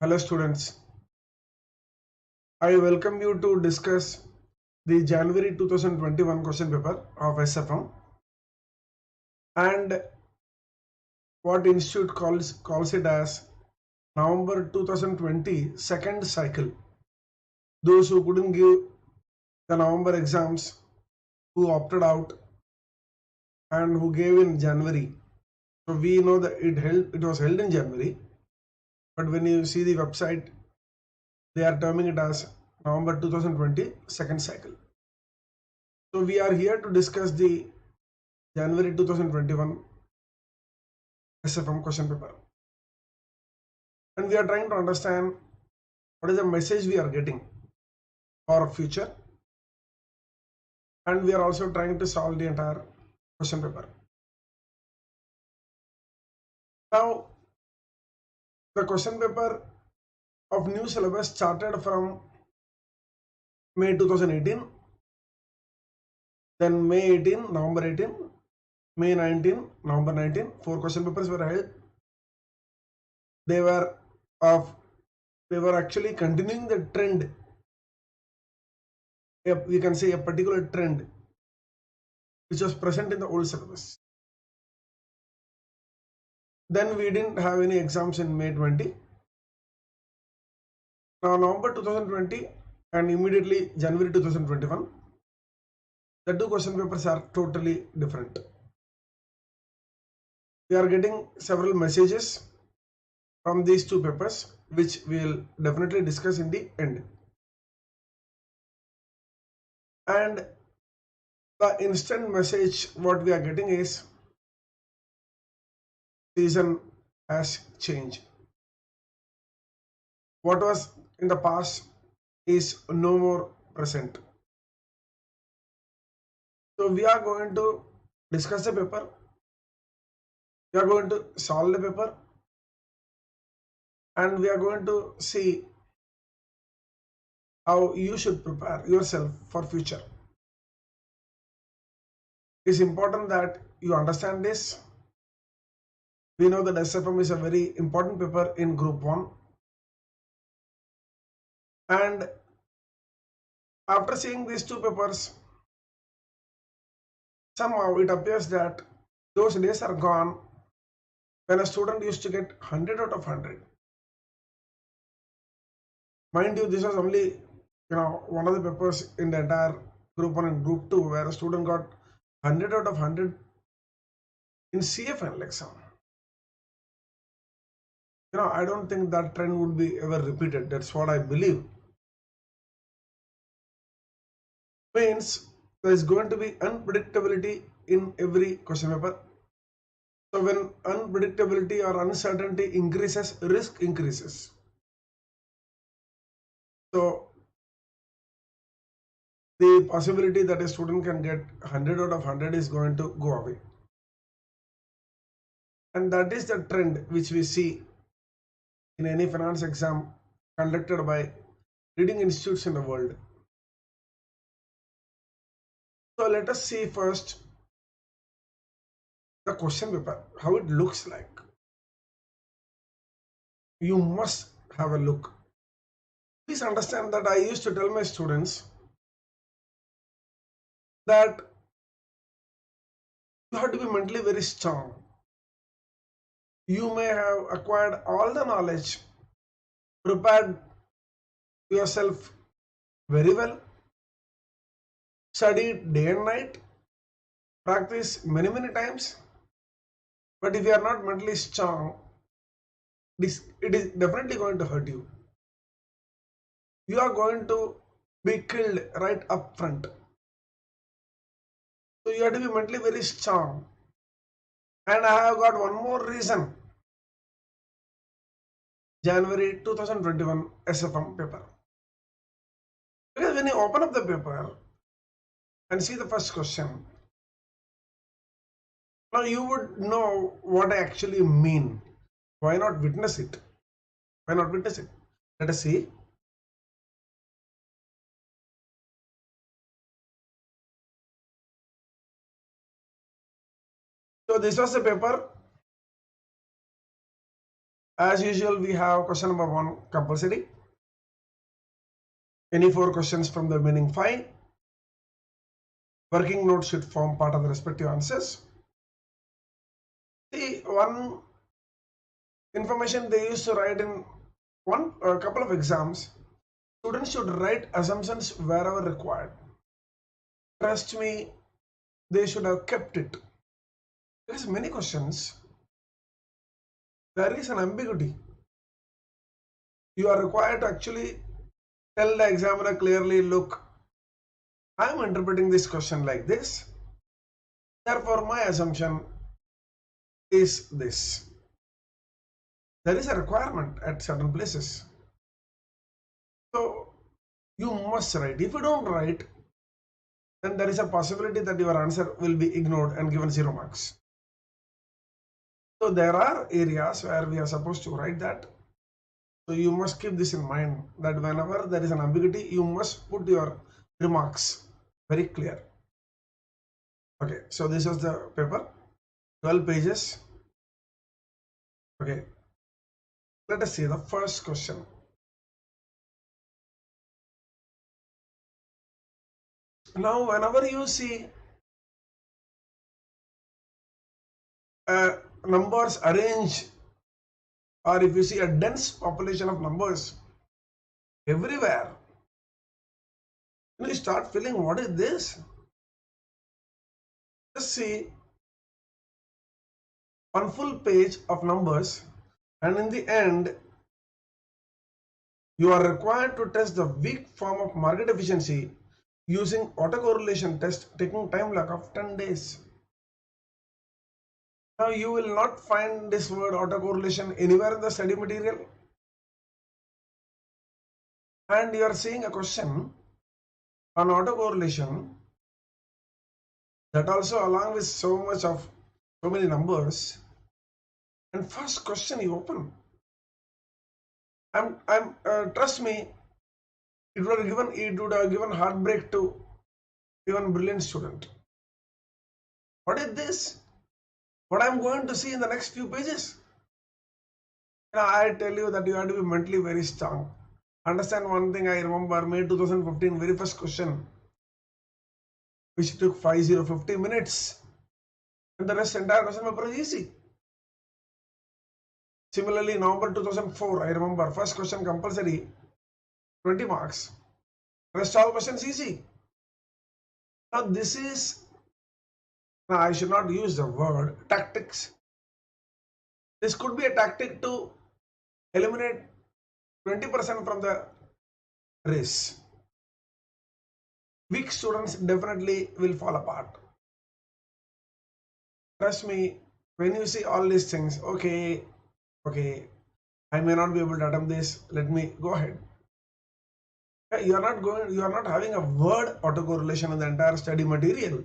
Hello students, I welcome you to discuss the January 2021 question paper of SFM and what institute calls it as November 2020 second cycle. Those who couldn't give the November exams, who opted out and who gave in January. So we know that it was held in January, but when you see the website, they are terming it as November 2020 second cycle. So we are here to discuss the January 2021 SFM question paper. And we are trying to understand what is the message we are getting for our future. And we are also trying to solve the entire question paper. Now, the question paper of new syllabus started from May 2018, then May 18, November 18, May 19, November 19. 4 question papers were held. They were actually continuing the trend. We can say a particular trend which was present in the old syllabus. Then we didn't have any exams in May 20. Now November 2020 and immediately January 2021, the two question papers are totally different. We are getting several messages from these two papers, which we will definitely discuss in the end. And the instant message what we are getting is season has changed. What was in the past is no more present. So we are going to discuss the paper. We are going to solve the paper. And we are going to see how you should prepare yourself for future. It's important that you understand this. We know that SFM is a very important paper in group 1. And after seeing these two papers, somehow it appears that those days are gone when a student used to get 100 out of 100. Mind you, this was only one of the papers in the entire group 1 and group 2 where a student got 100 out of 100 in CFL exam. I don't think that trend would be ever repeated. That's what I believe. Means there is going to be unpredictability in every question paper. So when unpredictability or uncertainty increases, risk increases. So the possibility that a student can get 100 out of 100 is going to go away. And that is the trend which we see in any finance exam conducted by leading institutes in the world. So let us see first the question paper, how it looks like. You must have a look. Please understand that I used to tell my students that you have to be mentally very strong. You may have acquired all the knowledge, prepared yourself very well, studied day and night, practice many times, but if you are not mentally strong, it is definitely going to hurt you. You are going to be killed right up front. So you have to be mentally very strong. And I have got one more reason. January 2021 SFM paper. Because when you open up the paper and see the first question, now you would know what I actually mean. Why not witness it? Why not witness it? Let us see. So this was the paper As usual, we have question number 1 compulsory. Any 4 questions from the remaining 5. Working notes should form part of the respective answers. See, one information they used to write in a couple of exams. Students should write assumptions wherever required. Trust me, they should have kept it. Because many questions, there is an ambiguity. You are required to actually tell the examiner clearly, look, I am interpreting this question like this. Therefore, my assumption is this. There is a requirement at certain places. So, you must write. If you don't write, then there is a possibility that your answer will be ignored and given 0 marks. So, there are areas where we are supposed to write that. So, you must keep this in mind that whenever there is an ambiguity, you must put your remarks very clear. Okay, so this was the paper, 12 pages. Okay, let us see the first question. Now, whenever you see numbers arranged, or if you see a dense population of numbers everywhere, you start feeling, what is this? Just see one full page of numbers, and in the end, you are required to test the weak form of market efficiency using autocorrelation test taking time lag of 10 days. Now, you will not find this word autocorrelation anywhere in the study material. And you are seeing a question on autocorrelation, that also along with so many numbers. And first question you open. Trust me, it would have given heartbreak to even brilliant student. What is this? What I'm going to see in the next few pages? I tell you that you have to be mentally very strong. Understand one thing, I remember May 2015, very first question, which took 50 minutes, and the rest entire question paper is easy. Similarly, November 2004, I remember first question compulsory, 20 marks. Rest all questions easy. Now this is, now I should not use the word tactics. This could be a tactic to eliminate 20% from the race. Weak students definitely will fall apart. Trust me, when you see all these things, okay, I may not be able to attempt this, let me go ahead. You are not having a word autocorrelation in the entire study material.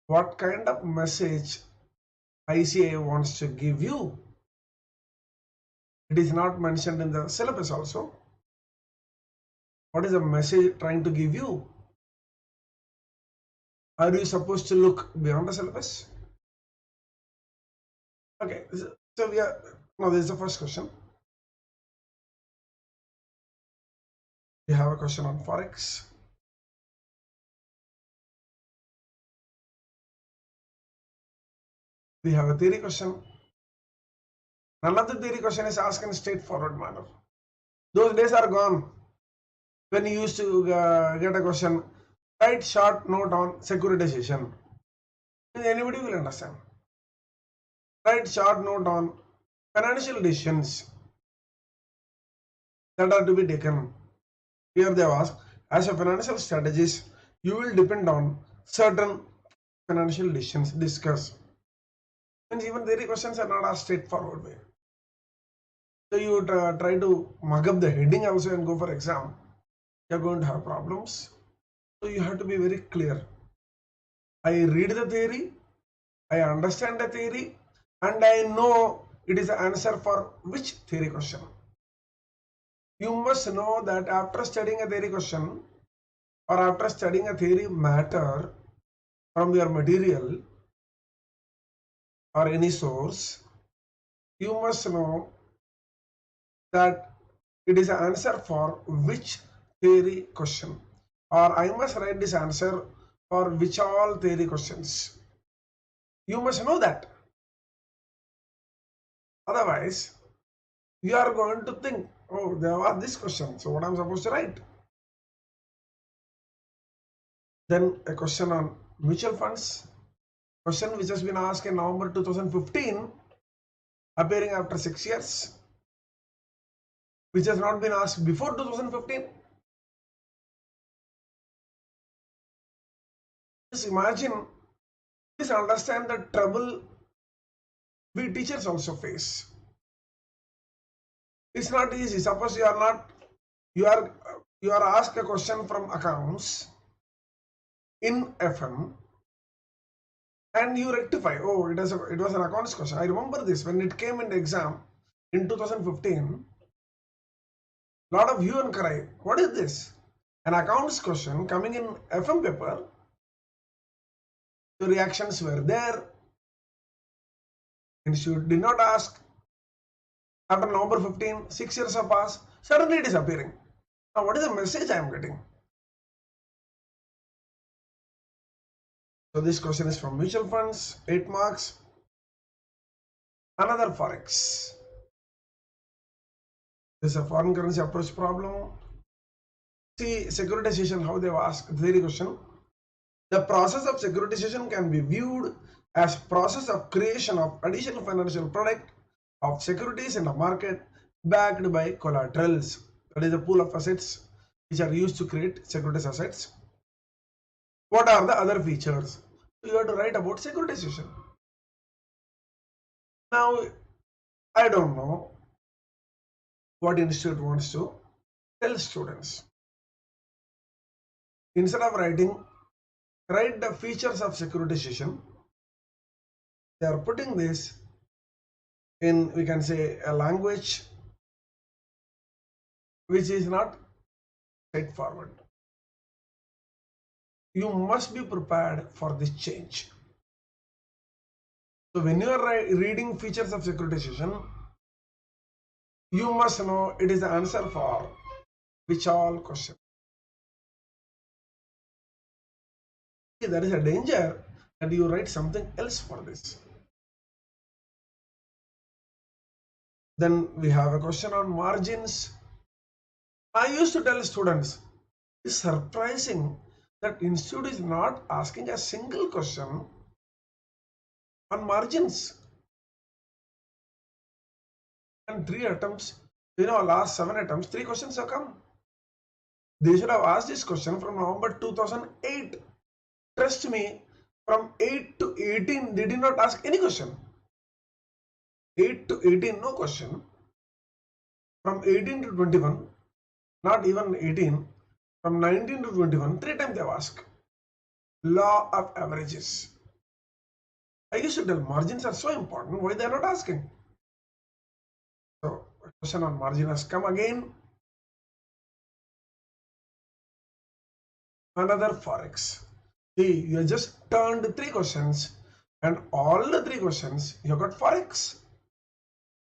What kind of message ICA wants to give you? It is not mentioned in the syllabus also. What is the message trying to give you? Are you supposed to look beyond the syllabus? Okay, so now this is the first question. We have a question on Forex. We have a theory question. None of the theory question is asked in straightforward manner. Those days are gone when you used to get a question, write short note on securitization. Anybody will understand. Write short note on financial decisions that are to be taken. Here they have asked, as a financial strategist, you will depend on certain financial decisions discussed. And even theory questions are not asked straightforward way. So you try to mug up the heading also and go for exam, you're going to have problems. So you have to be very clear. I read the theory, I understand the theory, and I know it is the answer for which theory question. You must know that after studying a theory question or after studying a theory matter from your material or any source, you must know that it is an answer for which theory question, or I must write this answer for which all theory questions. You must know that. Otherwise, you are going to think, oh, there was this question, so what I'm supposed to write? Then a question on mutual funds, question which has been asked in November 2015, appearing after 6 years, which has not been asked before 2015. Just imagine, please understand the trouble we teachers also face. It's not easy. Suppose you are asked a question from accounts in FM and you rectify. Oh, it was an accounts question. I remember this when it came in the exam in 2015. A lot of you and cry. What is this? An accounts question coming in FM paper. The reactions were there. Institute did not ask. After November 15, 6 years have passed. Suddenly it is appearing. Now, what is the message I am getting? So this question is from mutual funds, 8 marks. Another forex. This is a foreign currency approach problem. See securitization, how they have asked the theory question. The process of securitization can be viewed as process of creation of additional financial product of securities in the market backed by collaterals. That is a pool of assets which are used to create securitized assets. What are the other features? You have to write about securitization. Now, I don't know what institute wants to tell students. Instead of write the features of securitization. They are putting this in, we can say, a language which is not straightforward. You must be prepared for this change. So when you are reading features of securitization, you must know it is the answer for which all question. There is a danger that you write something else for this. Then we have a question on margins. I used to tell students, it's surprising that institute is not asking a single question on margins. And 3 attempts, last 7 attempts, 3 questions have come. They should have asked this question from November 2008. Trust me, from 8 to 18, they did not ask any question. 8 to 18, no question. From 18 to 21, not even 18, from 19 to 21, 3 times they have asked. Law of averages. I used to tell margins are so important, why they are not asking? So, a question on margin has come again. Another forex. See, you have just turned 3 questions and all the 3 questions you got forex.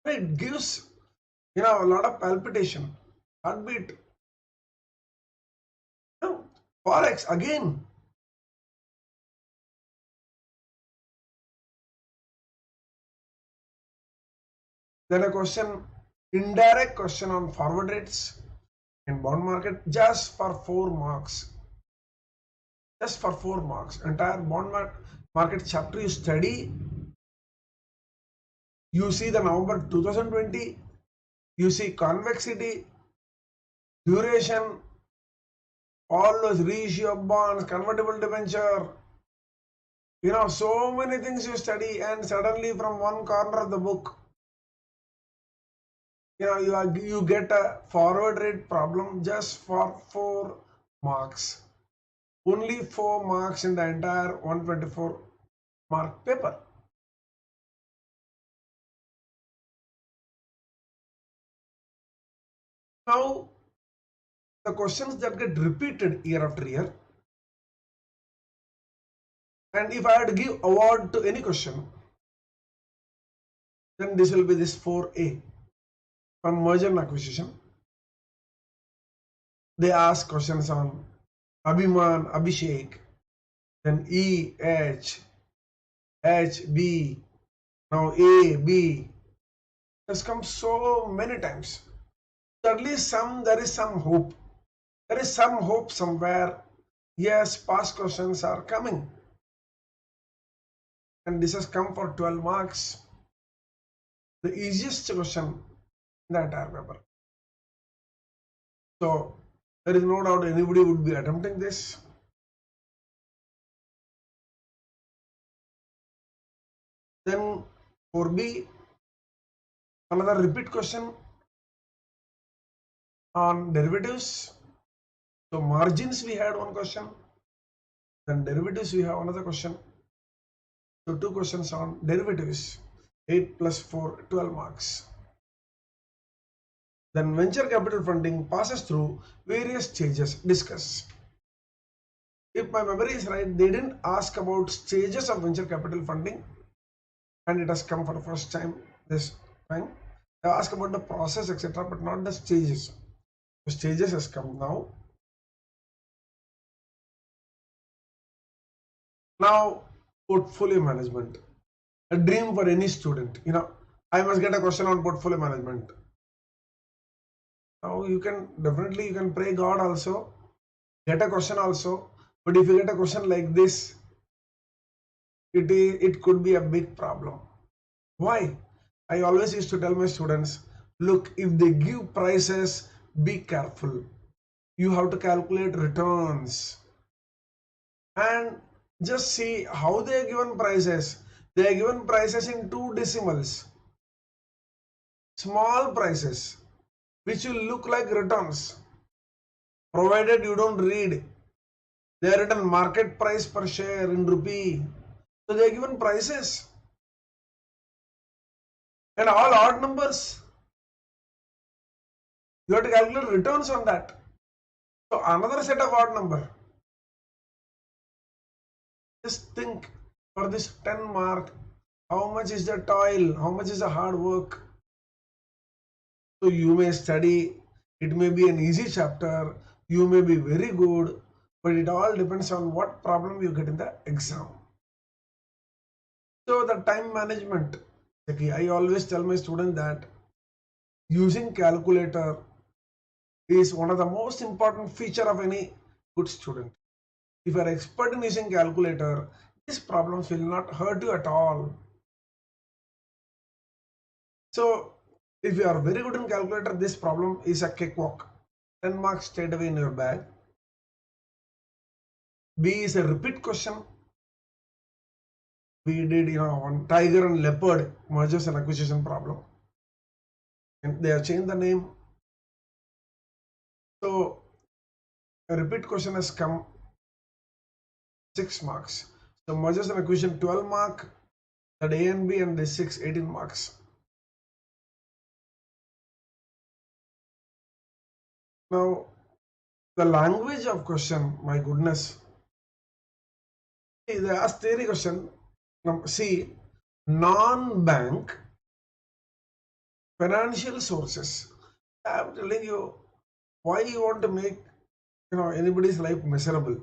It gives, a lot of palpitation, heartbeat. Forex again. Then a question, indirect question on forward rates in bond market, just for 4 marks. Just for 4 marks. Entire bond market chapter you study. You see the November 2020. You see convexity, duration, all those reissue of bonds, convertible debenture. So many things you study, and suddenly from one corner of the book, you get a forward rate problem just for 4 marks. Only 4 marks in the entire 124 mark paper. Now, the questions that get repeated year after year, and if I had to give award to any question, then this will be this 4A. from merger and acquisition. They ask questions on Abhiman, Abhishek, then E, H, B, now A, B. Has come so many times. So at least there is some hope. There is some hope somewhere. Yes, past questions are coming. And this has come for 12 marks. The easiest question in the entire paper. So there is no doubt anybody would be attempting this. Then 4B, another repeat question on derivatives. So margins we had one question. Then derivatives we have another question. So 2 questions on derivatives. 8 plus 4, 12 marks. Then venture capital funding passes through various stages. Discuss. If my memory is right, they didn't ask about stages of venture capital funding, and it has come for the first time this time. They ask about the process, etc., but not the stages. The stages has come now. Now, portfolio management, a dream for any student. I must get a question on portfolio management. Now you can pray God also, get a question also, but if you get a question like this, it could be a big problem. Why? I always used to tell my students, look, if they give prices, be careful. You have to calculate returns and just see how they are given prices. They are given prices in 2 decimals, small prices, which will look like returns, provided you don't read. They are written market price per share in rupee. So they are given prices and all odd numbers. You have to calculate returns on that. So another set of odd number. Just think, for this 10 mark, how much is the toil, how much is the hard work. So you may study, it may be an easy chapter, you may be very good, but it all depends on what problem you get in the exam. So the time management, I always tell my student that using calculator is one of the most important feature of any good student. If you are expert in using calculator, these problems will not hurt you at all. So if you are very good in calculator, this problem is a cakewalk. 10 marks straight away in your bag. B is a repeat question. We did, on tiger and leopard mergers and acquisition problem. And they have changed the name. So a repeat question has come, 6 marks. So mergers and acquisition 12 mark, that A and B, and this 6, 18 marks. Now the language of question, my goodness. See, they asked theory question. See, non-bank financial sources. I'm telling you, why you want to make anybody's life miserable.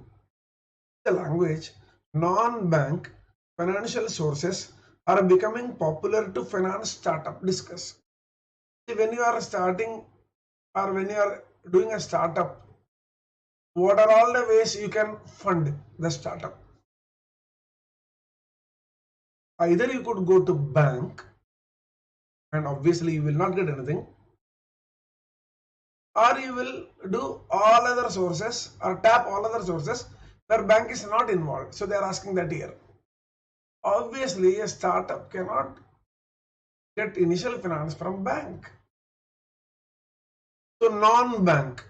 The language, non-bank financial sources are becoming popular to finance startup. Discuss. See, when you are starting or when you are doing a startup, what are all the ways you can fund the startup? Either you could go to bank, and obviously you will not get anything, or you will do all other sources or tap all other sources where bank is not involved. So they are asking that here. Obviously a startup cannot get initial finance from bank. So non-bank,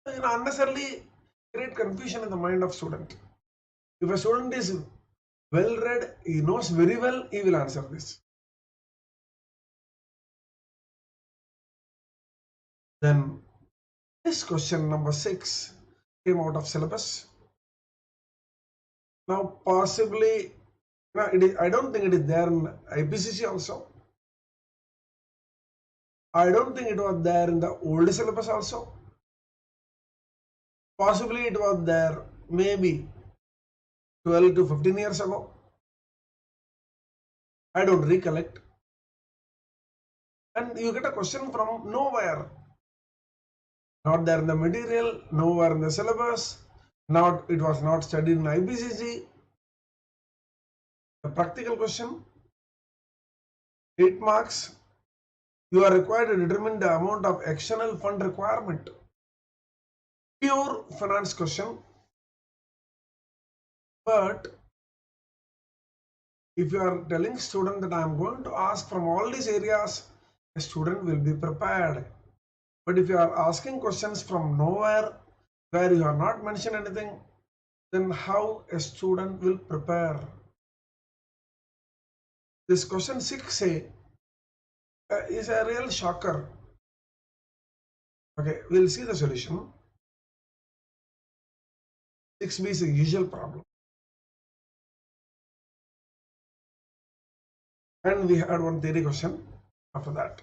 unnecessarily create confusion in the mind of student. If a student is well read, he knows very well, he will answer this. Then this question number 6 came out of syllabus. Now possibly, I don't think it is there in IPCC also. I don't think it was there in the old syllabus also. Possibly it was there maybe 12 to 15 years ago. I don't recollect. And you get a question from nowhere. Not there in the material, nowhere in the syllabus, it was not studied in IBCC. The practical question, 8 marks. You are required to determine the amount of external fund requirement. Pure finance question. But if you are telling student that I am going to ask from all these areas, a student will be prepared. But if you are asking questions from nowhere, where you have not mentioned anything, then how a student will prepare? This question 6A is a real shocker. Okay, we'll see the solution. 6B is a usual problem. And we had one theory question after that.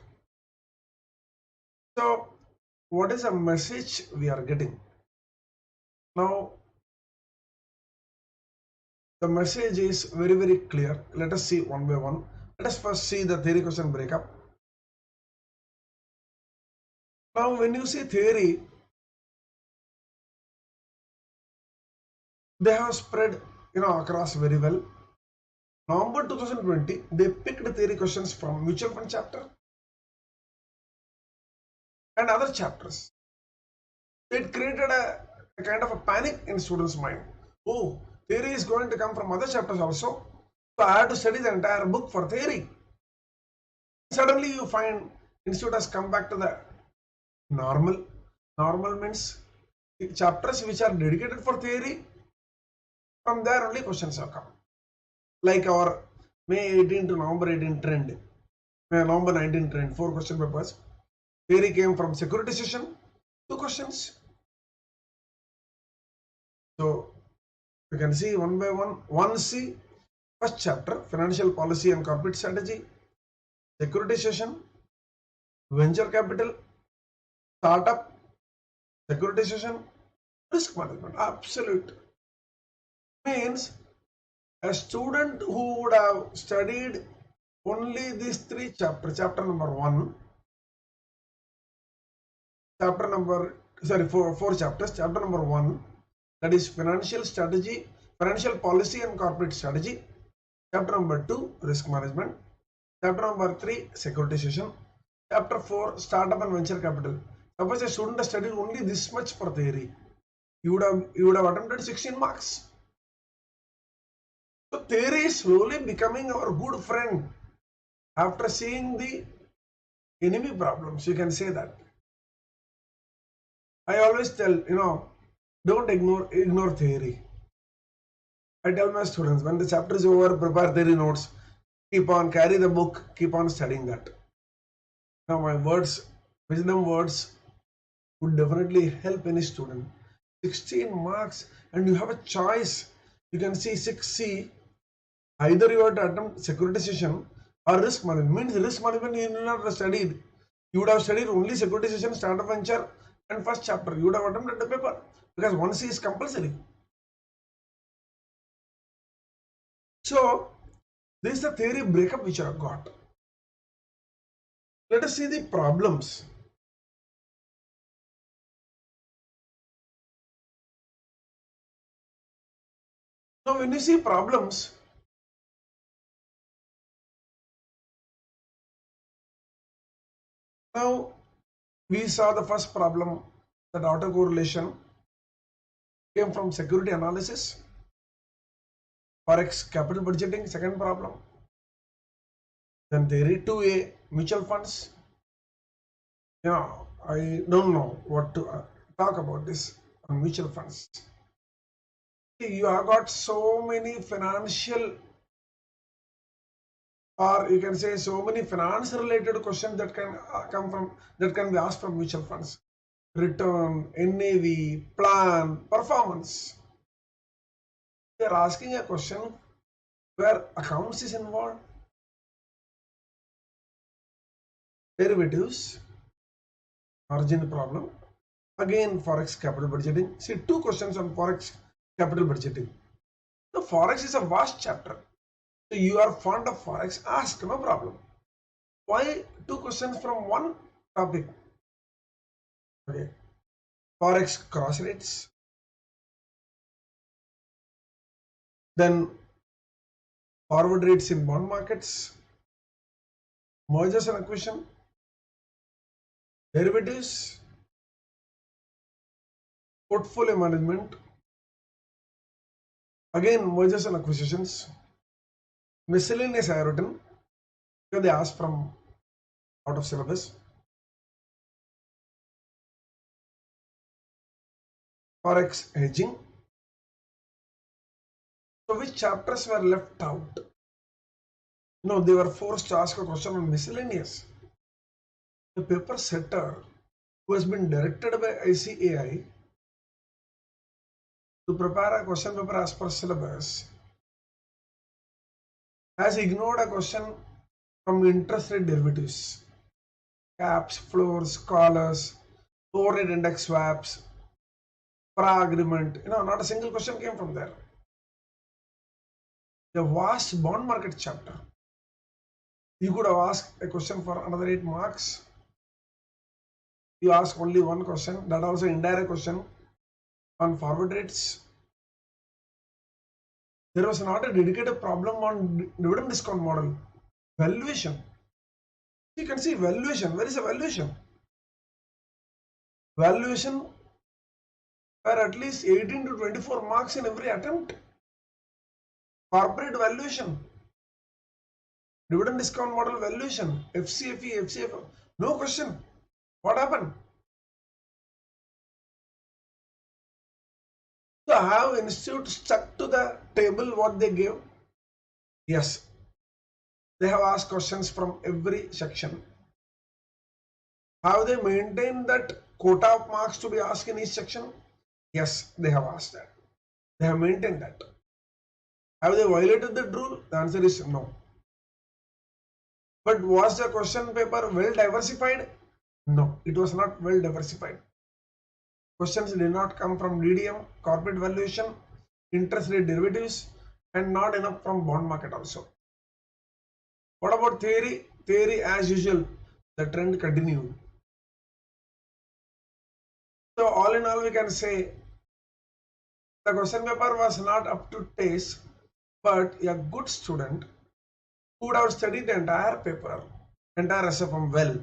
So, what is a message we are getting? Now, the message is very, very clear. Let us see one by one. Let us first see the theory question breakup. Now, when you see theory, they have spread across very well. November 2020, they picked theory questions from mutual fund chapter and other chapters. It created a kind of a panic in students' mind. Oh, theory is going to come from other chapters also. So I have to study the entire book for theory. Suddenly you find institute has come back to the normal. Normal means chapters which are dedicated for theory. From there only questions have come. Like our May 18 to November 18 trend. November 19 trend, 4 question papers. Theory came from securitization, 2 questions. So you can see one by one. 1C, first chapter, financial policy and corporate strategy, securitization, venture capital, startup, securitization, risk management. Absolute. Means a student who would have studied only these 3 chapters, chapter number 1, four chapters. Chapter number 1, that is financial strategy, financial policy and corporate strategy. Chapter number 2, risk management. Chapter number 3, securitization. Chapter 4, startup and venture capital. Suppose a student has studied only this much for theory, you would have attempted 16 marks. So theory is slowly becoming our good friend after seeing the enemy problems. You can say that. I always tell, don't ignore theory. I tell my students, when the chapter is over, prepare theory notes, carry the book, keep on studying that. Now my wisdom words would definitely help any student. 16 marks and you have a choice. You can see 6C, either you have to attempt securitization or risk management. Means risk management you will not have studied. You would have studied only securitization, startup venture and first chapter. You would have attempted the paper because 1C is compulsory. So this is the theory breakup which I have got. Let us see the problems. Now when you see problems, now we saw the first problem, that autocorrelation came from security analysis. Forex capital budgeting, second problem. Then theory 2A, mutual funds. I don't know what to talk about this on mutual funds. You have got so many financial, or you can say so many finance related questions that can be asked from mutual funds. Return, NAV, plan, performance. They are asking a question where accounts is involved. derivatives, margin problem. Again, Forex capital budgeting. See, 2 questions on Forex capital budgeting. The Forex is a vast chapter. So you are fond of Forex, ask, no problem. Why 2 questions from one topic? Okay. Forex cross rates. Then forward rates in bond markets. Mergers and acquisition. Derivatives. Portfolio management. Again, mergers and acquisitions. Miscellaneous I have written because they asked from out of syllabus. Forex hedging. So which chapters were left out? No, they were forced to ask a question on miscellaneous. The paper setter who has been directed by ICAI to prepare a question paper as per syllabus has ignored a question from interest rate derivatives, caps, floors, collars, overnight index swaps, FRA agreement. Not a single question came from there. The vast bond market chapter. You could have asked a question for another 8 marks. You ask only one question, that also indirect question on forward rates. There was not a dedicated problem on dividend discount model. Valuation. You can see valuation. Where is the valuation? Valuation were at least 18 to 24 marks in every attempt. Corporate valuation. Dividend discount model valuation. FCFE, FCF. No question. What happened? So have institute stuck to the table what they gave? Yes. They have asked questions from every section. Have they maintained that quota of marks to be asked in each section? Yes, they have asked that. They have maintained that. Have they violated that rule? The answer is no. But was the question paper well diversified? No, it was not well diversified. Questions did not come from DDM, corporate valuation, interest rate derivatives, and not enough from bond market also. What about theory? Theory, as usual, the trend continued. So all in all, we can say the question paper was not up to taste, but a good student would have studied the entire paper, entire SFM well.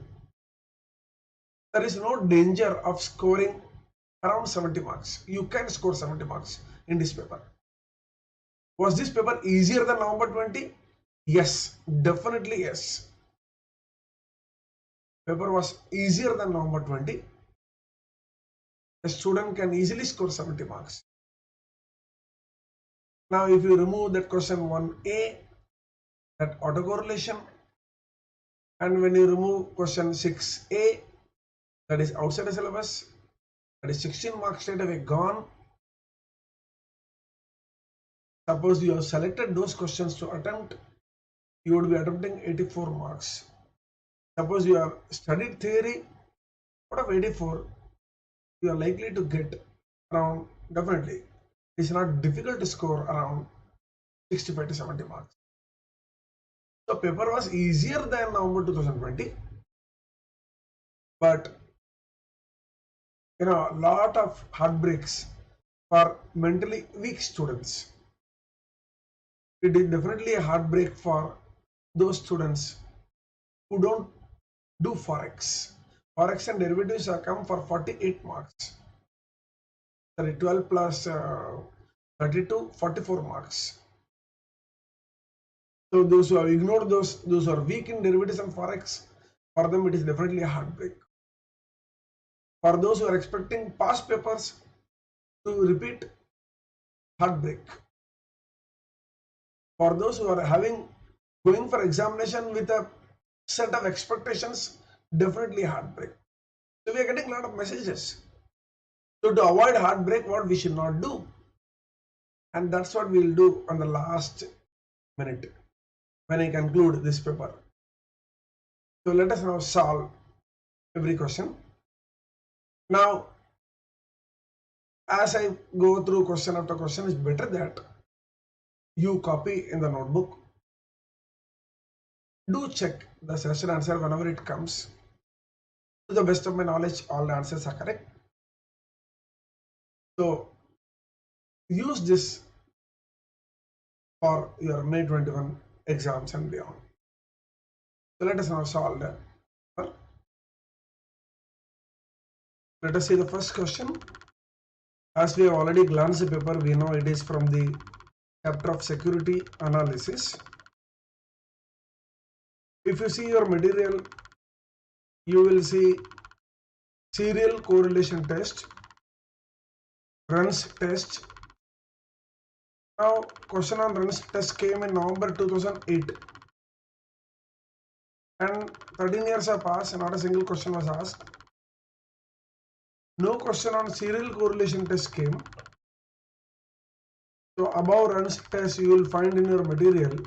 There is no danger of scoring around 70 marks. You can score 70 marks in this paper. Was this paper easier than November 20? Yes, definitely yes. Paper was easier than November 20. A student can easily score 70 marks. Now, if you remove that question 1A, that autocorrelation, and when you remove question 6A, that is outside the syllabus, that is 16 marks straight away gone. Suppose you have selected those questions to attempt, you would be attempting 84 marks. Suppose you have studied theory, out of 84, you are likely to get around, definitely, it's not difficult to score around 65 to 70 marks. So paper was easier than November 2020, but a lot of heartbreaks for mentally weak students. It is definitely a heartbreak for those students who don't do Forex. Forex and derivatives are come for 48 marks. Sorry, 12 plus 32, 44 marks. So those who have ignored those who are weak in derivatives and Forex, for them it is definitely a heartbreak. For those who are expecting past papers to repeat, heartbreak. For those who are going for examination with a set of expectations, definitely heartbreak. So we are getting a lot of messages. So to avoid heartbreak, what we should not do, and that's what we will do on the last minute when I conclude this paper. So let us now solve every question. Now, as I go through question after question, it's better that you copy in the notebook. Do check the session answer whenever it comes. To the best of my knowledge, all the answers are correct. So use this for your May 21 exams and beyond. So let us now solve that. Let us see the first question. As we have already glanced the paper, we know it is from the chapter of security analysis. If you see your material, you will see serial correlation test, runs test. Now, question on runs test came in November 2008. And 13 years have passed and not a single question was asked. No question on serial correlation test came. So above runs test you will find in your material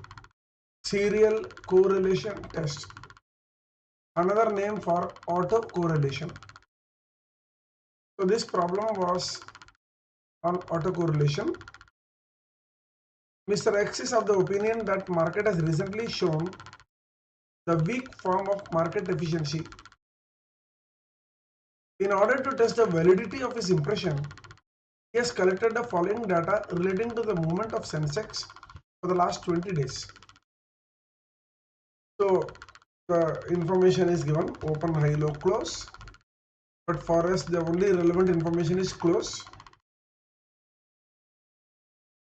serial correlation test, another name for autocorrelation. So this problem was on autocorrelation. Mr. X is of the opinion that market has recently shown the weak form of market efficiency. In order to test the validity of his impression, he has collected the following data relating to the movement of Sensex for the last 20 days. So the information is given open, high, low, close. But for us, the only relevant information is close.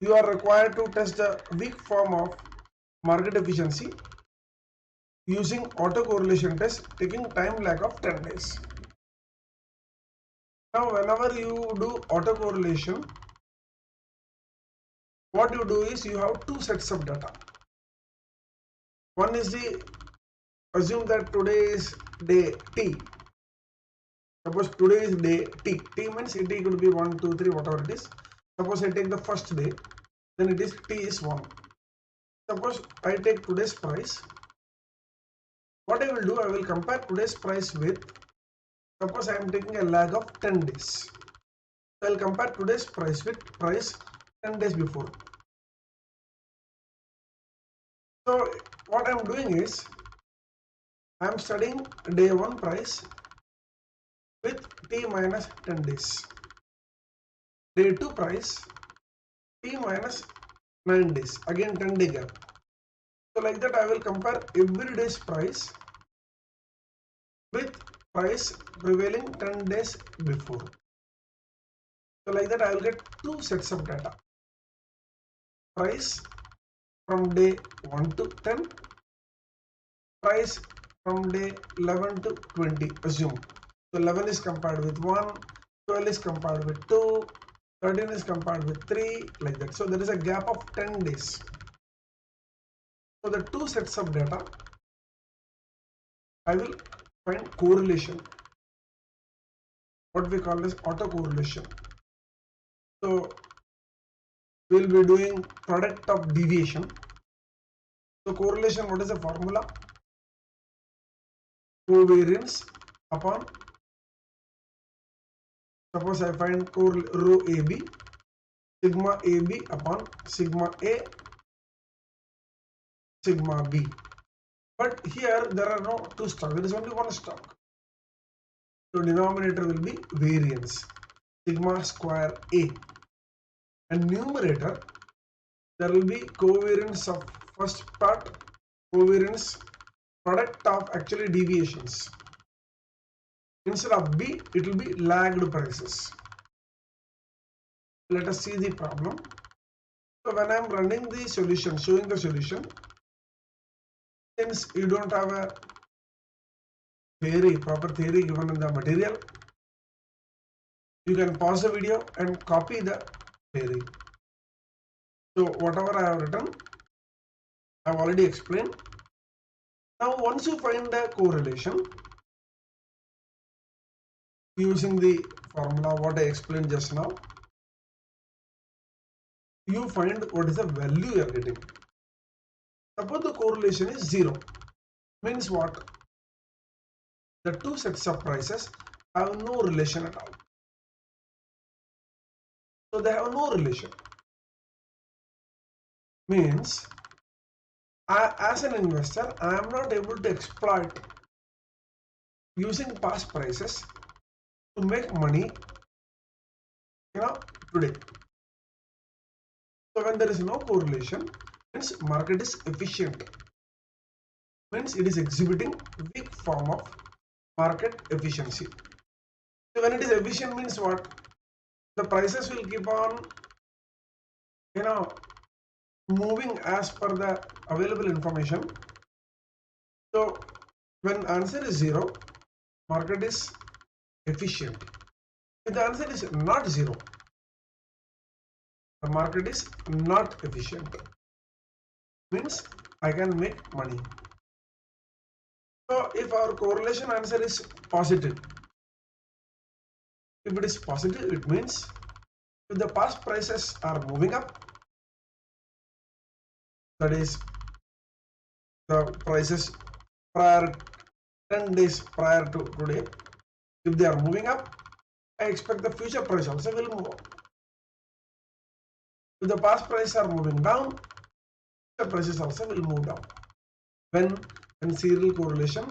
You are required to test the weak form of market efficiency using autocorrelation test taking time lag of 10 days. Now, whenever you do autocorrelation, what you do is you have two sets of data. One is assume that today is day T. Suppose today is day T. T means T could be 1, 2, 3, whatever it is. Suppose I take the first day, then it is T is 1. Suppose I take today's price. What I will do, I will compare today's price with, suppose I am taking a lag of 10 days. I will compare today's price with price 10 days before. So what I am doing is, I am studying day 1 price with T minus 10 days. Day 2 price T minus 9 days, again 10 day gap. So like that I will compare every day's price with price prevailing 10 days before. So like that I will get two sets of data. Price from day 1 to 10, price from day 11 to 20, assume. So 11 is compared with 1, 12 is compared with 2, 13 is compared with 3, like that. So there is a gap of 10 days. So the two sets of data, I will find correlation. What we call as autocorrelation. So we will be doing product of deviation. So correlation, what is the formula? Covariance upon, suppose I find rho AB, sigma AB upon sigma A, sigma B. But here there are no two stock, there is only one stock. So denominator will be variance, sigma square A. And numerator, there will be covariance of first part, covariance product of actually deviations. Instead of B, it will be lagged prices. Let us see the problem. So when I am running the solution, showing the solution, since you don't have a theory, proper theory given in the material, you can pause the video and copy the theory. So whatever I have written, I have already explained. Now once you find the correlation, using the formula what I explained just now, you find what is the value you are getting. Suppose the correlation is 0, means what? the two sets of prices have no relation at all. So they have no relation. Means, as an investor, I am not able to exploit using past prices to make money, today. So when there is no correlation, means market is efficient. Means it is exhibiting weak form of market efficiency. So when it is efficient means what? The prices will keep on, moving as per the available information. So when answer is 0, market is efficient. If the answer is not 0, the market is not efficient. Means I can make money. So if our correlation answer is positive, if it is positive, it means if the past prices are moving up, that is the prices prior 10 days prior to today, if they are moving up, I expect the future price also will move up. If the past prices are moving down, the prices also will move down. When serial correlation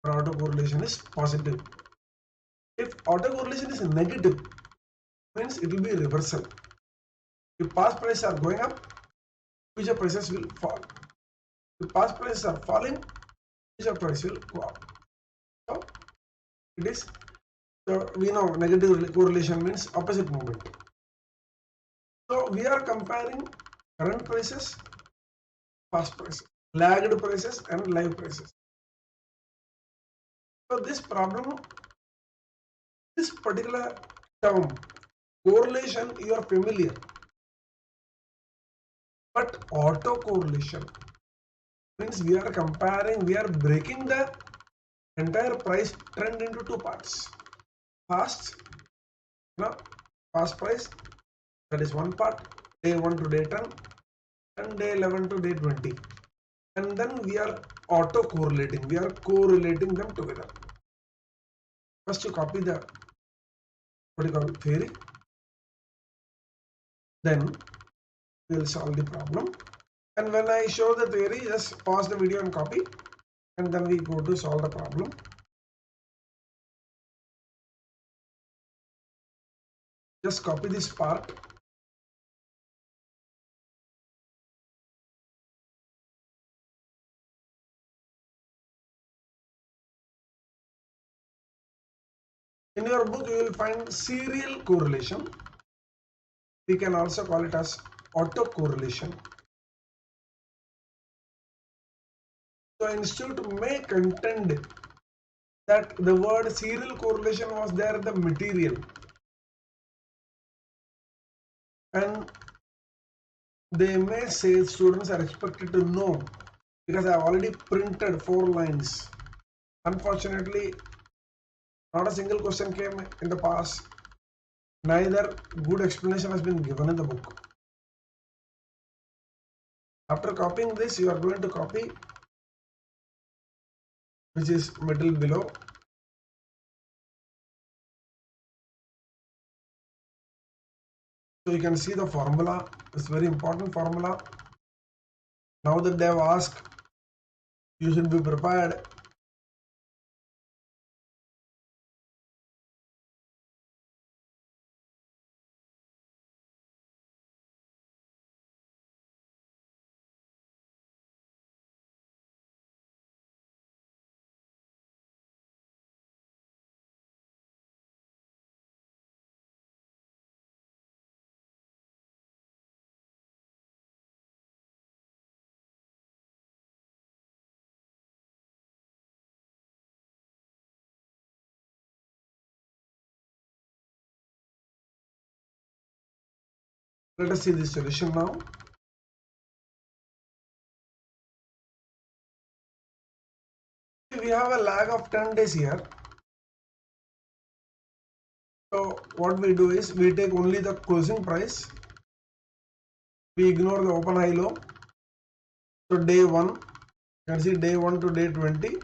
or autocorrelation is positive. If autocorrelation is negative, means it will be reversal. If past prices are going up, future prices will fall. If past prices are falling, future price will go up. So it is, so we know negative correlation means opposite movement. So we are comparing current prices, past prices, lagged prices and live prices. So this problem, this particular term, correlation, you are familiar. But autocorrelation means we are comparing, we are breaking the entire price trend into two parts. Past price, that is one part, day 1 to day 10 and day 11 to day 20. And then we are autocorrelating, we are correlating them together. First you copy the theory, then we will solve the problem. And when I show the theory, just pause the video and copy, and then we go to solve the problem. Just copy this part. In your book, you will find serial correlation. We can also call it as autocorrelation. So institute may contend that the word serial correlation was there in the material, and they may say students are expected to know, because I have already printed 4 lines. Unfortunately, not a single question came in the past. Neither good explanation has been given in the book. After copying this, you are going to copy, which is middle below. So you can see the formula. It's very important formula. Now that they have asked, you should be prepared. Let us see the solution now. We have a lag of 10 days here. So what we do is we take only the closing price. We ignore the open high low. So day 1, you can see day 1 to day 20.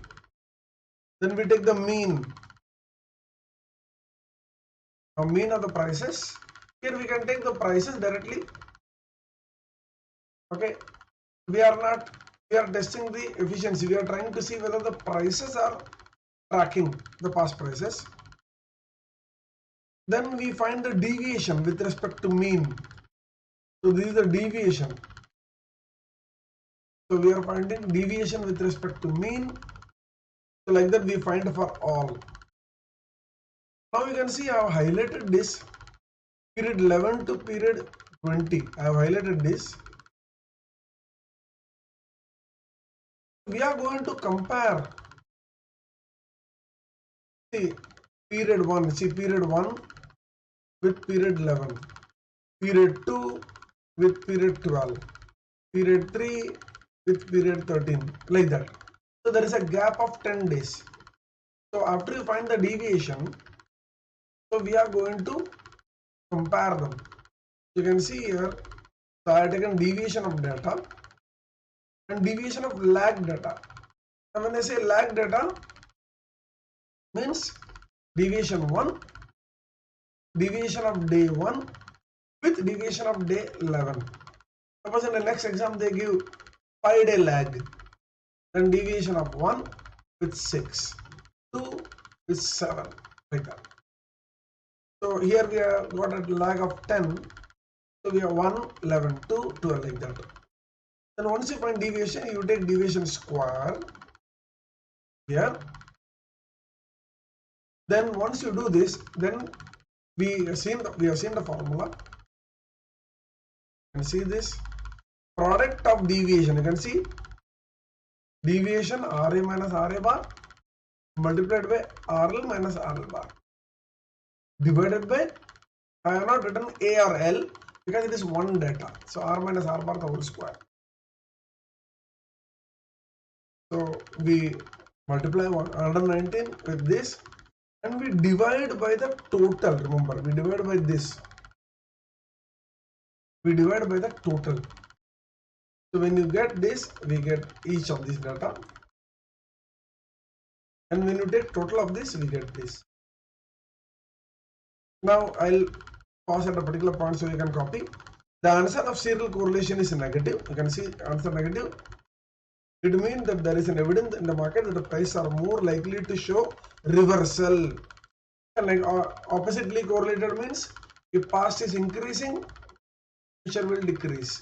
Then we take the mean. Now mean of the prices. Here we can take the prices directly. Okay. We are testing the efficiency. We are trying to see whether the prices are tracking the past prices. Then we find the deviation with respect to mean. So this is the deviation. So we are finding deviation with respect to mean. So like that we find for all. Now you can see I have highlighted this period 11 to period 20. I have highlighted this. We are going to compare the period 1. See period 1 with period 11. Period 2 with period 12. Period 3 with period 13. Like that. So there is a gap of 10 days. So after you find the deviation, so we are going to compare them. You can see here, so I have taken deviation of data and deviation of lag data. And when I say lag data, means deviation 1, deviation of day 1 with deviation of day 11. Suppose in the next exam they give 5-day lag, then deviation of 1 with 6, 2 with 7, like that. So here we have got a lag of 10, so we have 1, 11, 2, 12, like that. Then once you find deviation, you take deviation square here. Then once you do this, then we have seen the formula. You can see this product of deviation. You can see deviation RA minus RA bar multiplied by RL minus RL bar divided by, I have not written A or L because it is one data. So R minus R bar the whole square. So we multiply 119 with this and we divide by the total. Remember, we divide by this. We divide by the total. So when you get this, we get each of these data. And when you take total of this, we get this. Now I'll pause at a particular point so you can copy. The answer of serial correlation is negative. You can see answer negative. It means that there is an evidence in the market that the prices are more likely to show reversal. And like oppositely correlated means if past is increasing, future will decrease,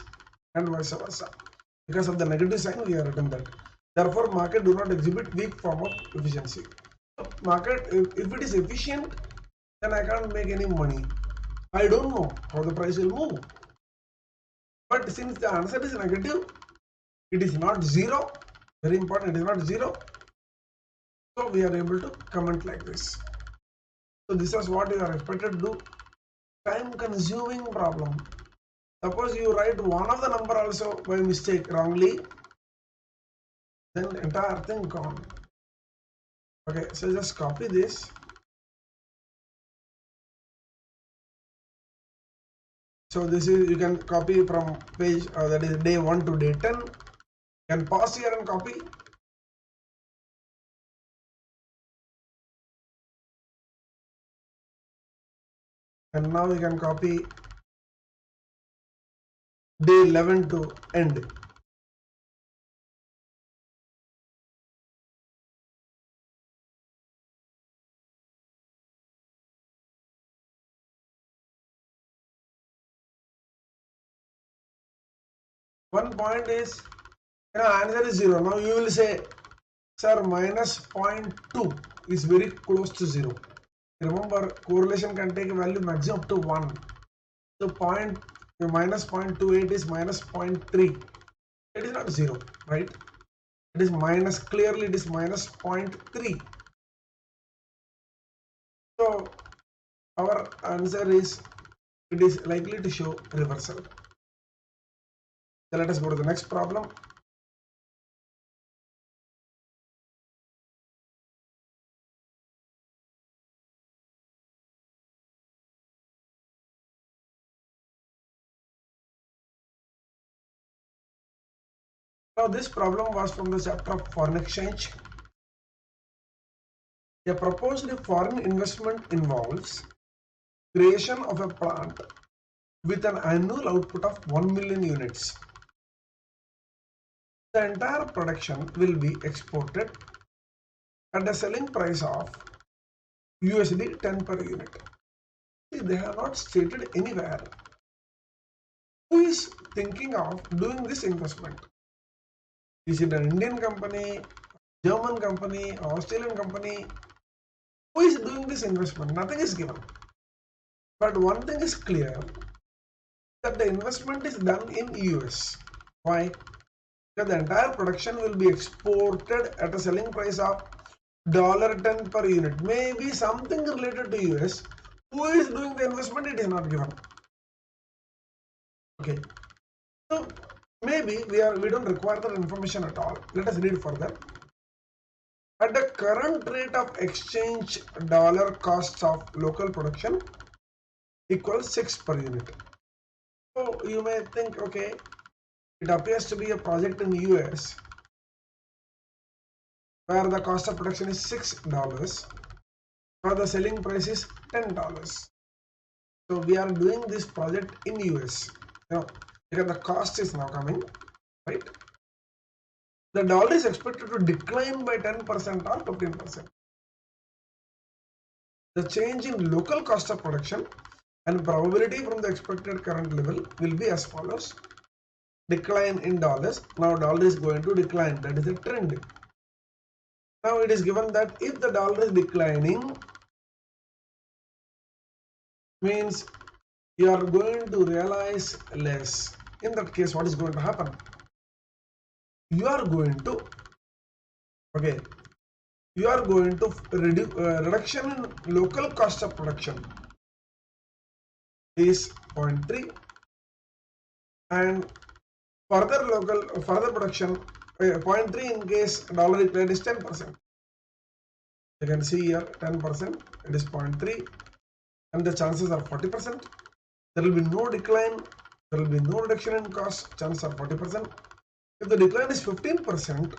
and vice versa. Because of the negative sign, we have written that. Therefore, market do not exhibit weak form of efficiency. Market, if it is efficient, then I can't make any money. I don't know how the price will move. But since the answer is negative, it is not zero. Very important, it is not zero. So we are able to comment like this. So this is what you are expected to do. Time consuming problem. Suppose you write one of the number also by mistake wrongly, then entire thing gone. Okay, so just copy this. So this is, you can copy from page that is day 1 to day 10. You can pause here and copy. And now we can copy day 11 to end. One point is, answer is 0. Now you will say, sir, minus 0.2 is very close to 0. Remember, correlation can take a value maximum up to 1. So minus 0.28 is minus 0.3. It is not 0, right? It is minus, clearly it is minus 0.3. So our answer is, it is likely to show reversal. So let us go to the next problem. Now this problem was from the chapter of foreign exchange. A proposed foreign investment involves creation of a plant with an annual output of 1 million units. The entire production will be exported at a selling price of USD 10 per unit. See, they have not stated anywhere who is thinking of doing this investment. Is it an Indian company, German company, Australian company? Who is doing this investment? Nothing is given. But one thing is clear, that the investment is done in US. Why? Because the entire production will be exported at a selling price of $10 per unit. Maybe something related to US. Who is doing the investment? It is not given. Okay. So maybe we don't require that information at all. Let us read further. At the current rate of exchange, dollar costs of local production equals 6 per unit. So you may think, okay, it appears to be a project in US where the cost of production is $6, or the selling price is $10. So we are doing this project in US. Now, because the cost is now coming, right? The dollar is expected to decline by 10% or 15%. The change in local cost of production and probability from the expected current level will be as follows. Decline in dollars. Now dollar is going to decline. That is a trend. Now it is given that if the dollar is declining, means you are going to realize less. In that case, what is going to happen? You are going to, okay, you are going to reduction in local cost of production is 0.3, and further production 0.3 in case dollar decline is 10%. You can see here 10%, it is 0.3, and the chances are 40%. There will be no decline, there will be no reduction in cost, chances are 40%. If the decline is 15%,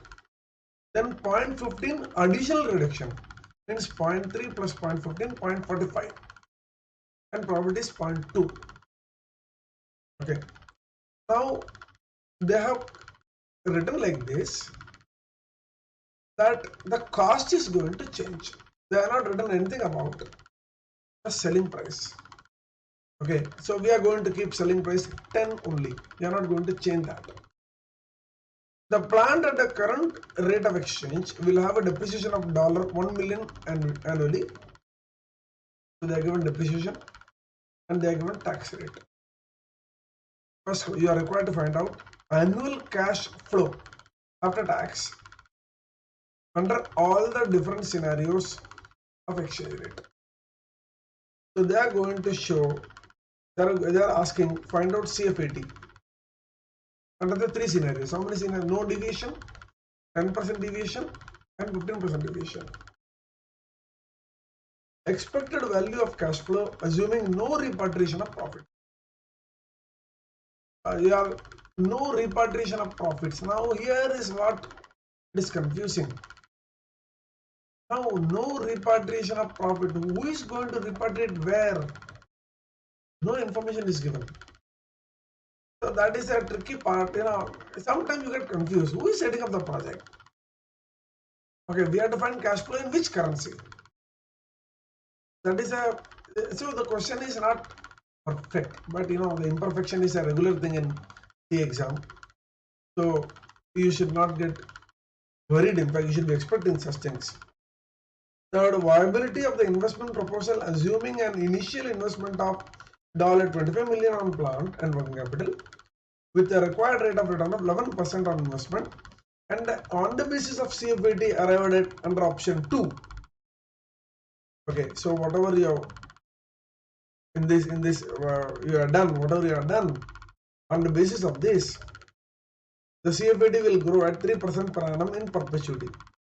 then 0.15 additional reduction means 0.3 plus 0.15, 0.45, and probability is 0.2. Okay, now they have written like this, that the cost is going to change. They are not written anything about the selling price. Okay, so we are going to keep selling price 10 only. We are not going to change that. The plant at the current rate of exchange will have a depreciation of $1 million annually. So they are given depreciation and they are given tax rate. First, you are required to find out annual cash flow after tax under all the different scenarios of exchange rate. So they are going to show, they are asking find out CFAT under the three scenarios. How many scenarios? No deviation, 10% deviation, and 15% deviation. Expected value of cash flow assuming no repatriation of profit. No repatriation of profits. Now here is what is confusing. Now no repatriation of profit. Who is going to repatriate where? No information is given. So that is a tricky part. Sometimes you get confused. Who is setting up the project? Okay, we have to find cash flow in which currency. That is so the question is not perfect, but the imperfection is a regular thing in the exam. So you should not get worried. In fact, you should be expecting such things. Third, viability of the investment proposal assuming an initial investment of $25 million on plant and working capital with a required rate of return of 11% on investment, and on the basis of CFAT arrived at under option 2. Okay, so whatever you have you are done, whatever you are done on the basis of this, the CFAT will grow at 3% per annum in perpetuity.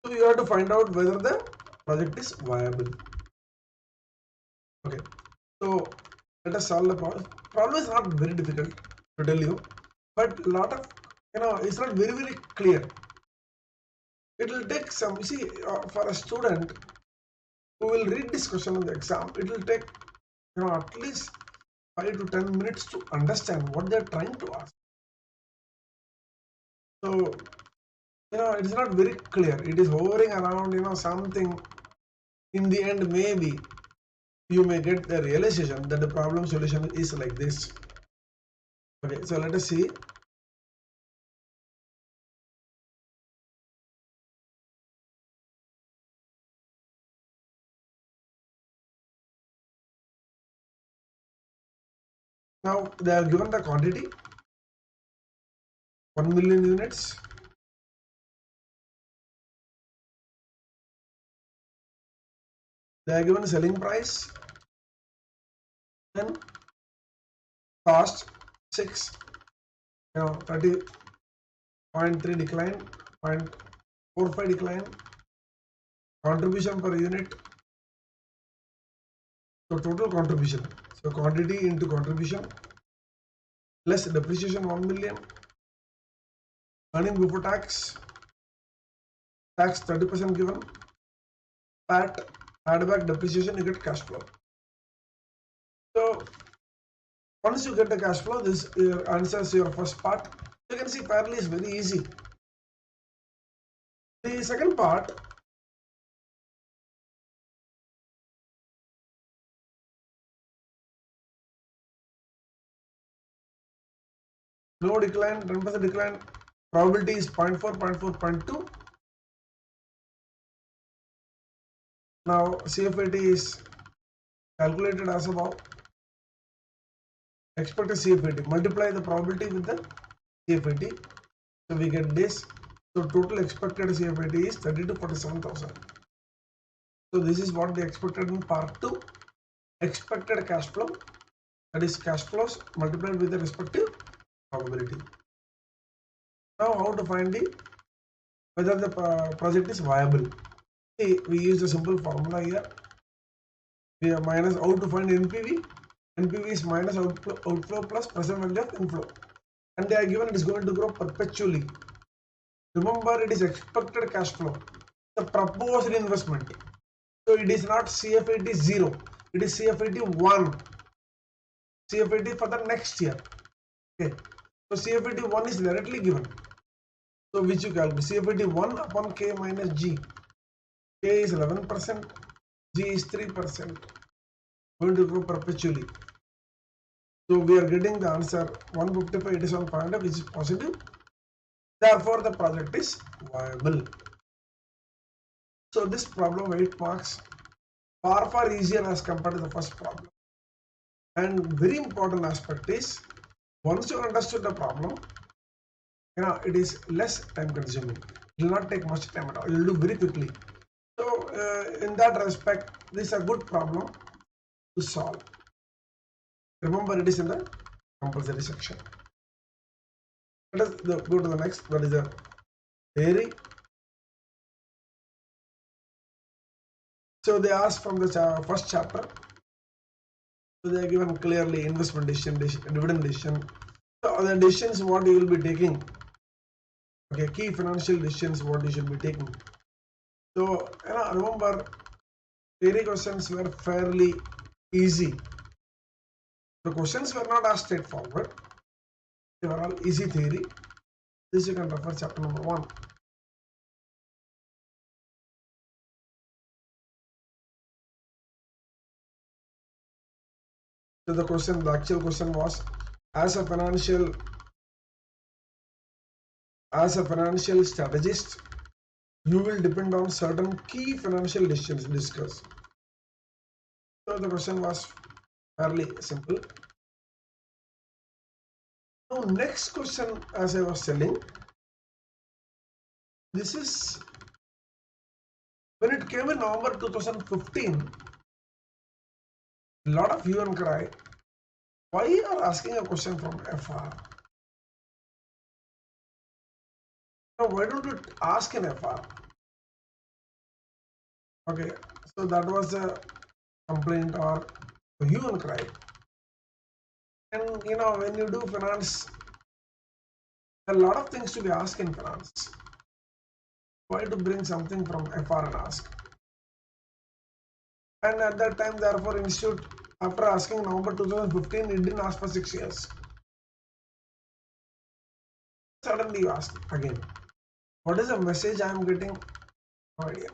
So you have to find out whether the project is viable. Okay, so let us solve the problem. Problem is not very difficult to tell you, but lot of it's not very clear. It will take some. See, for a student, who will read this question in the exam, it will take at least 5 to 10 minutes to understand what they are trying to ask. So it's not very clear. It is hovering around something. In the end, maybe you may get the realization that the problem solution is like this. Okay, so let us see. Now they are given the quantity 1 million units. They are given selling price, then cost 6, 30.3 decline, 0.45 decline, contribution per unit. So total contribution. So quantity into contribution less depreciation 1 million, earning before tax 30% given, PAT, add back depreciation, you get cash flow. So once you get the cash flow, this answers your first part. You can see fairly is very easy. The second part, no decline, 10% decline, probability is 0.4, 0.4, 0.2. Now CFAT is calculated as above. Expected CFAT, multiply the probability with the CFAT. So we get this. So total expected CFAT is 30 to 47,000. So this is what they expected in part 2. Expected cash flow, that is cash flows multiplied with the respective probability. Now how to find whether the project is viable? See, we use a simple formula here. We are minus how to find NPV. NPV is minus outflow plus present value of inflow. And they are given it is going to grow perpetually. Remember, it is expected cash flow, the proposed investment. So it is not CFAT 0, it is CFAT 1. CFAT for the next year. Okay. So CFAT 1 is directly given. So which you calculate CFAT 1 upon K minus G. K is 11%, G is 3%. Going to grow perpetually. So we are getting the answer 155,87,500, which is positive. Therefore, the project is viable. So this problem 8 marks, far easier as compared to the first problem. And very important aspect is, once you understood the problem, it is less time consuming. It will not take much time at all. You will do very quickly. So in that respect, this is a good problem to solve. Remember, it is in the compulsory section. Let us go to the next. That is the theory. So they ask from the first chapter. So they are given clearly investment decision, dividend decision. So the decisions what you will be taking. Okay, key financial decisions what you should be taking. So remember, theory questions were fairly easy. The questions were not as straightforward. They were all easy theory. This you can refer chapter number 1. So the actual question was, as a financial strategist, you will depend on certain key financial decisions discussed. So the question was fairly simple. Now next question, as I was telling, this is when it came in November 2015, a lot of hue and cry. Why you are asking a question from FR? Now why don't you ask in FR? Okay, so that was a complaint or a hue and cry. And when you do finance, a lot of things to be asked in finance. Why to bring something from FR and ask? And at that time, therefore, institute, after asking November 2015, it didn't ask for 6 years. Suddenly you ask again, what is the message I am getting? No idea.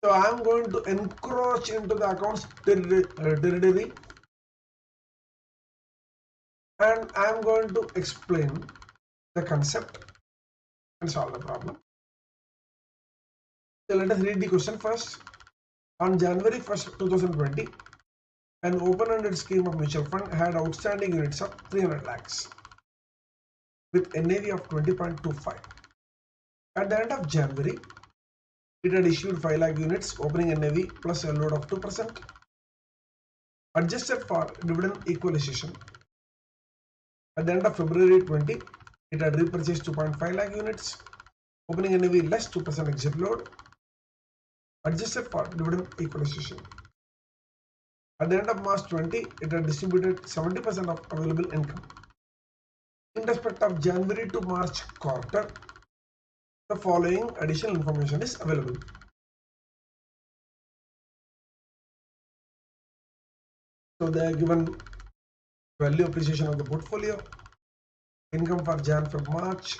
So I am going to encroach into the accounts territory, and I am going to explain the concept and solve the problem. So let us read the question first. On January 1st, 2020, an open-ended scheme of mutual fund had outstanding units of 300 lakhs with NAV of 20.25. At the end of January, it had issued 5 lakh units, opening NAV plus a load of 2%. Adjusted for dividend equalization, at the end of February 20, it had repurchased 2.5 lakh units, opening NAV less 2% exit load, adjusted for dividend equalization. At the end of March 20, it had distributed 70% of available income. In respect of January to March quarter, the following additional information is available. So they are given value appreciation of the portfolio, income for Jan, Feb, March,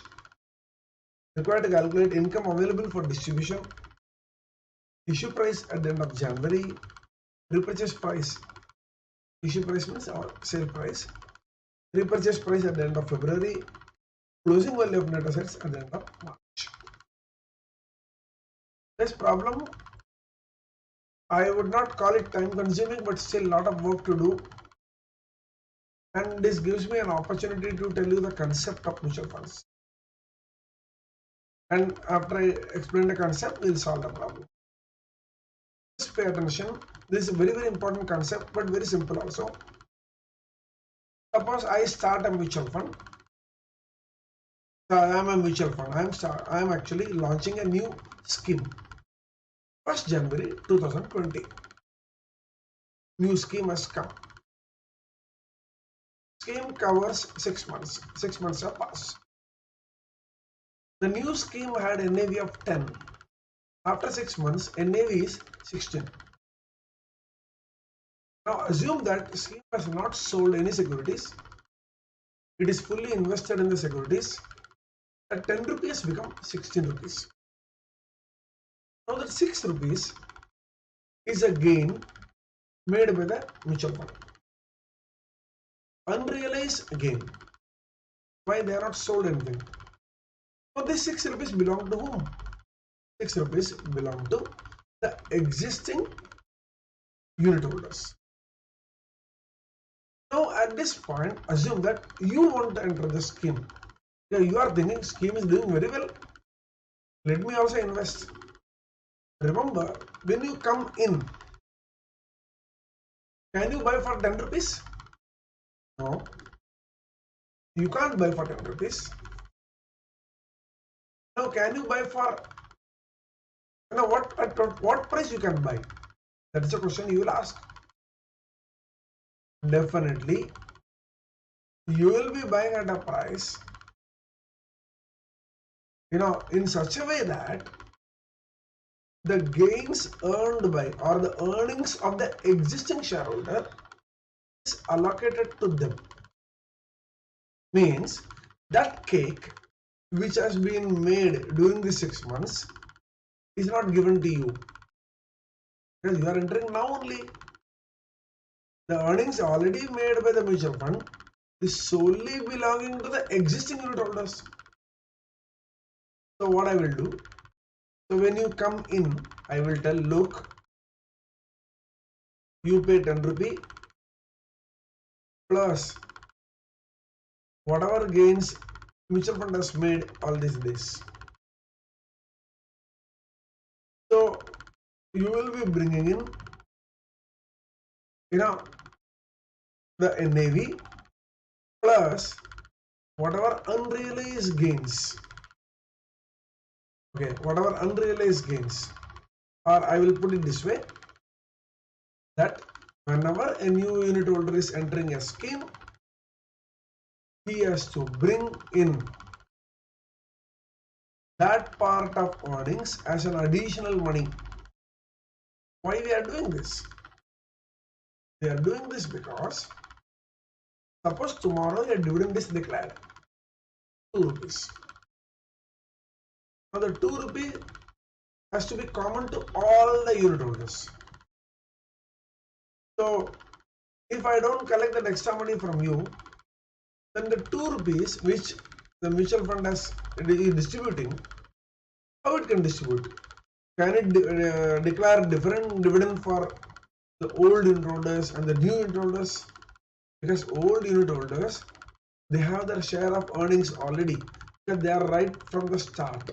required to calculate income available for distribution, issue price at the end of January, repurchase price, issue price means our sale price, repurchase price at the end of February, closing value of net assets at the end of March. This problem, I would not call it time consuming, but still a lot of work to do, and this gives me an opportunity to tell you the concept of mutual funds. And after I explain the concept, we'll solve the problem. Just pay attention. This is a very, very important concept, but very simple also. Suppose I start a mutual fund. I am a mutual fund. I am actually launching a new scheme. 1st January 2020. New scheme has come. Scheme covers 6 months. 6 months have passed. The new scheme had a NAV of 10. After 6 months, NAV is 16. Now assume that the scheme has not sold any securities. It is fully invested in the securities. At 10 rupees become 16 rupees. Now that 6 rupees is a gain made by the mutual fund. Unrealized gain. Why they are not sold anything? So this 6 rupees belong to whom? 6 rupees belong to the existing unit holders. Now at this point, assume that you want to enter the scheme. You are thinking scheme is doing very well. Let me also invest. Remember, when you come in, can you buy for 10 rupees? No. You can't buy for 10 rupees. Now can you buy for, at what price you can buy? That is a question you will ask. Definitely, you will be buying at a price, in such a way that the gains earned by or the earnings of the existing shareholder is allocated to them. Means that cake which has been made during the 6 months is not given to you, because you are entering now only. The earnings already made by the mutual fund is solely belonging to the existing unit holders. So what I will do, so when you come in, I will tell, look, you pay 10 rupee plus whatever gains mutual fund has made all these days. So you will be bringing in, the NAV plus whatever unrealized gains. Okay, whatever unrealized gains, or I will put it this way, that whenever a new unit holder is entering a scheme, he has to bring in that part of earnings as an additional money. Why we are doing this? We are doing this because suppose tomorrow a dividend is declared 2 rupees. Now the 2 rupee has to be common to all the unit holders. So if I don't collect that extra money from you, then the 2 rupees which the mutual fund is distributing, how it can distribute? Can it declare different dividend for the old unit holders and the new unit holders? Because old unit holders, they have their share of earnings already because they are right from the start.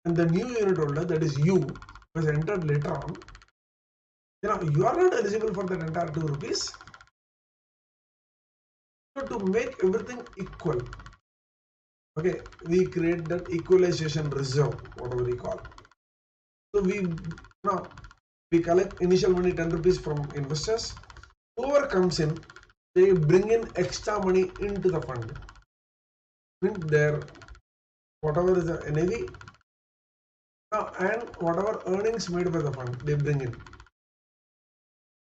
And the new unit holder, that is you, was entered later on, you are not eligible for that entire 2 rupees. So to make everything equal, okay, we create that equalization reserve, whatever we call. So we collect initial money 10 rupees from investors. Whoever comes in, they bring in extra money into the fund. Their whatever is the NAV and whatever earnings made by the fund, they bring in.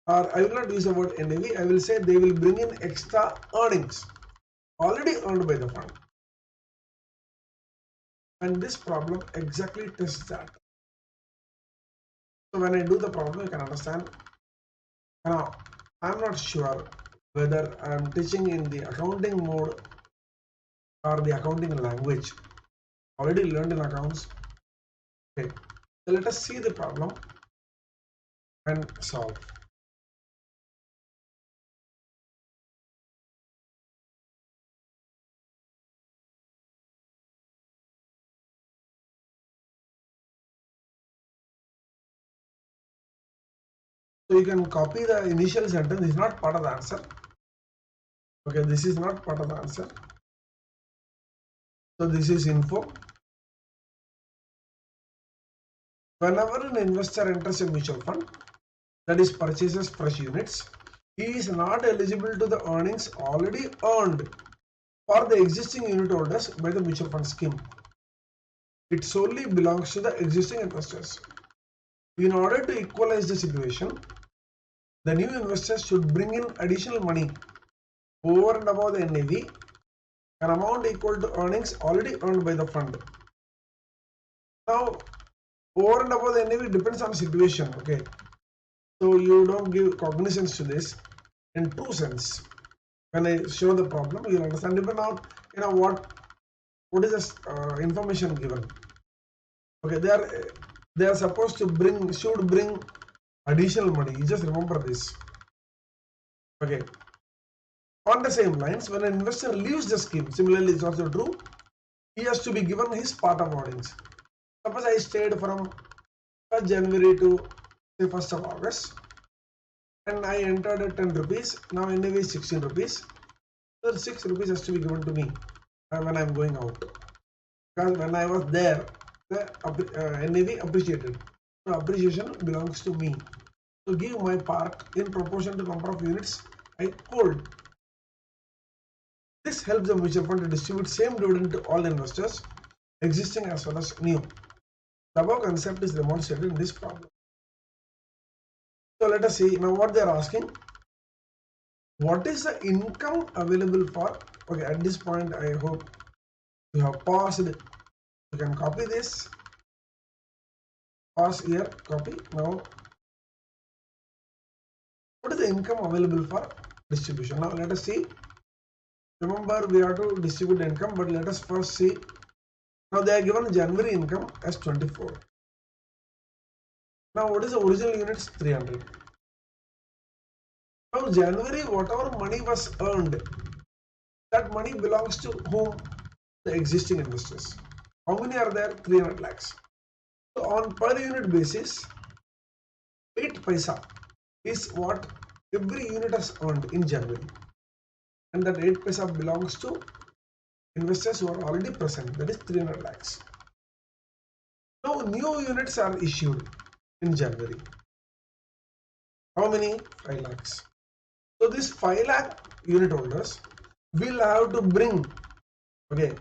Or I will not use the word NAV, I will say they will bring in extra earnings already earned by the fund. And this problem exactly tests that. So when I do the problem, you can understand. Now, I'm not sure whether I'm teaching in the accounting mode or the accounting language. Already learned in accounts. Okay, so let us see the problem and solve. So you can copy the initial sentence. This is not part of the answer. Okay, this is not part of the answer. So this is info. Whenever an investor enters a mutual fund, that is purchases fresh units, he is not eligible to the earnings already earned for the existing unit holders by the mutual fund scheme. It solely belongs to the existing investors. In order to equalize the situation, the new investors should bring in additional money over and above the NAV, an amount equal to earnings already earned by the fund. Now, over and above the NAV depends on situation. Okay, so you don't give cognizance to this in two sense. When I show the problem, you'll understand. Depending on what is the information given. Okay, they are supposed to should bring additional money. You just remember this. Okay. On the same lines, when an investor leaves the scheme, similarly it's also true, he has to be given his part of earnings. Suppose I stayed from 1st January to say 1st of August and I entered at 10 rupees. Now NAV is 16 rupees. So 6 rupees has to be given to me when I am going out. Because when I was there, the NAV appreciated. So appreciation belongs to me. So give my part in proportion to number of units I hold. This helps the mutual fund to distribute same dividend to all investors, existing as well as new. The above concept is demonstrated in this problem. So let us see now what they are asking. What is the income available for? Okay, at this point I hope you have paused. You can copy this. Pause here, copy. Now, what is the income available for distribution? Now let us see. Remember, we have to distribute the income, but let us first see. Now they are given January income as 24. Now what is the original units? 300. Now January, whatever money was earned, that money belongs to whom? The existing investors. How many are there? 300 lakhs. So on per unit basis, 8 paisa is what every unit has earned in January. And that 8 paisa belongs to investors who are already present, that is 300 lakhs. Now new units are issued in January. How many? 5 lakhs. So this 5 lakh unit holders will have to bring, okay,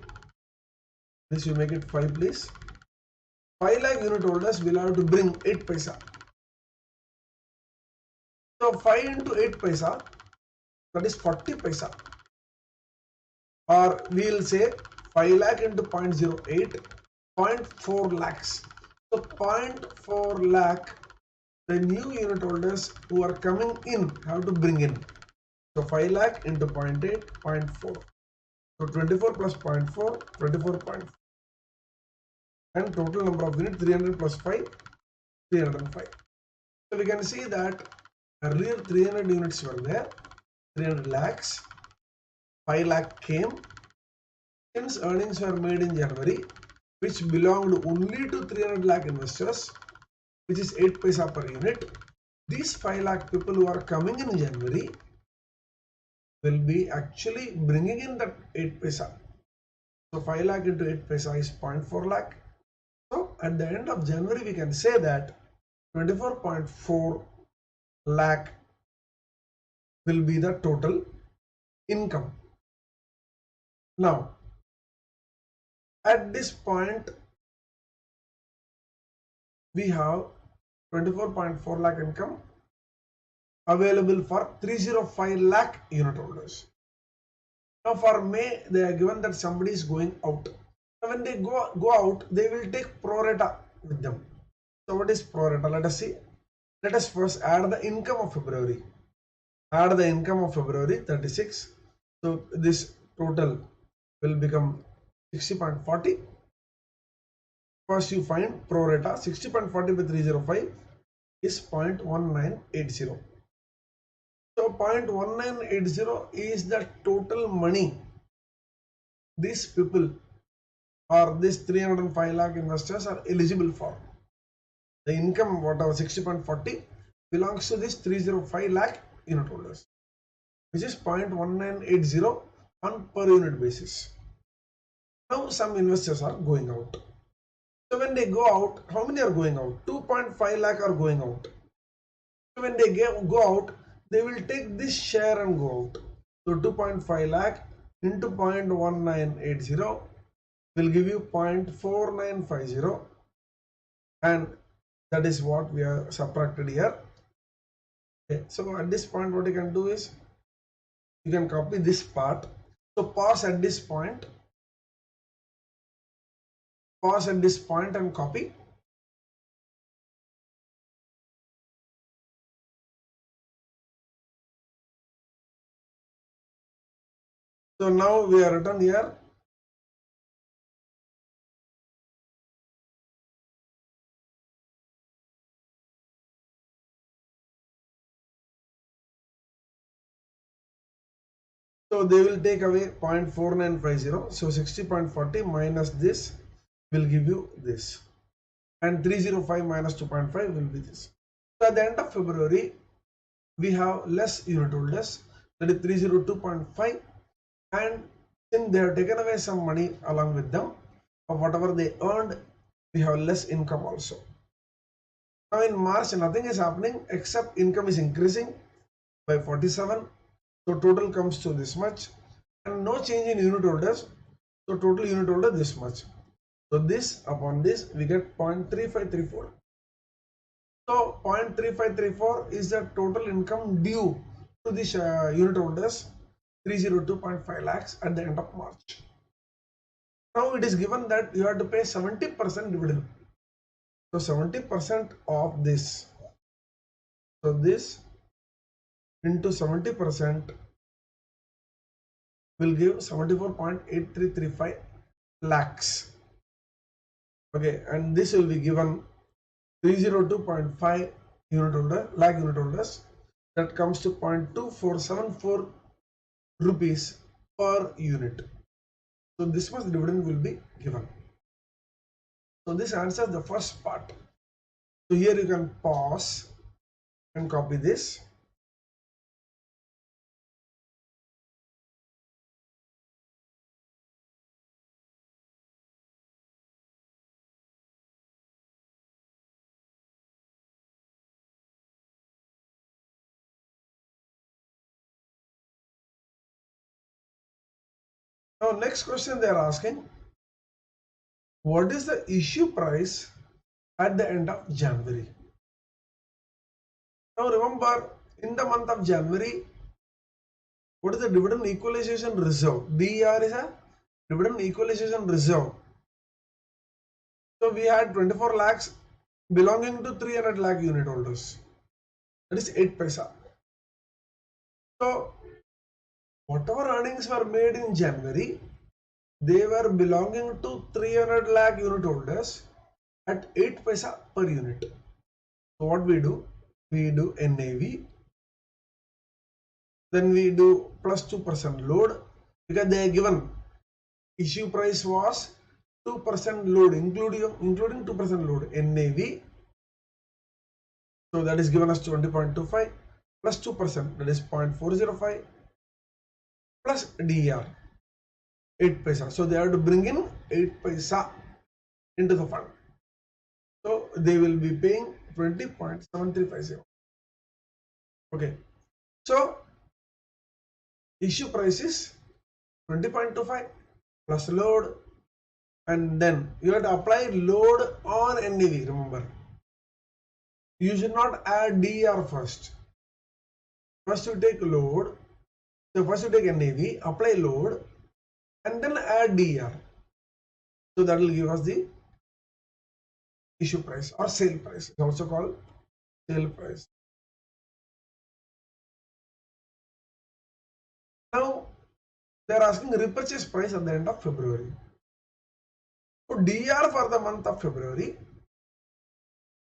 this you make it 5 please. 5 lakh unit holders will have to bring 8 paisa. So 5 into 8 paisa, that is 40 paisa. Or we will say 5 lakh into 0.08, 0.4 lakhs. So 0.4 lakh, the new unit holders who are coming in have to bring in. So 5 lakh into 0.8, 0.4. So 24 plus 0.4, 24.4. And total number of units 300 plus 5, 305. So we can see that earlier 300 units were there, 300 lakhs, 5 lakh came. Since earnings were made in January, which belonged only to 300 lakh investors, which is 8 paisa per unit, these 5 lakh people who are coming in January will be actually bringing in that 8 paisa. So 5 lakh into 8 paisa is 0.4 lakh. So at the end of January, we can say that 24.4 lakh will be the total income. Now, at this point, we have 24.4 lakh income available for 305 lakh unit holders. Now for May, they are given that somebody is going out. Now when they go out, they will take pro rata with them. So what is pro rata? Let us see. Let us first add the income of February. Add the income of February 36. So this total will become 60.40. First you find pro rata. 60.40 by 305 is 0.1980. So 0.1980 is the total money these people or these 305 lakh investors are eligible for. The income, whatever 60.40, belongs to this 305 lakh unit holders, which is 0.1980 on per unit basis. Now some investors are going out. So when they go out, how many are going out? 2.5 lakh are going out. So when they go out, they will take this share and go out. So 2.5 lakh into 0.1980 will give you 0.4950, and that is what we are subtracted here. Okay, so at this point what you can do is you can copy this part. So pause at this point and copy. So now we are written here. So they will take away 0.4950. So 60.40 minus this will give you this. And 305 minus 2.5 will be this. So at the end of February, we have less unit holders, that is 302.5, and since they have taken away some money along with them, of whatever they earned, we have less income also. Now in March, nothing is happening except income is increasing by 47. So total comes to this much, and no change in unit holders. So total unit holder this much. So this upon this we get 0.3534. So 0.3534 is the total income due to this unit holders, 302.5 lakhs at the end of March. Now it is given that you have to pay 70% dividend. So 70% of this. So this into 70% will give 74.8335 lakhs. Okay, and this will be given 302.5 lakh unit holders. That comes to 0.2474 rupees per unit. So this much dividend will be given. So this answers the first part. So here you can pause and copy this. Now next question they are asking, what is the issue price at the end of January? Now remember, In the month of January, what is the dividend equalization reserve? DER is a dividend equalization reserve. So we had 24 lakhs belonging to 300 lakh unit holders. That is 8 paisa. So whatever earnings were made in January, they were belonging to 300 lakh unit holders at 8 paisa per unit. So what we do NAV, then we do plus 2% load, because they are given issue price was 2% load, including 2% load, NAV. So that is given as 20.25 plus 2%, that is 0.405 plus DER 8 paisa. So they have to bring in 8 paisa into the fund. So they will be paying 20.7350. Okay. So issue price is 20.25 plus load, and then you have to apply load on NAV. Remember, you should not add DER first. First you take load. So first you take NAV, apply load, and then add DER. So that will give us the issue price or sale price. It's also called sale price. Now they are asking repurchase price at the end of February. So DER for the month of February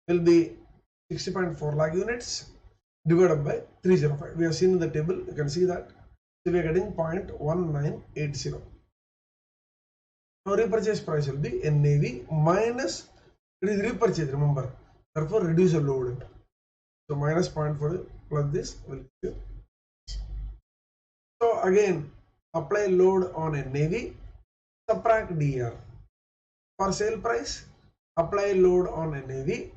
will be 60.4 lakh units divided by 305. We have seen in the table, you can see that. So we are getting 0.1980. Now repurchase price will be NAV minus, it is repurchase, remember, therefore reduce the load. So minus 0.4 plus this will give. So again, apply load on NAV, subtract DER. For sale price, apply load on NAV,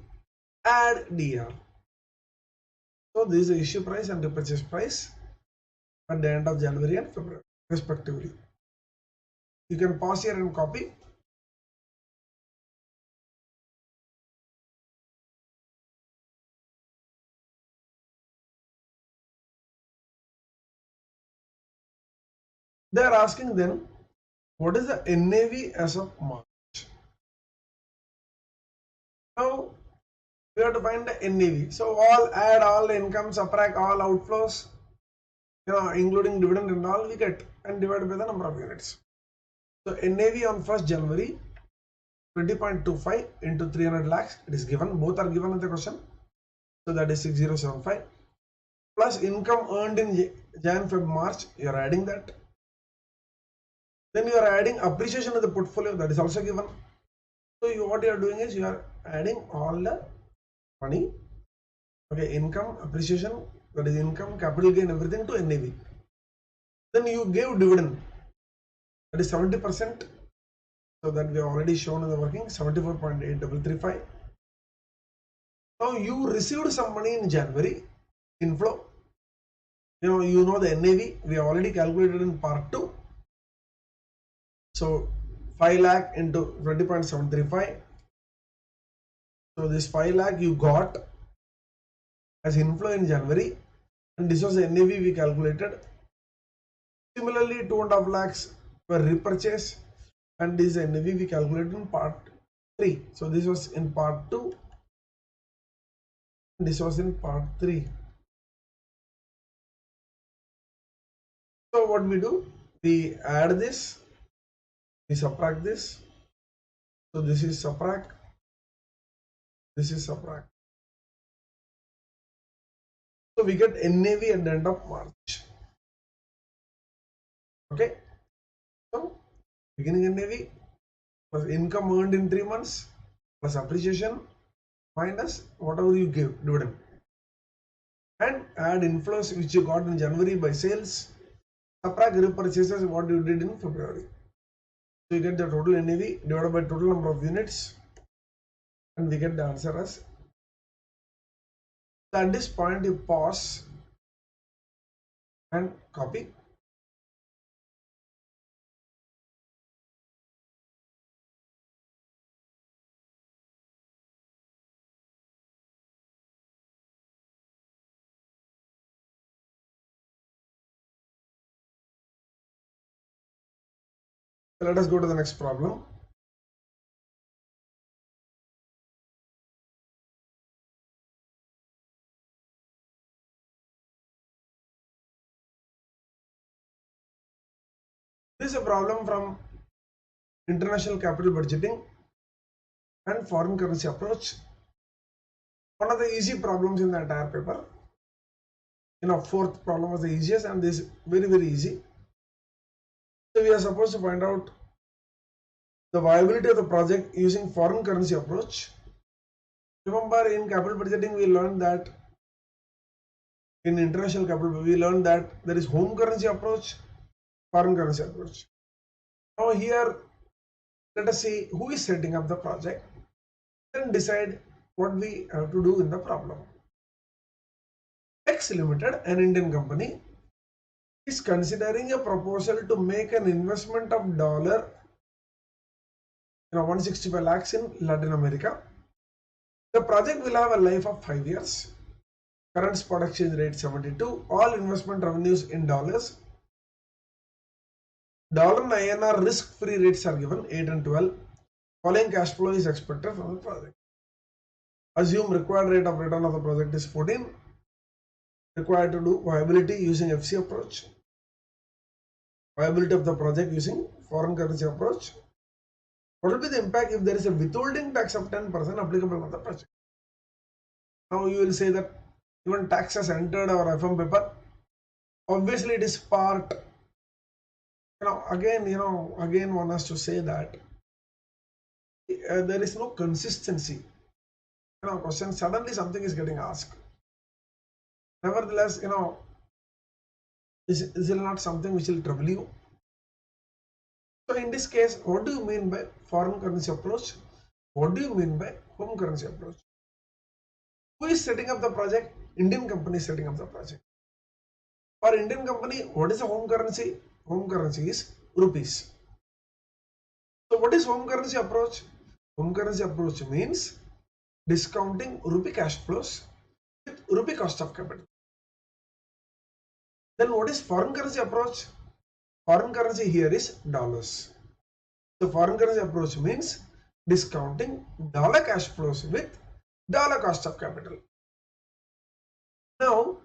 add DER. So this is the issue price and repurchase price at the end of January and February respectively. You can pause here and copy. They are asking then, what is the NAV as of March? Now we have to find the NAV. So add all the income, subtract all outflows, including dividend and all, we get, and divide by the number of units. So NAV on 1st January 20.25 into 300 lakhs. It is given. Both are given in the question. So that is 6075 plus income earned in Jan, Feb, March. You are adding that. Then you are adding appreciation of the portfolio. That is also given. So what you are doing is you are adding all the money. Okay, income, appreciation, that is income, capital gain, everything to NAV. Then you gave dividend. That is 70%. So that we have already shown in the working, 74.8335. Now you received some money in January, inflow. You know the NAV, we have already calculated in part 2. So 5 lakh into 20.735. So this 5 lakh you got as inflow in January, and this was the NAV we calculated. Similarly, 2.5 lakhs were repurchase, and this is the NAV we calculated in part 3. So this was in part 2. This was in part 3. So what we do? We add this, we subtract this. So this is subtract, this is subtract. So we get NAV at the end of March. Okay. So beginning NAV plus income earned in 3 months plus appreciation minus whatever you give dividend, and add inflows which you got in January by sales, subtract repurchases what you did in February. So you get the total NAV divided by total number of units, and we get the answer as. So at this point you pause and copy. Let us go to the next problem. This is a problem from international capital budgeting and foreign currency approach. One of the easy problems in the entire paper. Fourth problem was the easiest, and this is very, very easy. So we are supposed to find out the viability of the project using foreign currency approach. Remember, in capital budgeting, we learned that in international capital, we learned that there is home currency approach, foreign currency approach. Now here, let us see who is setting up the project, then decide what we have to do in the problem. X Limited, an Indian company, is considering a proposal to make an investment of $165 lakhs in Latin America. The project will have a life of 5 years. Current spot exchange rate 72. All investment revenues in dollars. Dollar and INR risk-free rates are given 8 and 12. Following cash flow is expected from the project. Assume required rate of return of the project is 14. Required to do viability using FC approach. Viability of the project using foreign currency approach. What will be the impact if there is a withholding tax of 10% applicable on the project? Now you will say that even tax has entered our FM paper. Obviously it is part. Again one has to say that there is no consistency. Question suddenly something is getting asked. Nevertheless, this is not something which will trouble you. So in this case, what do you mean by foreign currency approach? What do you mean by home currency approach? Who is setting up the project? Indian company is setting up the project. For Indian company, what is the home currency? Home currency is rupees. So what is home currency approach? Home currency approach means discounting rupee cash flows with rupee cost of capital. Then what is foreign currency approach? Foreign currency here is dollars. So foreign currency approach means discounting dollar cash flows with dollar cost of capital. Now,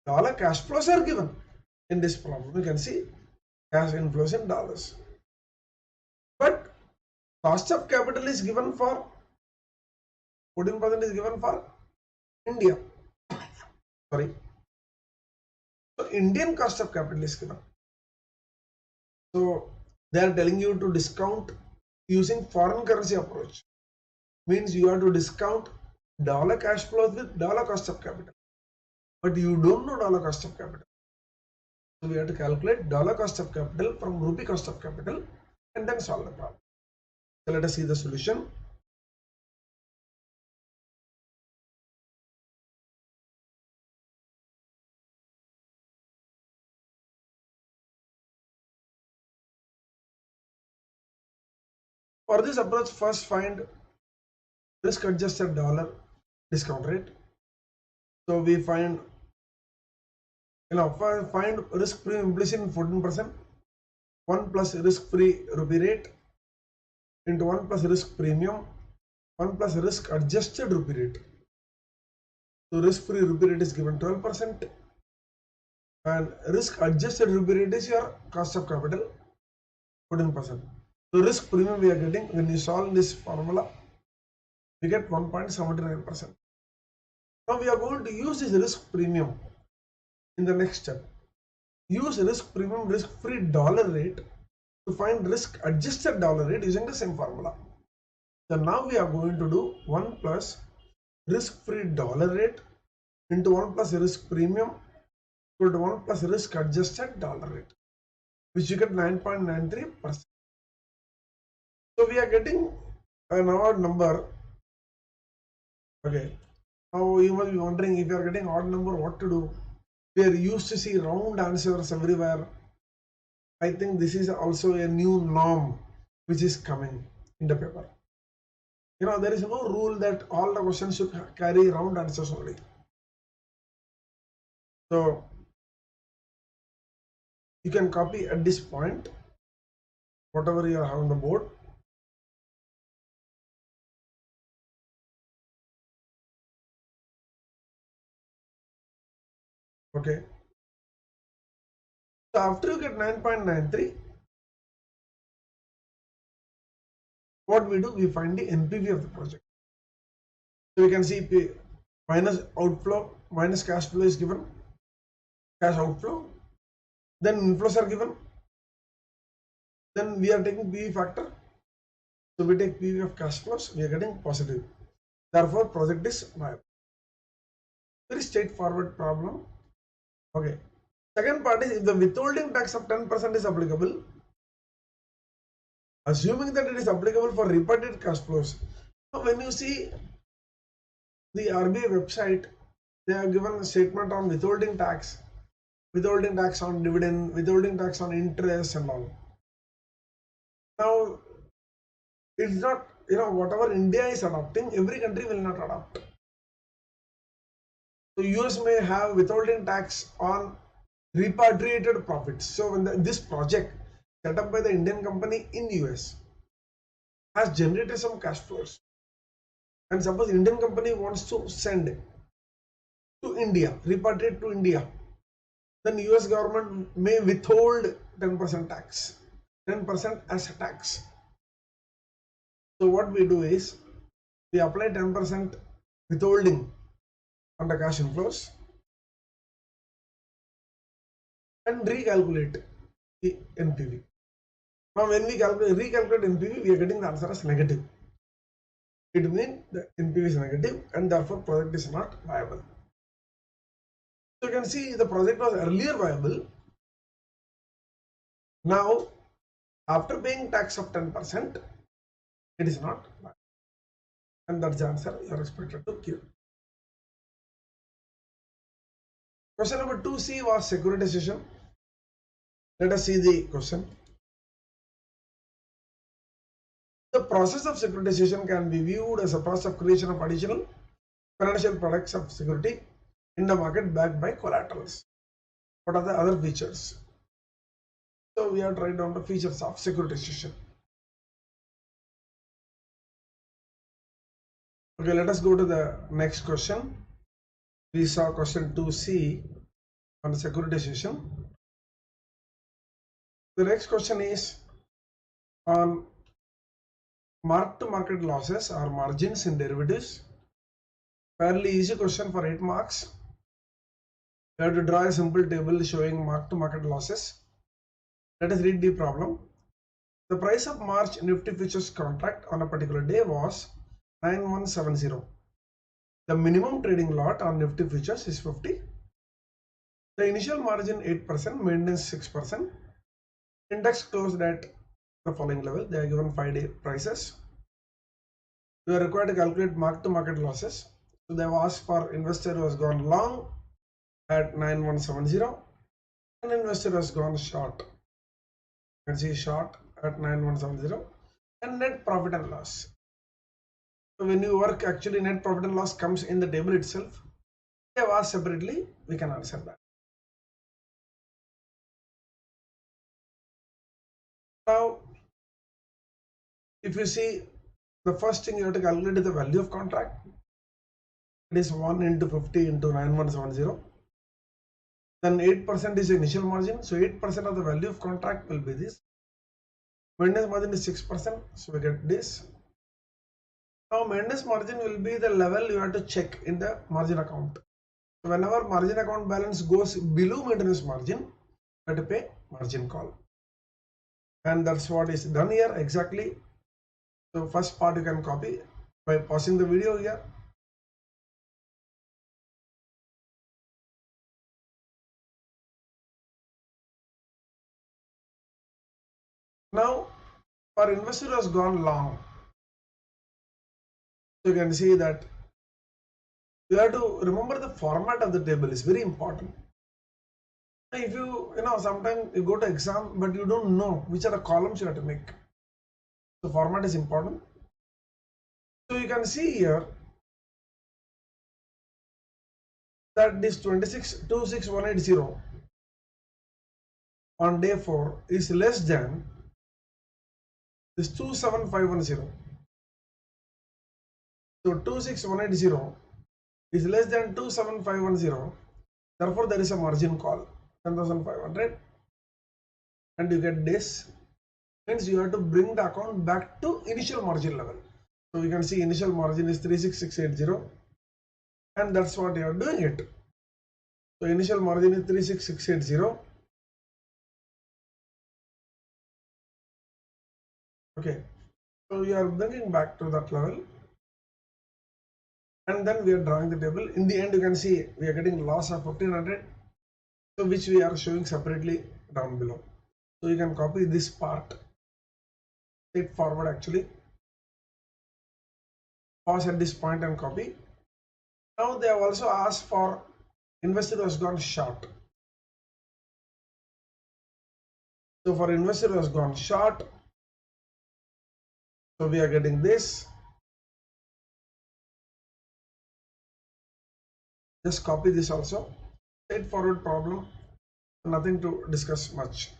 dollar cash flows are given in this problem. You can see cash inflows in dollars. But cost of capital is given for 14% is given for India. Sorry. So Indian cost of capital is given. So they are telling you to discount using foreign currency approach. Means you have to discount dollar cash flows with dollar cost of capital. But you don't know dollar cost of capital. So we have to calculate dollar cost of capital from rupee cost of capital and then solve the problem. So let us see the solution. For this approach, first find risk adjusted dollar discount rate. So we find find risk free implicit in 14%, 1 plus risk free rupee rate into 1 plus risk premium, 1 plus risk adjusted rupee rate. So risk free rupee rate is given 12% and risk adjusted rupee rate is your cost of capital 14%. So risk premium we are getting, when you solve this formula, we get 1.79%. Now we are going to use this risk premium in the next step. Use risk premium, risk free dollar rate to find risk adjusted dollar rate using the same formula. So now we are going to do 1 plus risk free dollar rate into 1 plus risk premium equal to 1 plus risk adjusted dollar rate, which you get 9.93%. So we are getting an odd number. Okay. Now you must be wondering, if you are getting odd number, what to do? We are used to see round answers everywhere. I think this is also a new norm which is coming in the paper. There is no rule that all the questions should carry round answers only. So you can copy at this point whatever you have on the board. Okay. So after you get 9.93, what we do, we find the NPV of the project. So we can see P minus outflow minus cash flow is given, cash outflow, then inflows are given, then we are taking PV factor. So we take PV of cash flows, we are getting positive. Therefore, project is viable. Very straightforward problem. Okay. Second part is if the withholding tax of 10% is applicable, assuming that it is applicable for reported cash flows. So when you see the RBI website, they have given a statement on withholding tax on dividend, withholding tax on interest and all. Now, it's not, whatever India is adopting, every country will not adopt. So US may have withholding tax on repatriated profits. So when this project set up by the Indian company in US has generated some cash flows, and suppose Indian company wants to send to India, repatriate to India, then US government may withhold 10% tax, 10% as a tax. So what we do is we apply 10% withholding on the cash inflows and recalculate the NPV. Now when we recalculate NPV, we are getting the answer as negative. It means the NPV is negative and therefore project is not viable. So you can see the project was earlier viable. Now after paying tax of 10%, it is not viable. And that's the answer you are expected to give. Question number 2C was securitization. Let us see the question. The process of securitization can be viewed as a process of creation of additional financial products of security in the market backed by collaterals. What are the other features? So we have tried down the features of securitization. Okay, let us go to the next question. We saw question 2C on securitization. The next question is on mark-to-market losses or margins in derivatives. Fairly easy question for 8 marks. You have to draw a simple table showing mark-to-market losses. Let us read the problem. The price of March Nifty futures contract on a particular day was 9170. The minimum trading lot on Nifty futures is 50. The initial margin 8%, maintenance 6%. Index closed at the following level. They are given 5-day prices. We are required to calculate mark-to-market losses. So they have asked for investor who has gone long at 9170 and investor has gone short. You can see short at 9170 and net profit and loss. So when you work, actually net profit and loss comes in the table itself. They have asked separately, we can answer that. Now, if you see, the first thing you have to calculate is the value of contract. It is 1 into 50 into 9170. Then 8% is the initial margin. So 8% of the value of contract will be this. Maintenance margin is 6%. So we get this. Now maintenance margin will be the level you have to check in the margin account. So whenever margin account balance goes below maintenance margin, you have to pay margin call. And that's what is done here exactly. So first part you can copy by pausing the video here. Now for investor who has gone long, you can see that you have to remember the format of the table is very important. If you sometimes you go to exam but you don't know which are the columns you have to make. The format is important. So you can see here that this 2626180 on day 4 is less than This 27510. So 26180 is less than 27510. Therefore, there is a margin call 10,500, and you get this. Means you have to bring the account back to initial margin level. So you can see initial margin is 36680, and that's what you are doing it. So initial margin is 36680. Okay, so you are bringing back to that level, and then we are drawing the table. In the end, you can see we are getting loss of 1500, so which we are showing separately down below. So you can copy this part, take forward actually, pause at this point and copy. Now they have also asked for investor who has gone short. So for investor who has gone short, so we are getting this. Just copy this also. Straightforward problem, nothing to discuss much.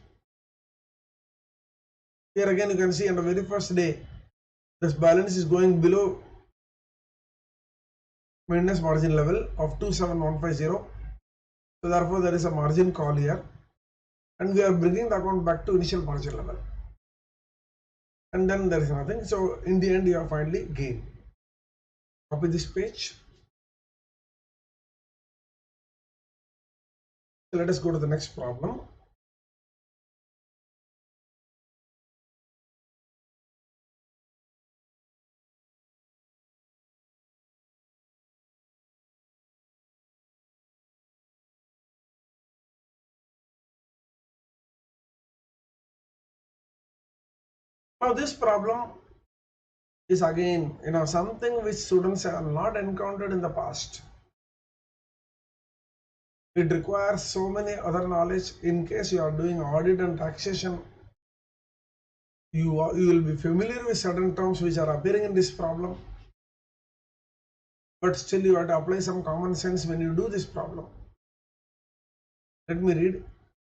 Here again you can see on the very first day, this balance is going below maintenance margin level of 27150. So therefore there is a margin call here, and we are bringing the account back to initial margin level. And then there is nothing. So in the end you have finally gain. Copy this page. So let us go to the next problem. Now this problem is again, something which students have not encountered in the past. It requires so many other knowledge. In case you are doing audit and taxation, you will be familiar with certain terms which are appearing in this problem, but still you have to apply some common sense when you do this problem. Let me read.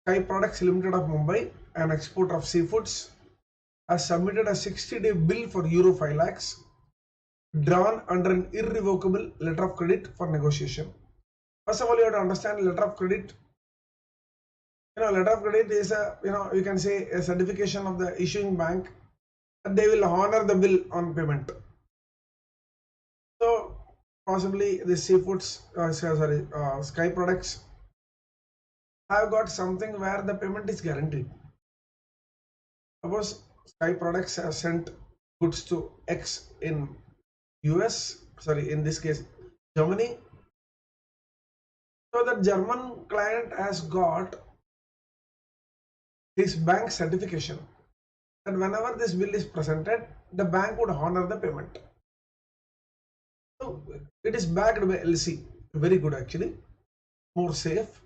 Sky Products Limited of Mumbai, an exporter of seafoods, has submitted a 60-day bill for Euro 5 lakhs, drawn under an irrevocable letter of credit for negotiation. First of all, you have to understand letter of credit. Letter of credit is a, you can say a certification of the issuing bank that they will honor the bill on payment. So possibly the seafoods, Sky Products have got something where the payment is guaranteed. Suppose Sky Products have sent goods to X in US, in this case Germany. So the German client has got his bank certification that whenever this bill is presented, the bank would honor the payment. So it is backed by LC, very good actually, more safe,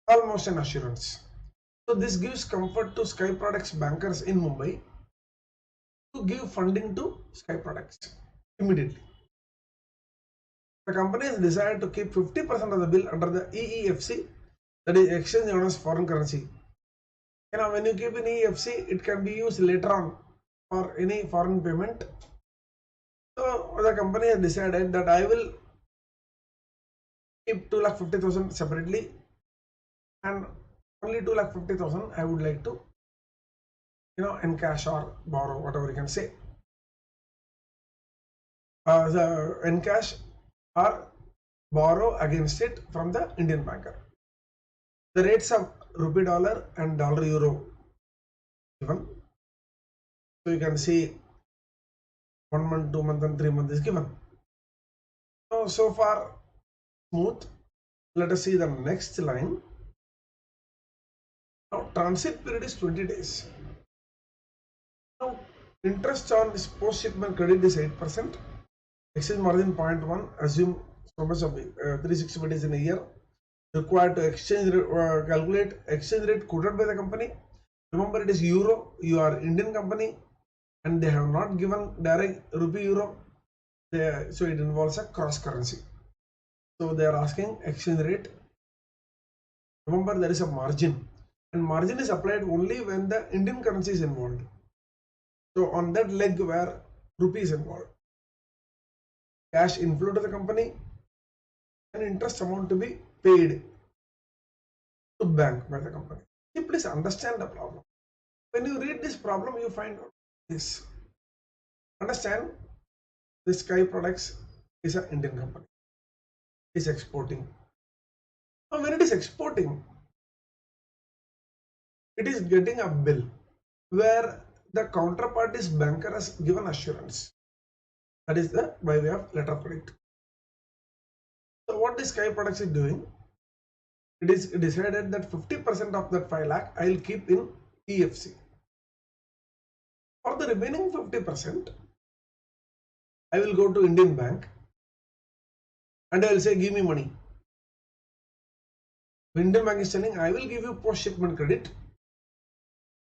almost an assurance. So this gives comfort to Sky Products bankers in Mumbai to give funding to Sky Products immediately. The company has decided to keep 50% of the bill under the EEFC, that is Exchange Owners Foreign Currency. When you keep in EEFC, it can be used later on for any foreign payment. So the company has decided that I will keep 2,50,000 separately, and only 2,50,000 I would like to encash or borrow, whatever you can say, the encash or borrow against it from the Indian banker. The rates of rupee dollar and dollar euro given. So you can see 1 month, 2 month and 3 month is given. So far smooth. Let us see the next line. Now transit period is 20 days. Now interest on this post shipment credit is 8%. Exchange margin 0.1. Assume so much of 360 days in a year. Required to calculate exchange rate quoted by the company. Remember, it is euro. You are Indian company, and they have not given direct rupee euro. So it involves a cross currency. So they are asking exchange rate. Remember, there is a margin, and margin is applied only when the Indian currency is involved. So on that leg where rupees involved, cash inflow to the company and interest amount to be paid to bank by the company. You please understand the problem. When you read this problem, you find out this. Understand, this Sky Products is an Indian company. It's exporting. Now, when it is exporting, it is getting a bill where the counterparty's banker has given assurance. That is the by way of letter of credit. So what this Sky Products is doing, it is decided that 50% of that 5 lakh I will keep in EFC. For the remaining 50%, I will go to Indian bank and I will say, give me money. The Indian bank is telling, I will give you post shipment credit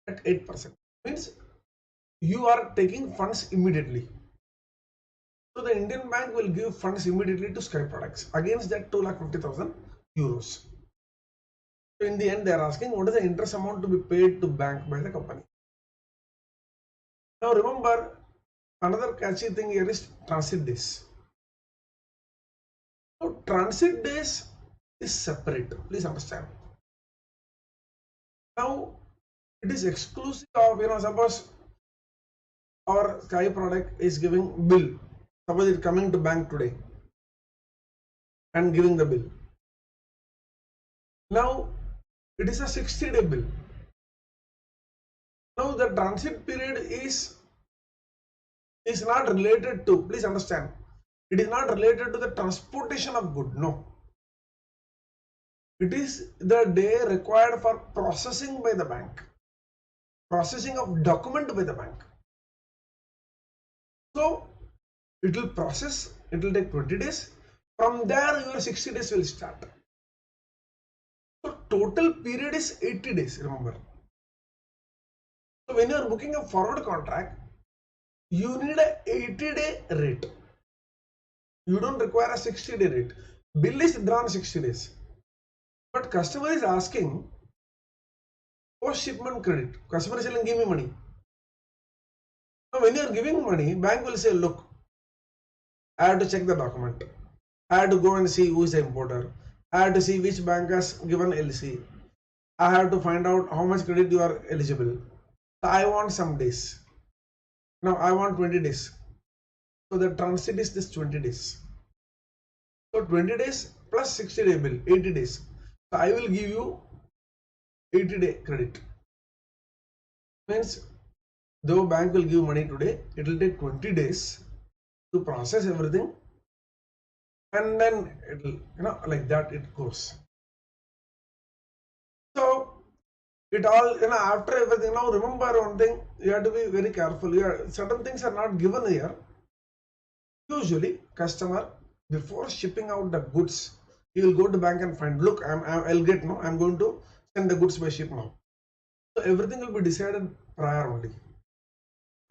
at 8%. Means you are taking funds immediately. So the Indian bank will give funds immediately to Sky Products against that 2,50,000 euros. So in the end, they are asking what is the interest amount to be paid to bank by the company. Now remember, another catchy thing here is transit days. So transit days is separate. Please understand. Now it is exclusive of, suppose our Sky product is giving bill. Suppose it's coming to bank today and giving the bill. Now it is a 60-day bill. Now the transit period is not related to, please understand, it is not related to the transportation of good. No. It is the day required for processing by the bank. Processing of document by the bank. So it will process, it will take 20 days. From there your 60 days will start. So total period is 80 days, remember. So when you are booking a forward contract, you need a 80-day rate. You don't require a 60-day rate. Bill is drawn 60 days. But customer is asking post shipment credit. Customer is saying, give me money. Now when you are giving money, bank will say, look, I have to check the document. I have to go and see who is the importer. I have to see which bank has given LC. I have to find out how much credit you are eligible. I want some days. Now I want 20 days. So the transit is this 20 days. So 20 days plus 60-day bill, 80 days. So I will give you 80-day credit. Means though bank will give money today, it will take 20 days to process everything. And then it will, like that it goes. So it all, after everything, now remember one thing, you have to be very careful. Certain things are not given here. Usually customer, before shipping out the goods, he will go to bank and find, look, I'm going to send the goods by ship now. So everything will be decided prior only.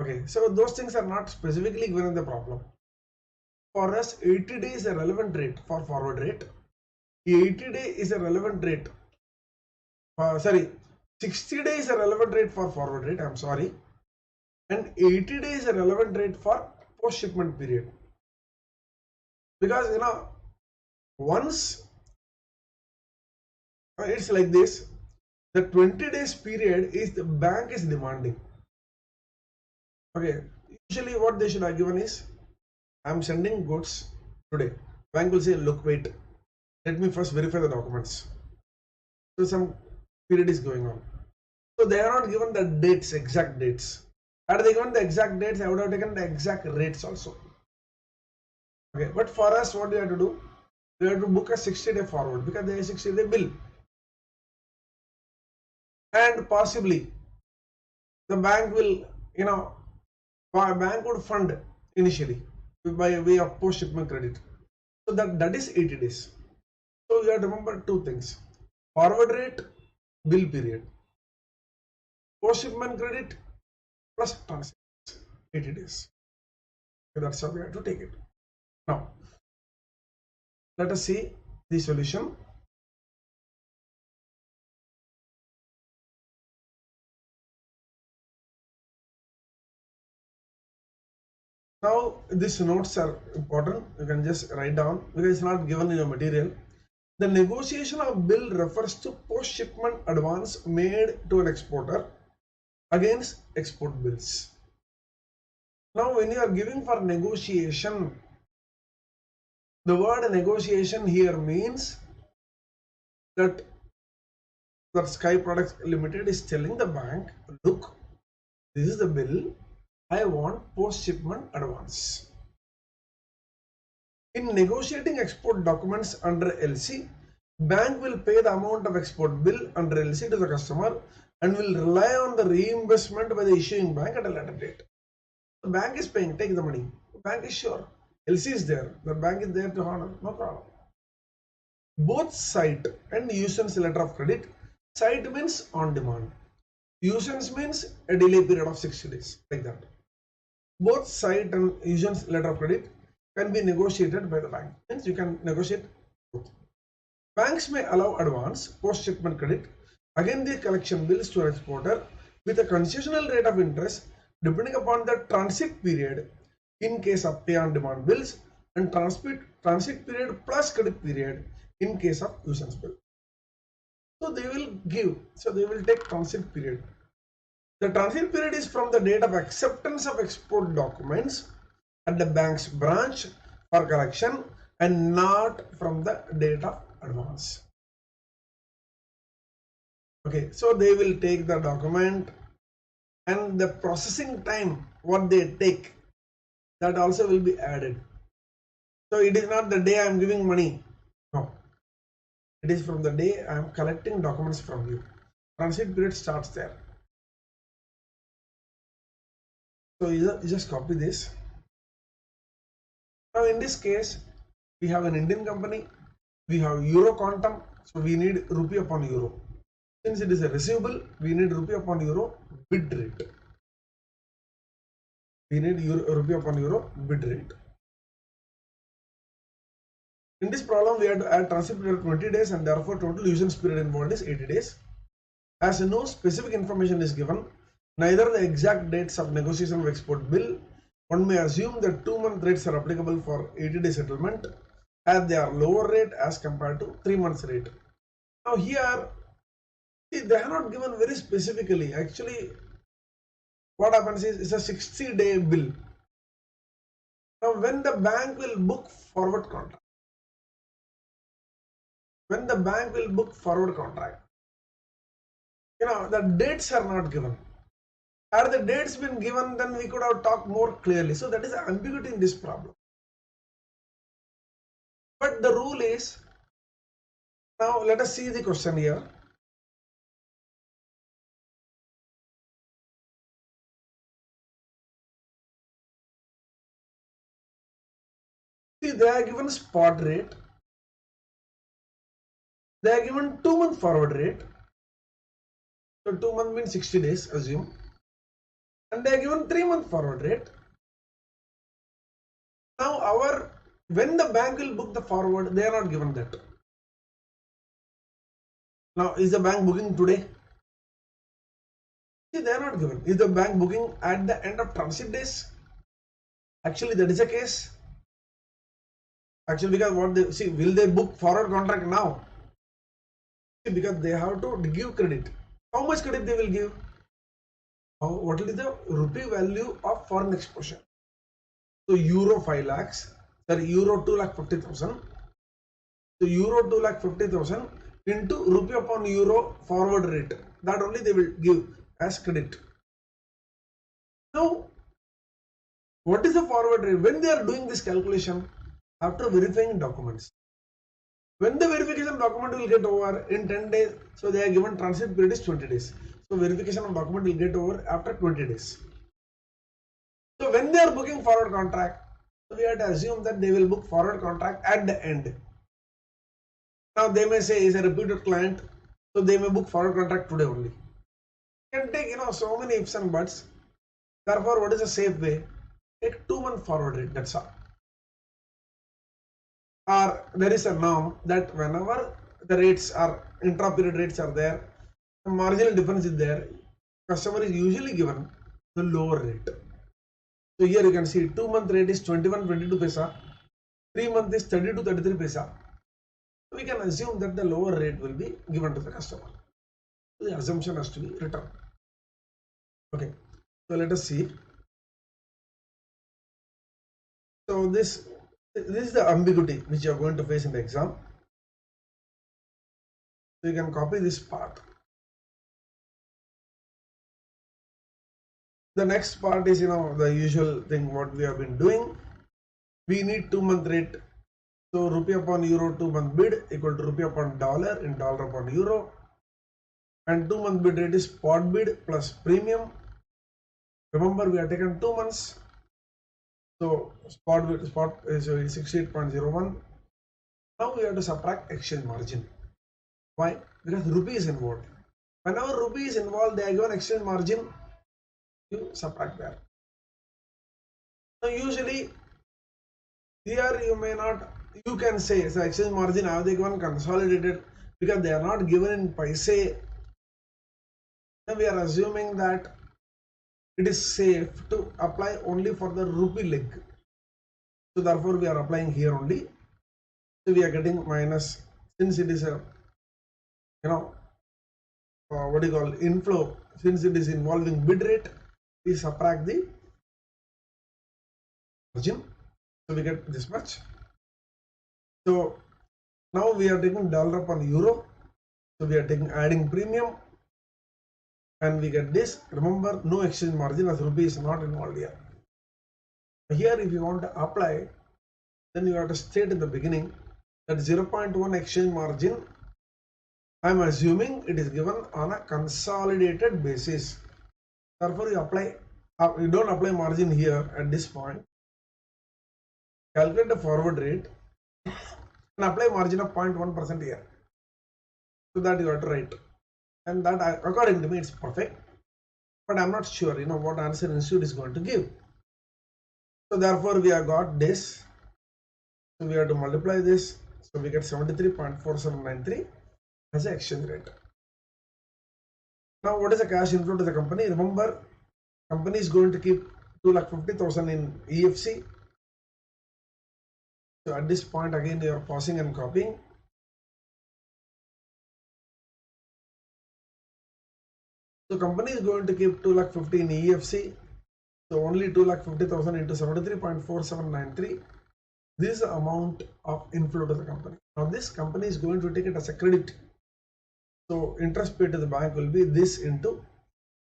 Okay, so those things are not specifically given in the problem. For us, 80 days is a relevant rate for forward rate. 80 days is a relevant rate. 60 days is a relevant rate for forward rate. I'm sorry. And 80 days is a relevant rate for post shipment period. Because once it's like this, the 20 days period is the bank is demanding. Okay, usually what they should have given is, I'm sending goods today. Bank will say, look, wait, let me first verify the documents. So some period is going on. So they are not given the dates, exact dates. Had they given the exact dates, I would have taken the exact rates also. Okay, but for us, what we have to do? We have to book a 60-day forward because there is a 60-day bill. And possibly the bank will, bank would fund initially by way of post shipment credit. So that is 80 days. So you have to remember two things: forward rate, bill period, post shipment credit plus transit, 80 days. So that's how we have to take it. Now let us see the solution. Now these notes are important. You can just write down because it's not given in your material. The negotiation of bill refers to post-shipment advance made to an exporter against export bills. Now when you are giving for negotiation, the word negotiation here means that Sky Products Limited is telling the bank, look, this is the bill, I want post-shipment advance. In negotiating export documents under LC, bank will pay the amount of export bill under LC to the customer and will rely on the reimbursement by the issuing bank at a later date. The bank is paying, take the money. The bank is sure. LC is there. The bank is there to honor, no problem. Both cite and usance letter of credit. Cite means on demand. Usance means a delay period of 60 days, like that. Both cite and usance letter of credit can be negotiated by the bank. Means you can negotiate both. Banks may allow advance, post-shipment credit against the collection bills to an exporter with a concessional rate of interest depending upon the transit period in case of pay-on-demand bills and transit period plus credit period in case of usance bill. So they will take transit period. The transit period is from the date of acceptance of export documents at the bank's branch for collection and not from the date of advance. Okay, so they will take the document and the processing time what they take, that also will be added. So it is not the day I am giving money, no, it is from the day I am collecting documents from you. Transit period starts there. So you just copy this. Now in this case we have an Indian company, we have euro quantum, so we need rupee upon euro. Since it is a receivable, we need rupee upon euro bid rate. We need rupee upon euro bid rate. In this problem, we have to add transit period 20 days and therefore total usance period involved is 80 days. As no specific information is given, neither the exact dates of negotiation of export bill, one may assume that 2-month rates are applicable for 80-day settlement as they are lower rate as compared to 3 months rate. Now here, see, they are not given very specifically. Actually, what happens is it's a 60-day bill. Now when the bank will book forward contract, the dates are not given. Had the dates been given, then we could have talked more clearly. So that is the ambiguity in this problem. But the rule is, now let us see the question here. See, they are given spot rate. They are given 2-month forward rate. So 2 months means 60 days, assume. And they are given 3-month forward rate. Now when the bank will book the forward, they are not given that. Now is the bank booking today? See, they are not given. Is the bank booking at the end of transit days? Actually, that is a case. Actually, because what they see, will they book forward contract now? See, because they have to give credit. How much credit they will give? What is the rupee value of foreign exposure? So euro 5 lakhs, sorry, euro 2,50,000. So euro 2,50,000 into rupee upon euro forward rate. That only they will give as credit. Now, what is the forward rate? When they are doing this calculation, after verifying documents, when the verification document will get over in 10 days, so they are given transit period is 20 days. So verification of document will get over after 20 days. So when they are booking forward contract, so we have to assume that they will book forward contract at the end. Now they may say is a repeated client, so they may book forward contract today only. You can take so many ifs and buts. Therefore, what is a safe way? Take 2-month forward rate. That's all. Or there is a norm that whenever the rates are intra-period rates are there, the marginal difference is there, customer is usually given the lower rate. So here you can see 2-month rate is 21.22 paisa, 3-month is 30 to 33 paisa. We can assume that the lower rate will be given to the customer. The assumption has to be returned. Okay, so let us see. So this is the ambiguity which you are going to face in the exam. So you can copy this part. The next part is, the usual thing what we have been doing. We need 2-month rate. So rupee upon euro 2-month bid equal to rupee upon dollar in dollar upon euro. And 2-month bid rate is spot bid plus premium. Remember, we have taken 2 months. So spot is 68.01. Now we have to subtract exchange margin. Why? Because rupee is involved. Whenever rupee is involved, they are given exchange margin. You subtract that. Now usually here you may not. You can say the exchange margin have they given consolidated because they are not given in paise. Then we are assuming that it is safe to apply only for the rupee leg. So therefore we are applying here only. So we are getting minus, since it is a what do you call inflow, since it is involving bid rate, we subtract the margin. So we get this much. So now we are taking dollar upon euro. So we are adding premium. And we get this. Remember, no exchange margin as rupee is not involved here. Here if you want to apply, then you have to state in the beginning that 0.1 exchange margin, I am assuming it is given on a consolidated basis. Therefore you apply, you don't apply margin here at this point. Calculate the forward rate and apply margin of 0.1% here. So that you have to write. And that according to me it's perfect. But I'm not sure what answer institute is going to give. So therefore we have got this. So we have to multiply this. So we get 73.4793 as an exchange rate. Now what is the cash inflow to the company? Remember, company is going to keep 2,50,000 in EFC. So at this point again you are pausing and copying. So company is going to keep 2,50,000 in EFC. So only 2,50,000 into 73.4793. This is the amount of inflow to the company. Now this company is going to take it as a credit. So interest paid to the bank will be this into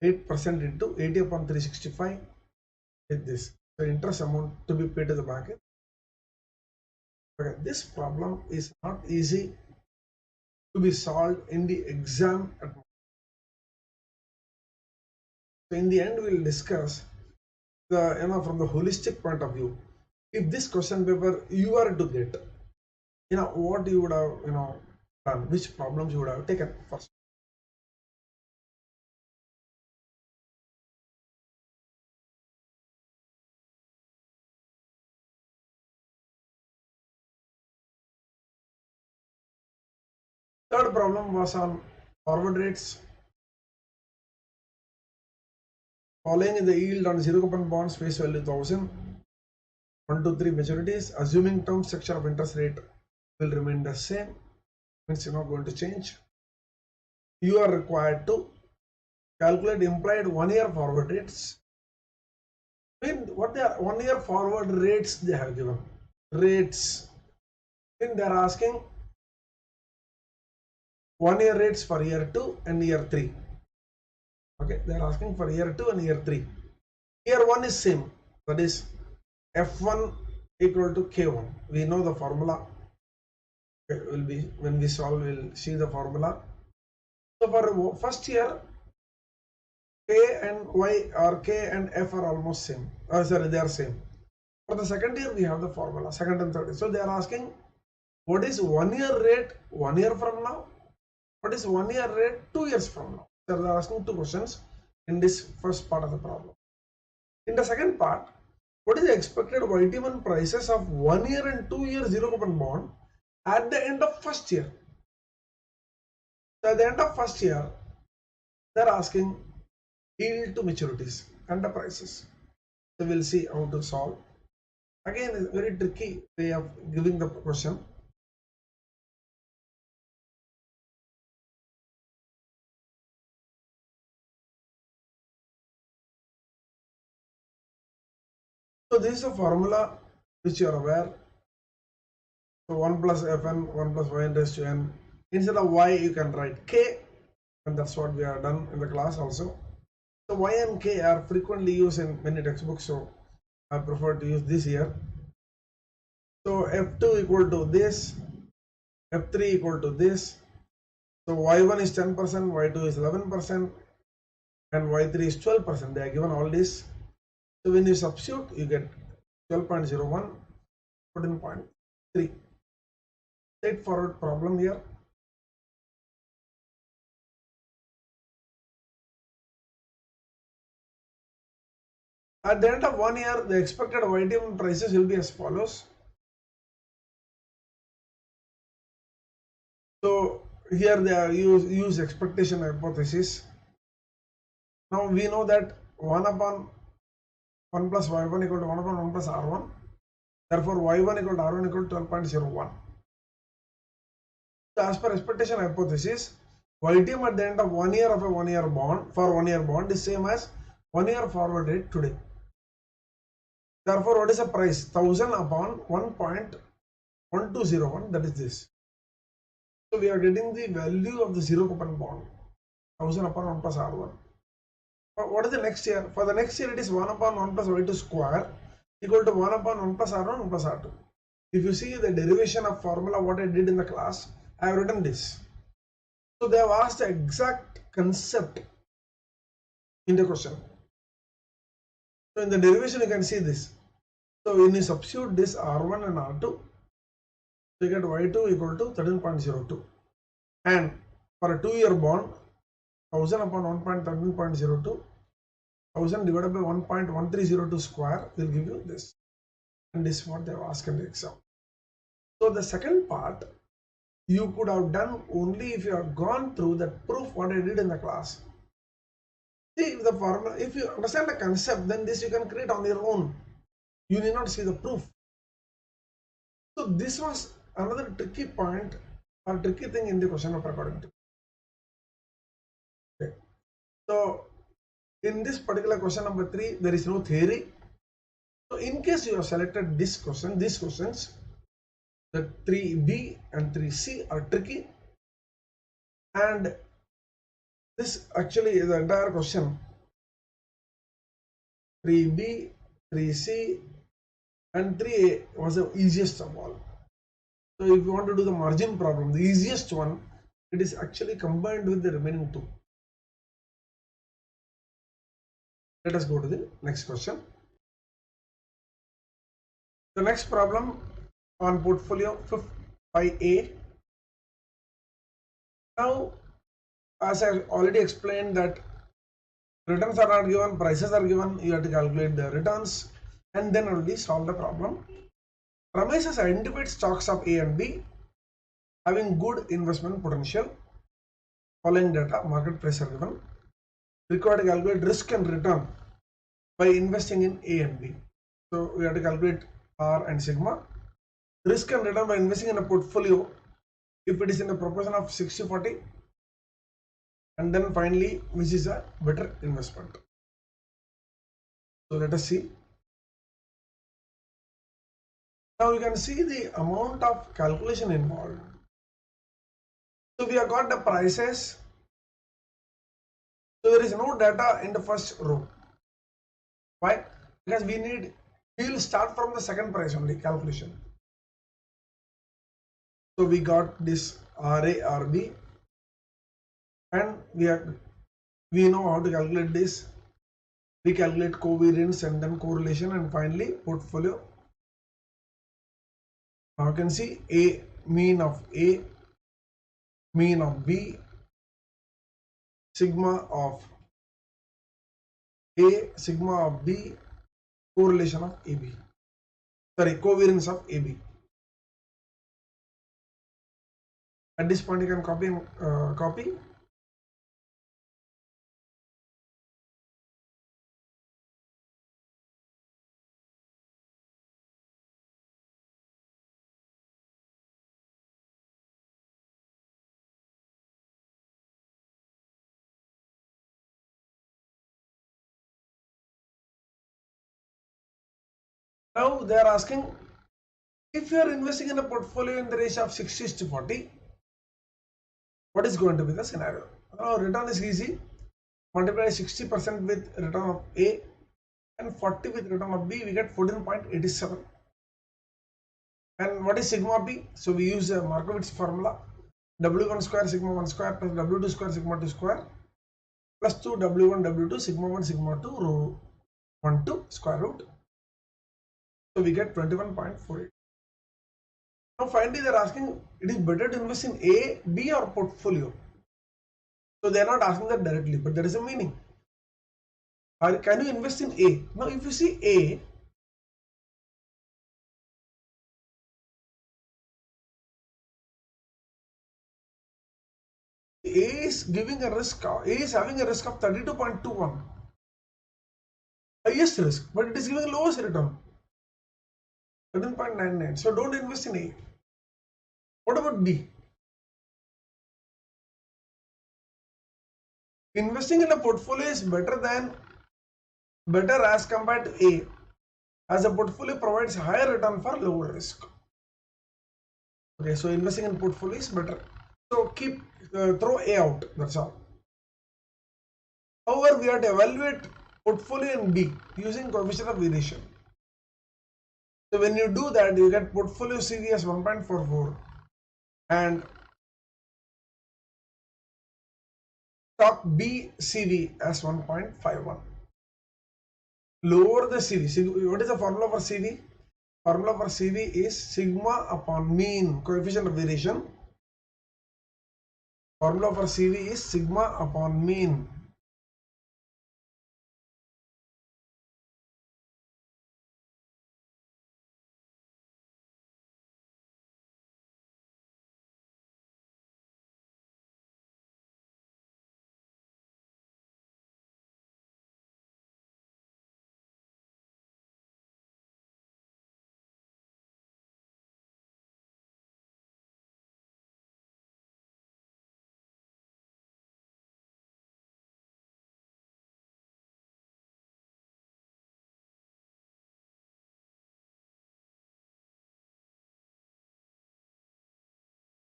8% into 80 upon 365 with this. So interest amount to be paid to the bank. Okay, this problem is not easy to be solved in the exam. So in the end we will discuss the from the holistic point of view. If this question paper you are to get, what you would have done, which problems you would have taken first. Third problem was on forward rates. Following in the yield on zero coupon bonds face value 1000, 1 to 3 maturities, assuming term structure of interest rate will remain the same, means you're not going to change. You are required to calculate implied 1 year forward rates. What they are 1 year forward rates they have given. Rates. They are asking 1 year rates for year 2 and year 3. Okay, they are asking for year 2 and year 3. Year 1 is same, that is F1 equal to K1. We know the formula. Okay, will be when we solve, we'll see the formula. So for first year, K and Y or K and F are almost same. Sorry, they are same. For the second year, we have the formula, second and third year. So they are asking, what is 1 year rate 1 year from now? What is 1 year rate 2 years from now? So they are asking 2 questions in this first part of the problem. In the second part, what is the expected YT1 prices of 1 year and 2 year zero coupon bond at the end of first year? So at the end of first year, they are asking yield to maturities and the prices. So we'll see how to solve. Again, it's a very tricky way of giving the question. So this is a formula which you are aware. So 1 plus fn, 1 plus y raised to n. Instead of y, you can write k, and that's what we have done in the class also. So y and k are frequently used in many textbooks, so I prefer to use this here. So f2 equal to this, f3 equal to this. So y1 is 10%, y2 is 11%, and y3 is 12%. They are given all this. So when you substitute, you get 12.01, 14.3. Straightforward problem here. At the end of 1 year, the expected YTM prices will be as follows. So here they are use expectation hypothesis. Now we know that 1 upon 1 plus y1 equal to 1 upon 1 plus r1. Therefore, y1 equal to r1 equal to 12.01. So as per expectation hypothesis, YTM at the end of 1 year of a 1 year bond for 1 year bond is same as 1 year forward rate today. Therefore, what is the price? 1000 upon 1.1201, that is this. So we are getting the value of the zero coupon bond, 1000 upon 1 plus r1. What is the next year? For the next year, it is 1 upon 1 plus y2 square equal to 1 upon 1 plus r1 1 plus r2. If you see the derivation of formula, what I did in the class, I have written this. So they have asked the exact concept in the question. So in the derivation, you can see this. So when you substitute this r1 and r2, you get y2 equal to 13.02. And for a 2-year bond, 1000 upon 1.13.02, 1000 divided by 1.1302 square will give you this. And this is what they have asked in the exam. So the second part, you could have done only if you have gone through that proof what I did in the class. See the formula, if you understand the concept, then this you can create on your own. You need not see the proof. So this was another tricky point or tricky thing in the question paper according to me. Okay. So in this particular question number 3, there is no theory. So in case you have selected this question, these questions, the 3B and 3C are tricky, and this actually is the entire question. 3B, 3C and 3A was the easiest of all. So if you want to do the margin problem, the easiest one, it is actually combined with the remaining 2. Let us go to the next question. The next problem on portfolio 5A. Now, as I already explained that returns are not given, prices are given, you have to calculate the returns and then only solve the problem. Ramesh has identified stocks of A and B having good investment potential. Following data, market price are given. Required to calculate risk and return by investing in A and B. So we have to calculate R and sigma. Risk and return by investing in a portfolio if it is in a proportion of 60-40. And then finally, which is a better investment. So let us see. Now you can see the amount of calculation involved. So we have got the prices. So there is no data in the first row. Why? Because we will start from the second price only calculation. So we got this RA, RB, and we know how to calculate this. We calculate covariance and then correlation, and finally portfolio. Now you can see A, mean of A, mean of B, sigma of A, sigma of B, correlation of AB. Sorry, covariance of AB. At this point, you can copy. Now they are asking, if you are investing in a portfolio in the ratio of 60:40, what is going to be the scenario? Now return is easy. Multiply 60% with return of A and 40 with return of B, we get 14.87. And what is sigma B? So we use a Markowitz formula. W1 square sigma 1 square plus W2 square sigma 2 square plus 2 W1 W2 sigma 1 sigma 2 rho 1 to square root. So we get 21.48. Now finally they are asking, it is better to invest in A, B or portfolio. So they are not asking that directly, but there is a meaning. Or can you invest in A? Now if you see A is giving a risk, A is having a risk of 32.21. Highest risk, but it is giving lowest return, 13.99. So don't invest in A. What about B? Investing in a portfolio is better as compared to A, as a portfolio provides higher return for lower risk. Okay, so investing in portfolio is better. So keep throw A out. That's all. However, we have to evaluate portfolio in B using coefficient of variation. So when you do that, you get portfolio CV as 1.44 and stock B CV as 1.51. Lower the CV. What is the formula for CV? Formula for CV is sigma upon mean coefficient of variation. Formula for CV is sigma upon mean.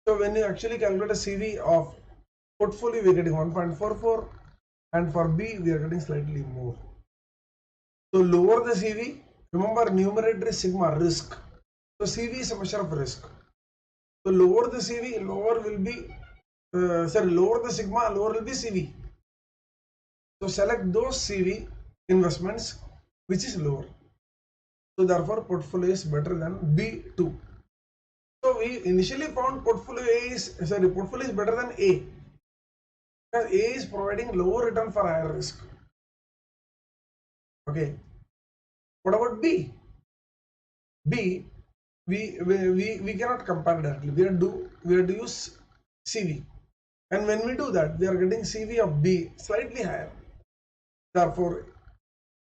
So when you actually calculate a CV of portfolio, we are getting 1.44 and for B we are getting slightly more. So lower the CV, remember numerator is sigma risk. So CV is a measure of risk. So lower the CV, lower will be, lower the sigma, lower will be CV. So select those CV investments which is lower. So therefore portfolio is better than B2. So we initially found portfolio is better than A. Because A is providing lower return for higher risk. Okay. What about B? B, we cannot compare directly. We have to use CV. And when we do that, we are getting CV of B slightly higher. Therefore,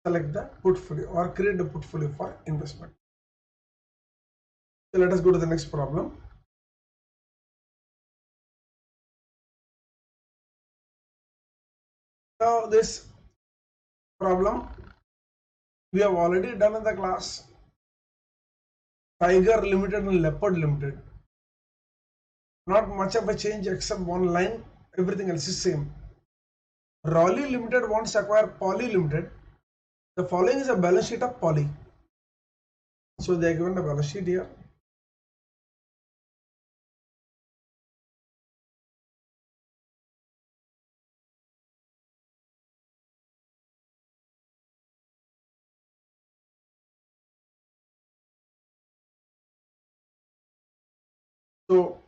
select the portfolio or create a portfolio for investment. So let us go to the next problem. Now this problem we have already done in the class. Tiger Limited and Leopard Limited. Not much of a change except one line. Everything else is same. Raleigh Limited wants to acquire Poly Limited. The following is a balance sheet of Poly. So they are given the balance sheet here. So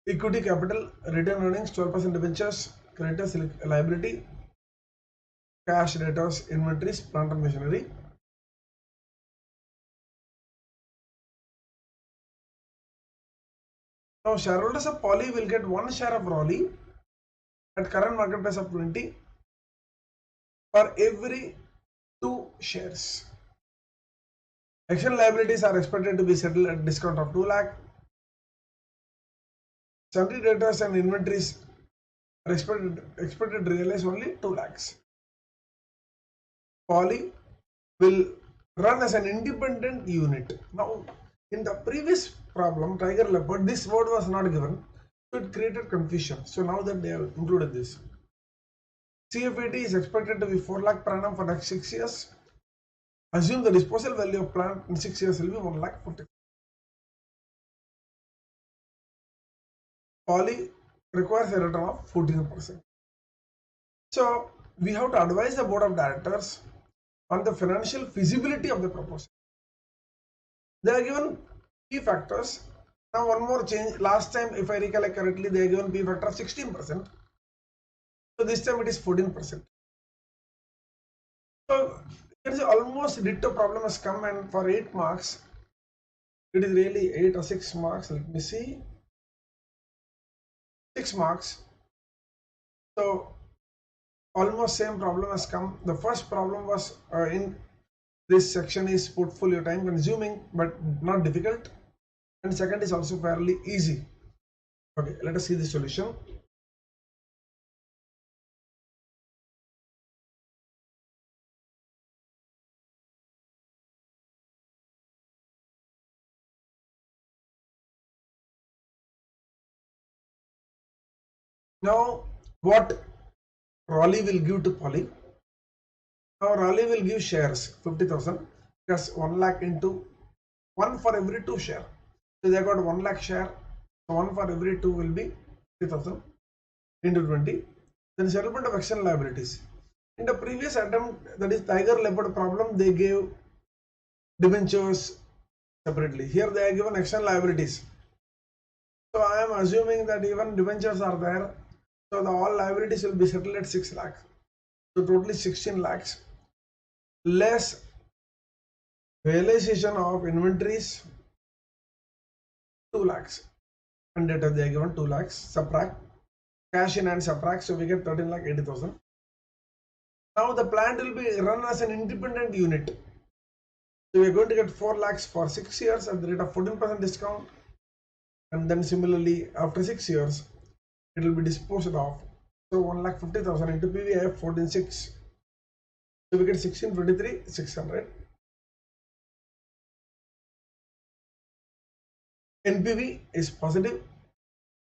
equity capital, return earnings, 12% debentures, creditors, liability, cash, debtors, inventories, plant and machinery. Now shareholders of Poly will get one share of Raleigh at current market price of 20 for every 2 shares. External liabilities are expected to be settled at discount of 2 lakh. Sundry debtors and inventories are expected to realize only 2 lakhs. Poly will run as an independent unit. Now, in the previous problem, tiger leopard, this word was not given, so it created confusion. So now that they have included this, CFAT is expected to be 4 lakh per annum for next 6 years. Assume the disposal value of plant in 6 years will be 1 lakh 40. Poly requires a return of 14%. So we have to advise the board of directors on the financial feasibility of the proposal. They are given P factors. Now one more change. Last time, if I recollect correctly, they are given P factor of 16%. So this time it is 14%. So there is almost ditto problem has come, and for 8 marks, it is really 8 or 6 marks. Let me see. 6 marks. So almost same problem has come. The first problem was in this section is portfolio time consuming but not difficult, and second is also fairly easy. Okay, let us see the solution. Now what Raleigh will give to Polly? Now Raleigh will give shares 50,000 because 1 lakh into 1 for every 2 share. So they got 1 lakh share. So 1 for every 2 will be 50,000 into 20. Then settlement of external liabilities. In the previous attempt, that is tiger leopard problem, they gave debentures separately. Here they are given external liabilities. So I am assuming that even debentures are there. So the all liabilities will be settled at 6 lakhs. So totally 16 lakhs. Less realization of inventories 2 lakhs, and data they are given 2 lakhs. Subtract cash in and subtract, so we get 13 lakh 80,000. Now the plant will be run as an independent unit. So we are going to get 4 lakhs for 6 years at the rate of 14% discount, and then similarly after 6 years it will be disposed of. So 1,50,000 into PVIF 14.6. So we get 1623,600. NPV is positive.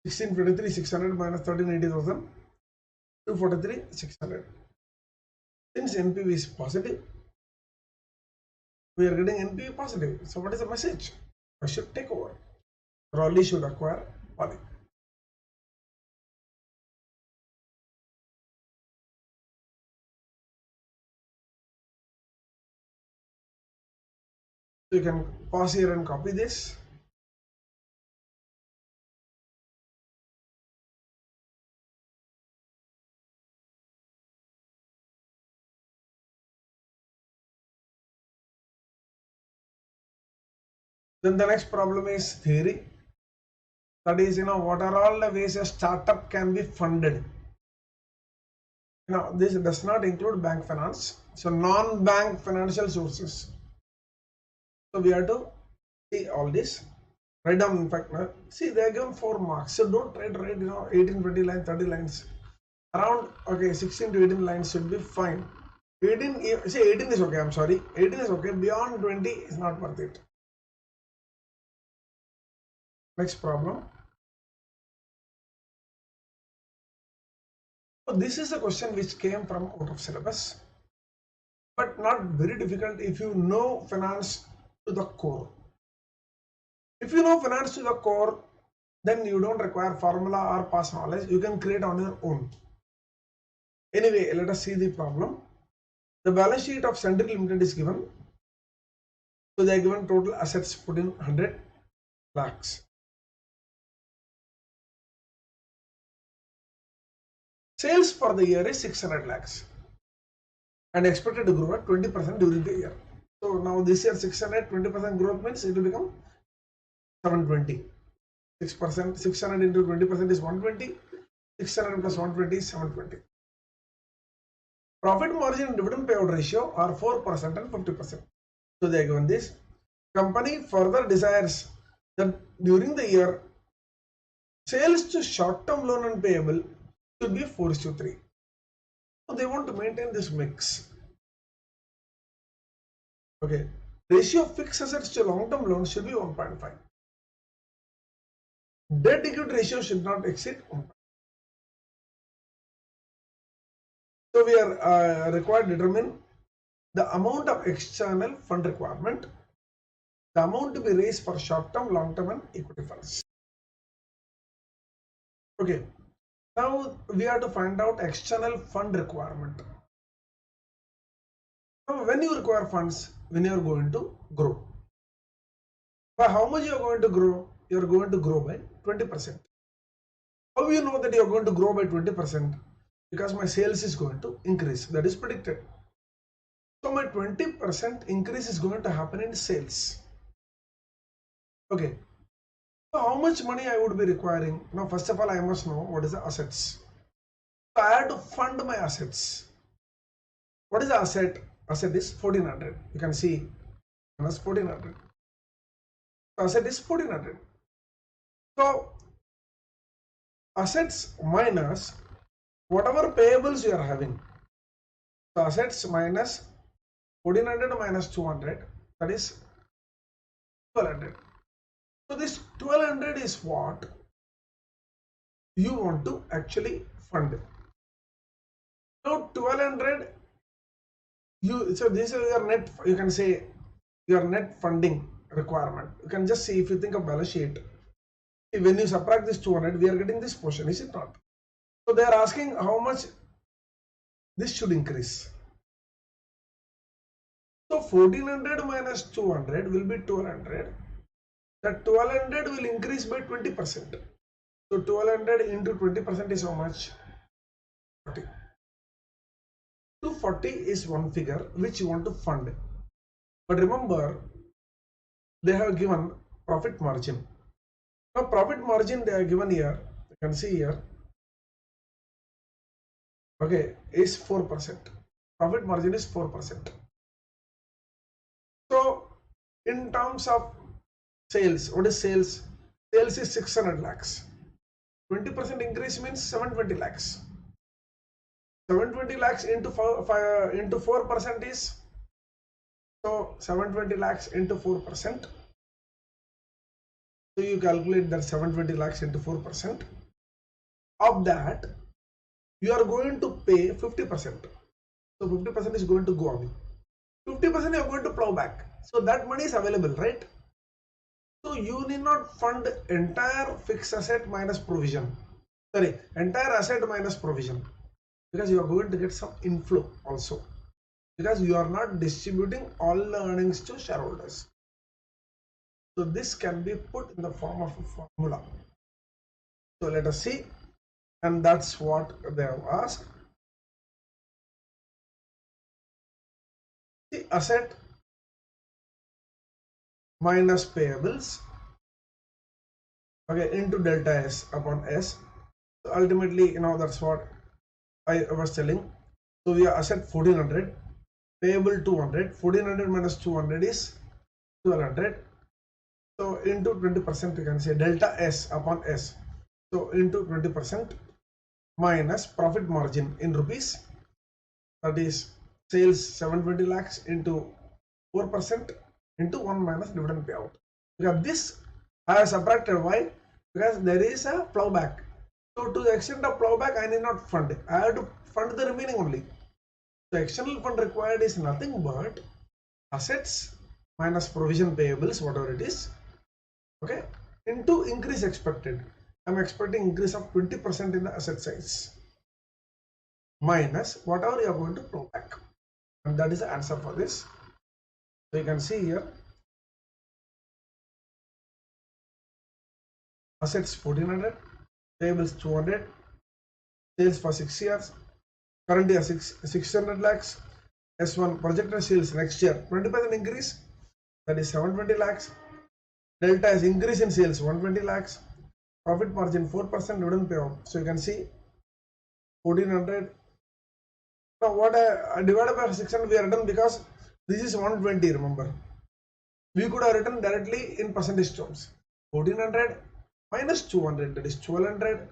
1623,600 minus 1380,000, 243,600. Since NPV is positive, we are getting NPV positive. So what is the message? I should take over. Raleigh should acquire Poly. So you can pause here and copy this. Then the next problem is theory. That is, what are all the ways a startup can be funded? This does not include bank finance. So non-bank financial sources. So we have to see all this. Write down, in fact, see they are given 4 marks. So don't write 18, 20 lines, 30 lines. Around, okay, 16 to 18 lines should be fine. 18, see 18 is okay, I'm sorry. 18 is okay, beyond 20 is not worth it. Next problem. So this is a question which came from out of syllabus, but not very difficult if you know finance to the core. If you know finance to the core, then you don't require formula or past knowledge. You can create on your own. Anyway, let us see the problem. The balance sheet of Century Limited is given. So they are given total assets put in 100 lakhs. Sales for the year is 600 lakhs and expected to grow at 20% during the year. So now this year 600, 20% growth means it will become 720. 6%, 600 into 20% is 120. 600 plus 120 is 720. Profit margin and dividend payout ratio are 4% and 50%. So they are given this. Company further desires that during the year, sales to short-term loan and payable should be 4:3. So they want to maintain this mix. Okay, Ratio of fixed assets to long-term loans should be 1.5. Debt equity ratio should not exceed 1. So we are required to determine the amount of external fund requirement, the amount to be raised for short-term, long-term and equity funds. Okay, now we have to find out external fund requirement. Now when you require funds, when you are going to grow. By how much you are going to grow? You are going to grow by 20%. How you know that you are going to grow by 20%? Because my sales is going to increase. That is predicted. So my 20% increase is going to happen in sales. Okay. So how much money I would be requiring? Now first of all I must know what is the assets. So I have to fund my assets. What is the asset? Asset is 1400. You can see minus 1400. So asset is 1400. So assets minus whatever payables you are having. So assets minus 1400 minus 200, that is 1200. So this 1200 is what you want to actually fund. Now 1200, so this is your net, you can say your net funding requirement. You can just see, if you think of balance sheet, when you subtract this 200, we are getting this portion, is it not? So they are asking how much this should increase. So 1400 minus 200 will be 1200. That 1200 will increase by 20%. So 1200 into 20% is how much? 40. 240 is one figure which you want to fund. But remember, they have given profit margin. Now profit margin they are given here, you can see here, okay, is 4%. Profit margin is 4%. So in terms of sales, what is sales? Sales is 600 lakhs. 20% increase means 720 lakhs. 720 lakhs into 4% is, so 720 lakhs into 4%. So you calculate that 720 lakhs into 4%. Of that, you are going to pay 50%. So 50% is going to go away. 50% you are going to plow back. So that money is available, right? So you need not fund entire fixed asset minus provision. Sorry, entire asset minus provision. Because you are going to get some inflow also. Because you are not distributing all the earnings to shareholders. So this can be put in the form of a formula. So let us see. And that's what they have asked. The asset minus payables, okay, into delta S upon S. So ultimately, that's what I was telling. So we are asset 1400, payable 200, 1400 minus 200 is 1200. So into 20%, you can say delta S upon S. So into 20% minus profit margin in rupees, that is sales 720 lakhs into 4% into 1 minus dividend payout. Because this I have subtracted. Why? Because there is a plowback. So to the extent of plowback, I need not fund. I have to fund the remaining only. The external fund required is nothing but assets minus provision payables, whatever it is, okay, into increase expected. I'm expecting increase of 20% in the asset size minus whatever you are going to plow back. And that is the answer for this. So you can see here, assets 1400, payables 200, sales for 6 years, current year 600 lakhs, S1 projected sales next year 20% increase, that is 720 lakhs, delta is increase in sales 120 lakhs, profit margin 4%, dividend payout. So you can see 1400. Now what I divided by 600 we are written because this is 120, remember. We could have written directly in percentage terms. 1400 minus 200, that is 1200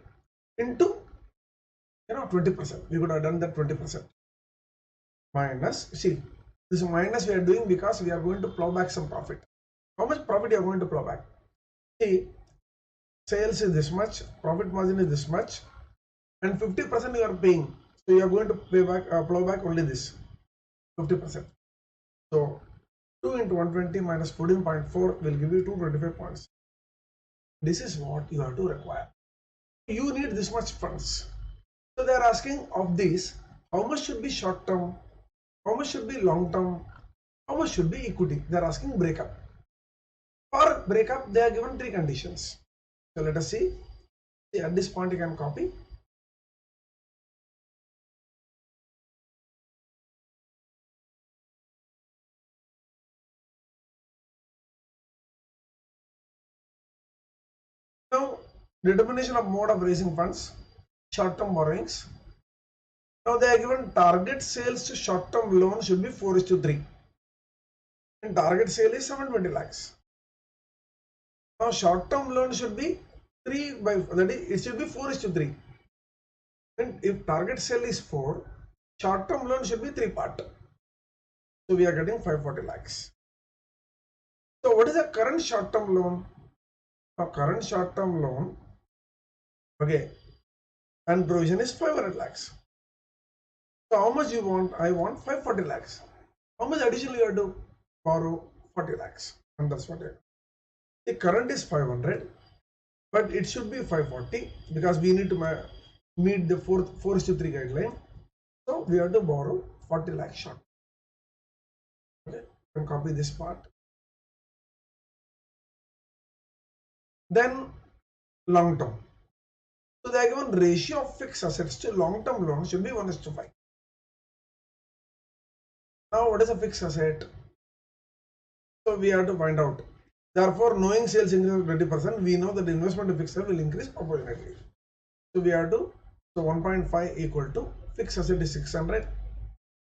into 20%. We could have done that 20%. Minus, see, This minus we are doing because we are going to plow back some profit. How much profit you are going to plow back? See, sales is this much, profit margin is this much, and 50% you are paying. So you are going to pay back, plow back only this 50%. So 2 into 120 minus 14.4 will give you 225 points. This is what you have to require. You need this much funds. So they are asking of these, how much should be short term, how much should be long term, how much should be equity. They are asking breakup. For breakup, they are given 3 conditions. So let us see. At this point you can copy. Now, determination of mode of raising funds, short-term borrowings. Now they are given target sales to short-term loan should be 4:3. And target sale is 720 lakhs. Now short-term loan should be 3 by, that is, it should be 4:3. And if target sale is 4, short-term loan should be 3 part. So we are getting 540 lakhs. So what is the current short-term loan? Now current short-term loan, okay, and provision is 500 lakhs. So how much you want? I want 540 lakhs. How much additionally you have to borrow? 40 lakhs. And that's what I have. The current is 500, but it should be 540 because we need to meet the 4:3 guideline. So we have to borrow 40 lakhs short. Okay, you can copy this part. Then long term. So they are given ratio of fixed assets to long term loans should be 1:5. Now what is a fixed asset? So we have to find out. Therefore, knowing sales increase 20%, we know that investment in fixed asset will increase proportionately. So we have to, so 1.5 equal to fixed asset is 600,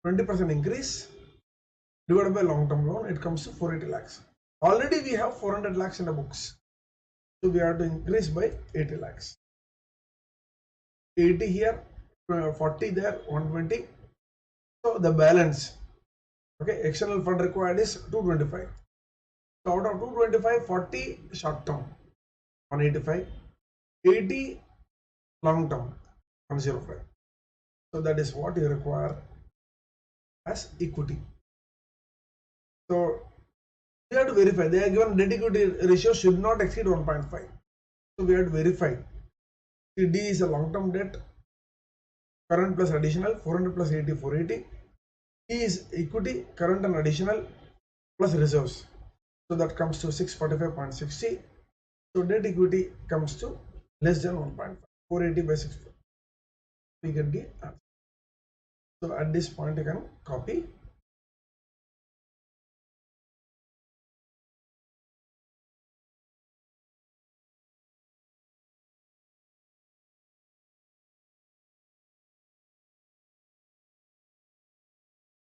20% increase divided by long term loan, it comes to 480 lakhs. Already we have 400 lakhs in the books. So we have to increase by 80 lakhs. 80 here, 40 there, 120. So the balance, okay, external fund required is 225. So out of 225, 40 short term, 185, 80 long term, 105. So that is what you require as equity. So we have to verify. They are given debt equity ratio should not exceed 1.5. So we have to verify. See, D is a long term debt, current plus additional, 400 plus 80, 480. E is equity, current and additional plus reserves. So that comes to 645.60. So debt equity comes to less than 1.5. 480 by 6. We get the answer. So at this point you can copy.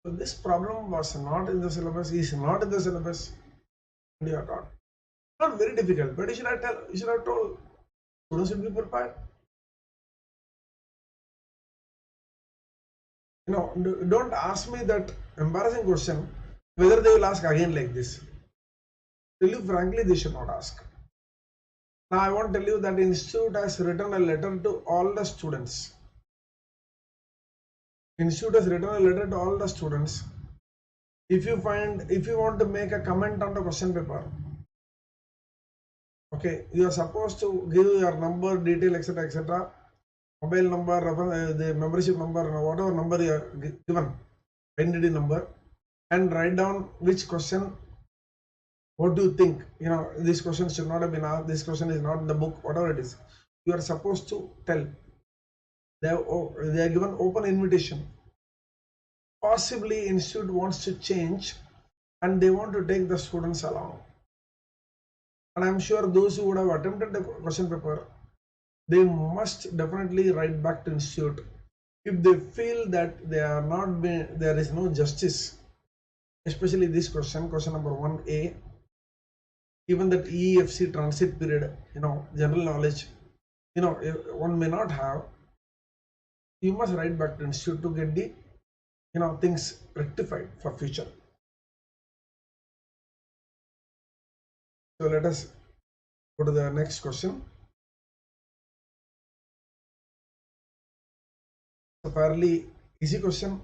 So this problem was not in the syllabus, is not in the syllabus, and you are taught. Not very difficult, but you should have told students should be prepared. You know, don't ask me that embarrassing question whether they will ask again like this. Tell you frankly, they should not ask. Now I want to tell you that institute has written a letter to all the students. Institute has written a letter to all the students. If you want to make a comment on the question paper, okay, you are supposed to give your number, detail, etc., etc., mobile number, the membership number, whatever number you are given, identity number, and write down which question. What do you think? You know, this question should not have been asked. This question is not in the book. Whatever it is, you are supposed to tell. They are given open invitation. Possibly institute wants to change and they want to take the students along. And I'm sure those who would have attempted the question paper, they must definitely write back to institute. If they feel that they are not being, there is no justice, especially this question number 1A, even that EFC transit period, you know, general knowledge, you know, one may not have, you must write back to institute to get the things rectified for future. So let us go to the next question. It's a fairly easy question.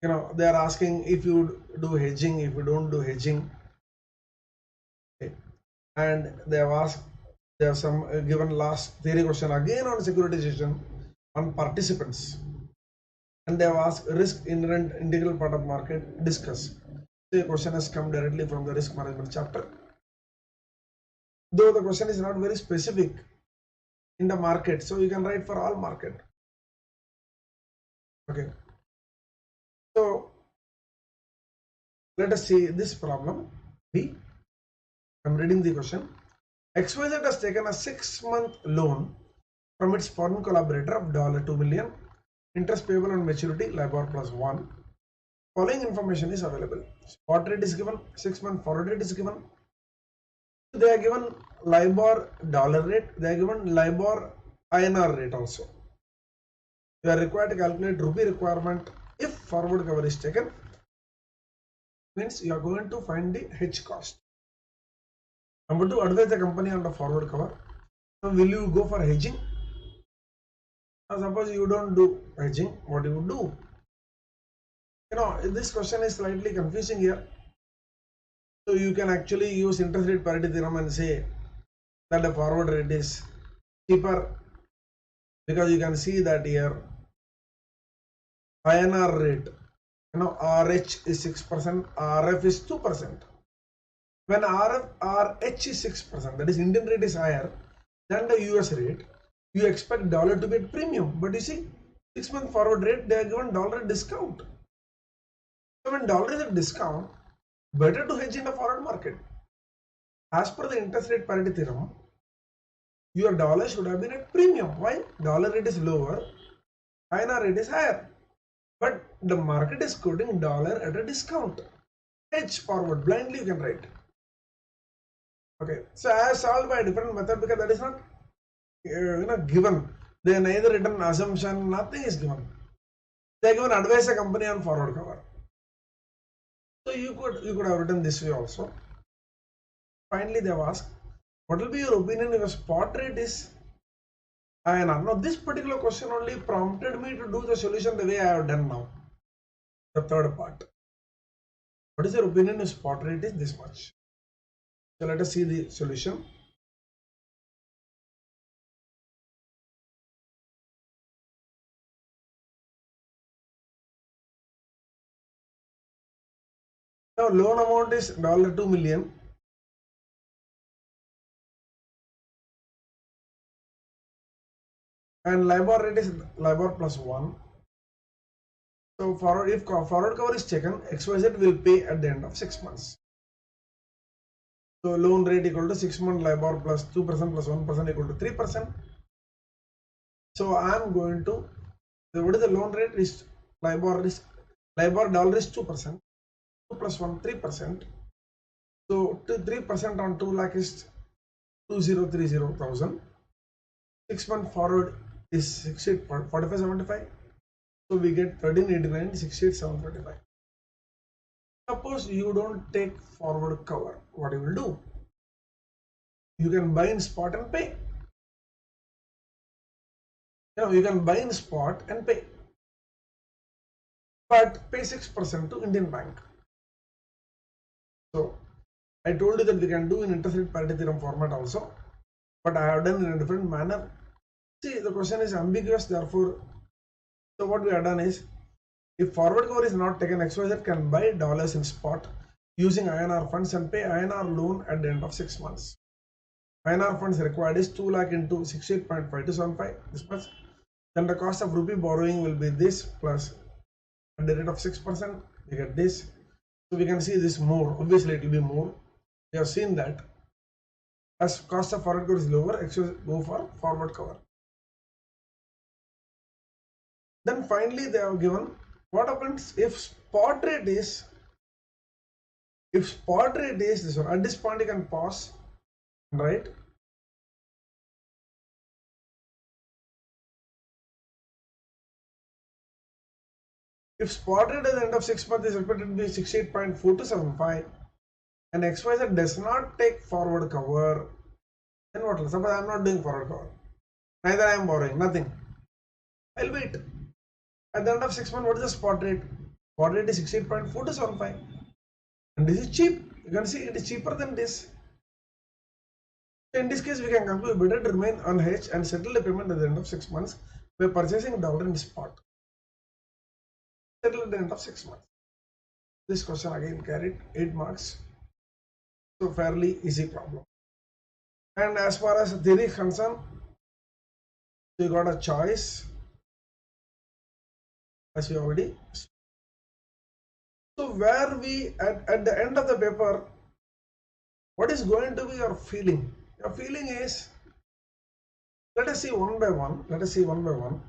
They are asking if you do hedging, if you don't do hedging. Okay. And they have asked, they have some given last theory question again on securitization on participants. And they have asked risk inherent integral part of market, discuss. The question has come directly from the risk management chapter. Though the question is not very specific in the market, so you can write for all market. Okay. So let us see this problem. B. I'm reading the question. XYZ has taken a 6-month loan from its foreign collaborator of $2 million. Interest payable on maturity LIBOR plus 1. Following information is available. Spot rate is given, 6-month forward rate is given. They are given LIBOR dollar rate, they are given LIBOR INR rate also. You are required to calculate rupee requirement if forward cover is taken. Means you are going to find the hedge cost. Number 2, advise the company on the forward cover. So will you go for hedging? Now suppose you don't do hedging, what you would do? This question is slightly confusing here. So you can actually use interest rate parity theorem and say that the forward rate is cheaper, because you can see that here INR rate, RH is 6%, RF is 2%. When RH is 6%, that is Indian rate is higher than the US rate, you expect dollar to be at premium. But you see, 6-month forward rate, they are given dollar discount. So when dollar is at discount, better to hedge in the forward market. As per the interest rate parity theorem, your dollar should have been at premium. Why? Dollar rate is lower, INR rate is higher. But the market is quoting dollar at a discount. Hedge forward, blindly you can write. Okay, so I have solved by a different method because that is not given. They are neither written assumption, nothing is given. They are given advise a company on forward cover. So you could have written this way also. Finally, they have asked, what will be your opinion if a spot rate is INR? Now, this particular question only prompted me to do the solution the way I have done now. The third part. What is your opinion if spot rate is this much? So let us see the solution. Now, loan amount is $2 million. And LIBOR rate is LIBOR plus 1. So if forward cover is taken, XYZ will pay at the end of 6 months. So loan rate equal to 6-month LIBOR plus 2% plus 1% equal to 3%. So I am going to, what is the loan rate? Is LIBOR dollar is 2%, 2 plus 1, 3%. So 3% on 2 lakh is 2030,000. 6-month forward is 4575. So we get 1389, 68745. Suppose you don't take forward cover, what you will do? You can buy in spot and pay. You can buy in spot and pay, but pay 6% to Indian bank. So I told you that we can do in interest rate parity theorem format also, but I have done in a different manner. See, the question is ambiguous, therefore, so what we have done is, if forward cover is not taken, XYZ can buy dollars in spot using INR funds and pay INR loan at the end of 6 months. INR funds required is 2 lakh into 68.5275, this much. Then the cost of rupee borrowing will be this plus at the rate of 6%, we get this. So we can see this more, obviously it will be more. We have seen that as cost of forward cover is lower, XYZ go for forward cover. Then finally they have given what happens if spot rate is this one. At this point you can pause, right? If spot rate at the end of 6 months is expected to be 68.4275 and XYZ does not take forward cover, then what? Suppose I am not doing forward cover, neither I am borrowing, nothing. I'll wait. At the end of 6 months, what is the spot rate? Spot rate is 68.4275. And this is cheap. You can see it is cheaper than this. In this case, we can conclude better to remain unhedged and settle the payment at the end of 6 months by purchasing dollar in spot. Settle at the end of 6 months. This question again carried 8 marks. So fairly easy problem. And as far as theory is concerned, you got a choice, as we already. So where we at the end of the paper, what is going to be your feeling? Your feeling is, let us see one by one. Let us see one by one.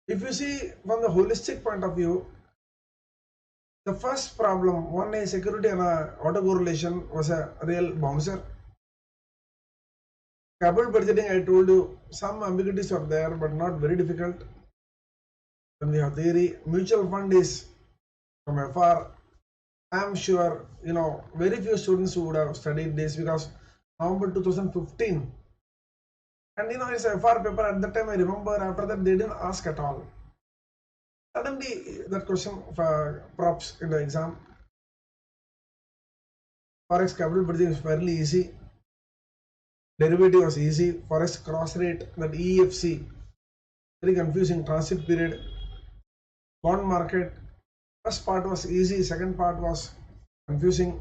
If you see from the holistic point of view, the first problem, one is security and autocorrelation was a real bouncer. Capital budgeting, I told you, some ambiguities are there, but not very difficult. Then we have theory. Mutual fund is from FR. I am sure, very few students who would have studied this because November 2015. And it's a FR paper. At that time, I remember after that they didn't ask at all. Suddenly, that question props in the exam. Forex capital budgeting is fairly easy. Derivative was easy. Forex cross rate, that EFC, very confusing. Transit period. Bond market, first part was easy. Second part was confusing.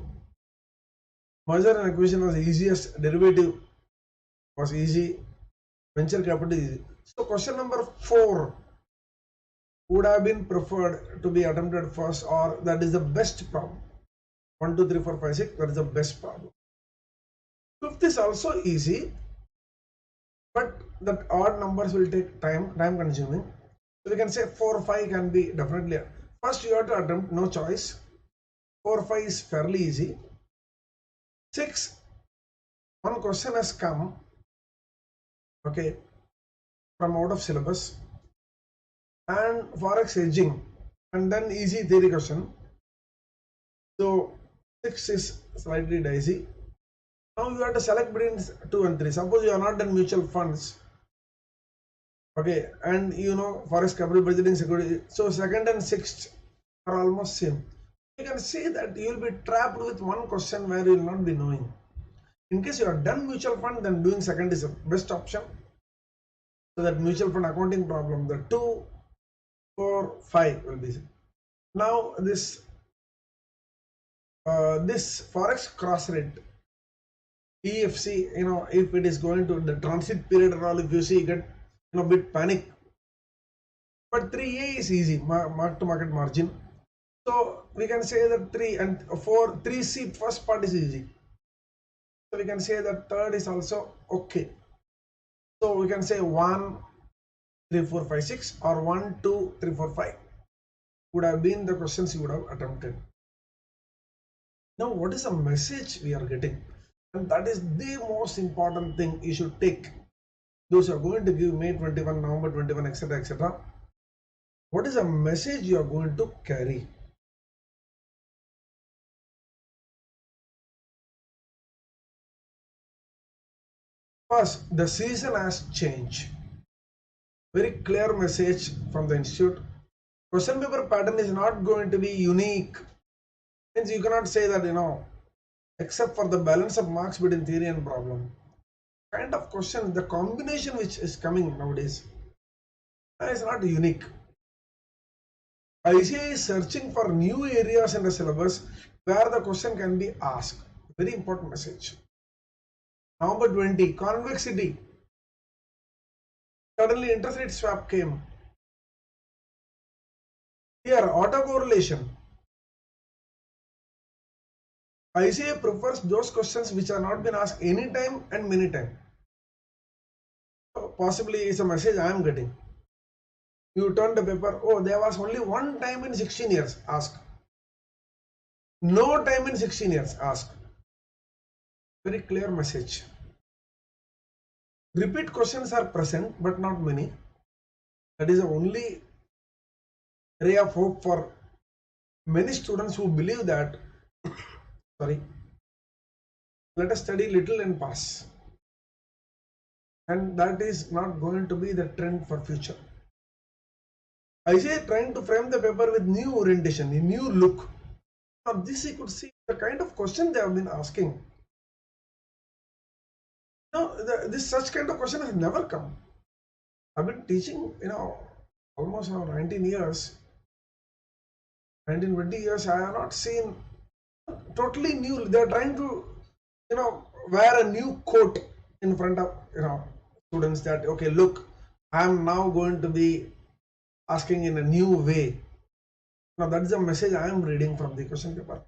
Merger and acquisition was the easiest. Derivative was easy. Venture capital is easy. So question number 4 would have been preferred to be attempted first, or that is the best problem. 1, 2, 3, 4, 5, 6, that is the best problem. 5th is also easy, but that odd numbers will take time consuming. So we can say 4, 5 can be definitely. First you have to attempt, no choice. 4, 5 is fairly easy. 6, one question has come, okay, from out of syllabus, and forex hedging, and then easy theory question. So 6 is slightly dicey. Now you have to select between 2 and 3. Suppose you are not in mutual funds, okay, and forex capital budgeting security. So 2nd and 6th are almost same. You can see that you will be trapped with one question where you will not be knowing. In case you are done mutual fund, then doing 2nd is the best option. So that mutual fund accounting problem, the 2, 4, 5 will be. Now this forex cross rate, EFC, if it is going to the transit period or all, if you see, you get a bit panic. But 3A is easy, mark to market margin. So we can say that 3 and 4, 3C first part is easy. So we can say that 3rd is also okay. So we can say 1, 3, 4, 5, 6 or 1, 2, 3, 4, 5 would have been the questions you would have attempted. Now what is the message we are getting? And that is the most important thing you should take. Those are going to give May 21, November 21, etc., etc. What is the message you are going to carry? First, the season has changed. Very clear message from the institute. Question paper pattern is not going to be unique. Means you cannot say that, except for the balance of marks between theory and problem. Kind of question, the combination which is coming nowadays is not unique. ICA is searching for new areas in the syllabus where the question can be asked. Very important message. November 20, convexity. Suddenly interest rate swap came. Here, autocorrelation. ICA prefers those questions which are not been asked anytime and many times. So possibly it's a message I am getting. You turn the paper, oh, there was only one time in 16 years asked. No time in 16 years. Ask. Very clear message. Repeat questions are present, but not many. That is the only ray of hope for many students who believe that, sorry, let us study little and pass. And that is not going to be the trend for future. I say trying to frame the paper with new orientation, a new look. Now this you could see the kind of question they have been asking. Now this such kind of question has never come. I've been teaching, almost now 19 years, 19, 20 years. I have not seen totally new. They are trying to, wear a new coat in front of, students that, okay, look, I'm now going to be asking in a new way. Now that is the message I am reading from the question paper.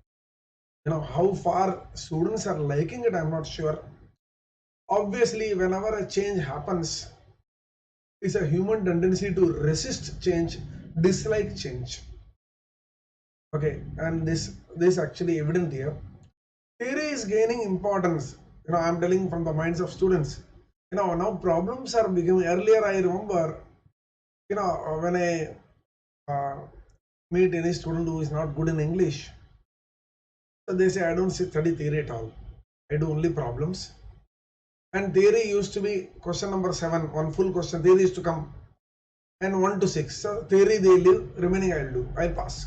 How far students are liking it, I'm not sure. Obviously, whenever a change happens, it's a human tendency to resist change, dislike change. Okay, and this actually evident here. Theory is gaining importance. I'm telling from the minds of students. Now problems are becoming. Earlier, I remember, when I meet any student who is not good in English, so they say, I don't study theory at all. I do only problems. And theory used to be question number 7, one full question. Theory is to come, and 1 to 6. So theory they leave, remaining I'll pass.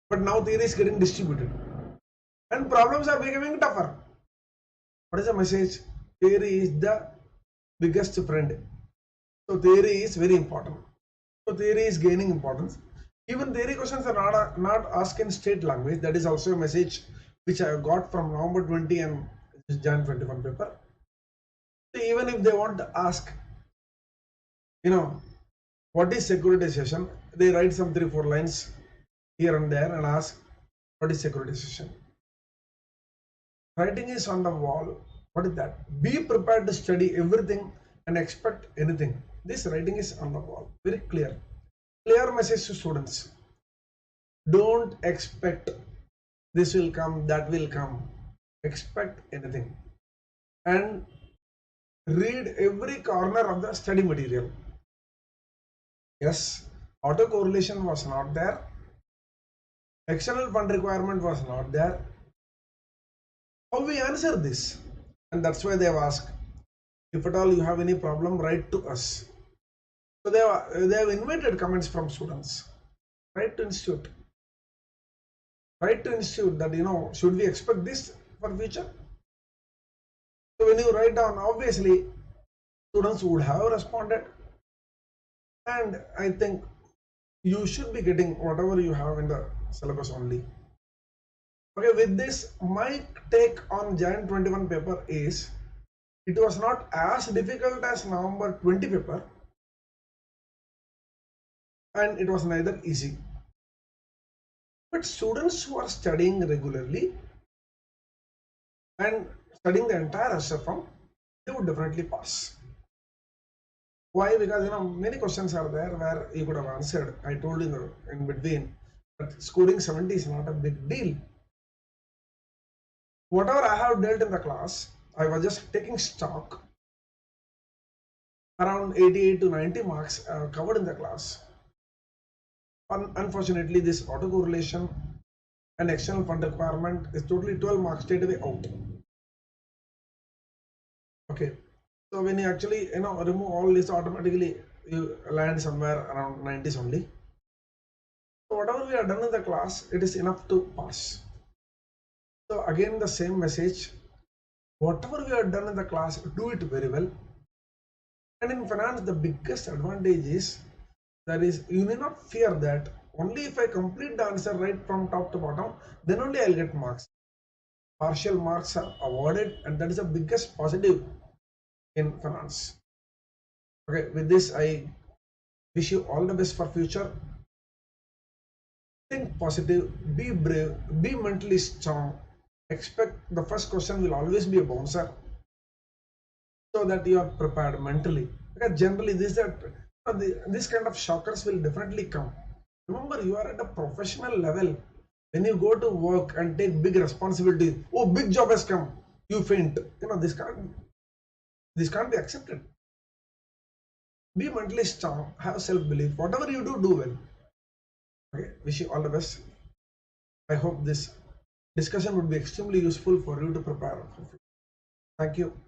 But now theory is getting distributed, and problems are becoming tougher. What is the message? Theory is the biggest friend. So theory is very important. So theory is gaining importance. Even theory questions are not asked in state language. That is also a message which I got from November 20 and Jan 21 paper. So even if they want to ask, what is securitization, they write some 3-4 lines here and there and ask, what is securitization? Writing is on the wall. What is that? Be prepared to study everything and expect anything. This writing is on the wall. Very clear. Clear message to students. Don't expect this will come, that will come. Expect anything. And read every corner of the study material. Yes, autocorrelation was not there. External fund requirement was not there. How we answer this? And that's why they have asked, if at all you have any problem, write to us. So they have invited comments from students. Write to institute. Write to institute that, should we expect this for future? So when you write down, obviously students would have responded, and I think you should be getting whatever you have in the syllabus only. Okay, with this, my take on Jan 21 paper is, it was not as difficult as November 20 paper, and it was neither easy. But students who are studying regularly and studying the entire SFM, they would definitely pass. Why? Because many questions are there where you could have answered. I told you in between that scoring 70 is not a big deal. Whatever I have dealt in the class, I was just taking stock. Around 88 to 90 marks are covered in the class. Unfortunately, this autocorrelation and external fund requirement is totally 12 marks straight away out. Okay, so when you actually remove all this, automatically you land somewhere around 90s only. So whatever we have done in the class, it is enough to pass. So again, the same message, whatever we have done in the class, do it very well. And in finance, the biggest advantage is that is, you need not fear that only if I complete the answer right from top to bottom, then only I'll get marks. Partial marks are awarded, and that is the biggest positive in finance. Okay, with this, I wish you all the best for future. Think positive, be brave, be mentally strong. Expect the first question will always be a bouncer, so that you are prepared mentally. Because generally this kind of shockers will definitely come. Remember, you are at a professional level. When you go to work and take big responsibility, oh, big job has come, you faint. This can't be accepted. Be mentally strong, have self-belief. Whatever you do, do well. Okay, wish you all the best. I hope this discussion would be extremely useful for you to prepare. Thank you.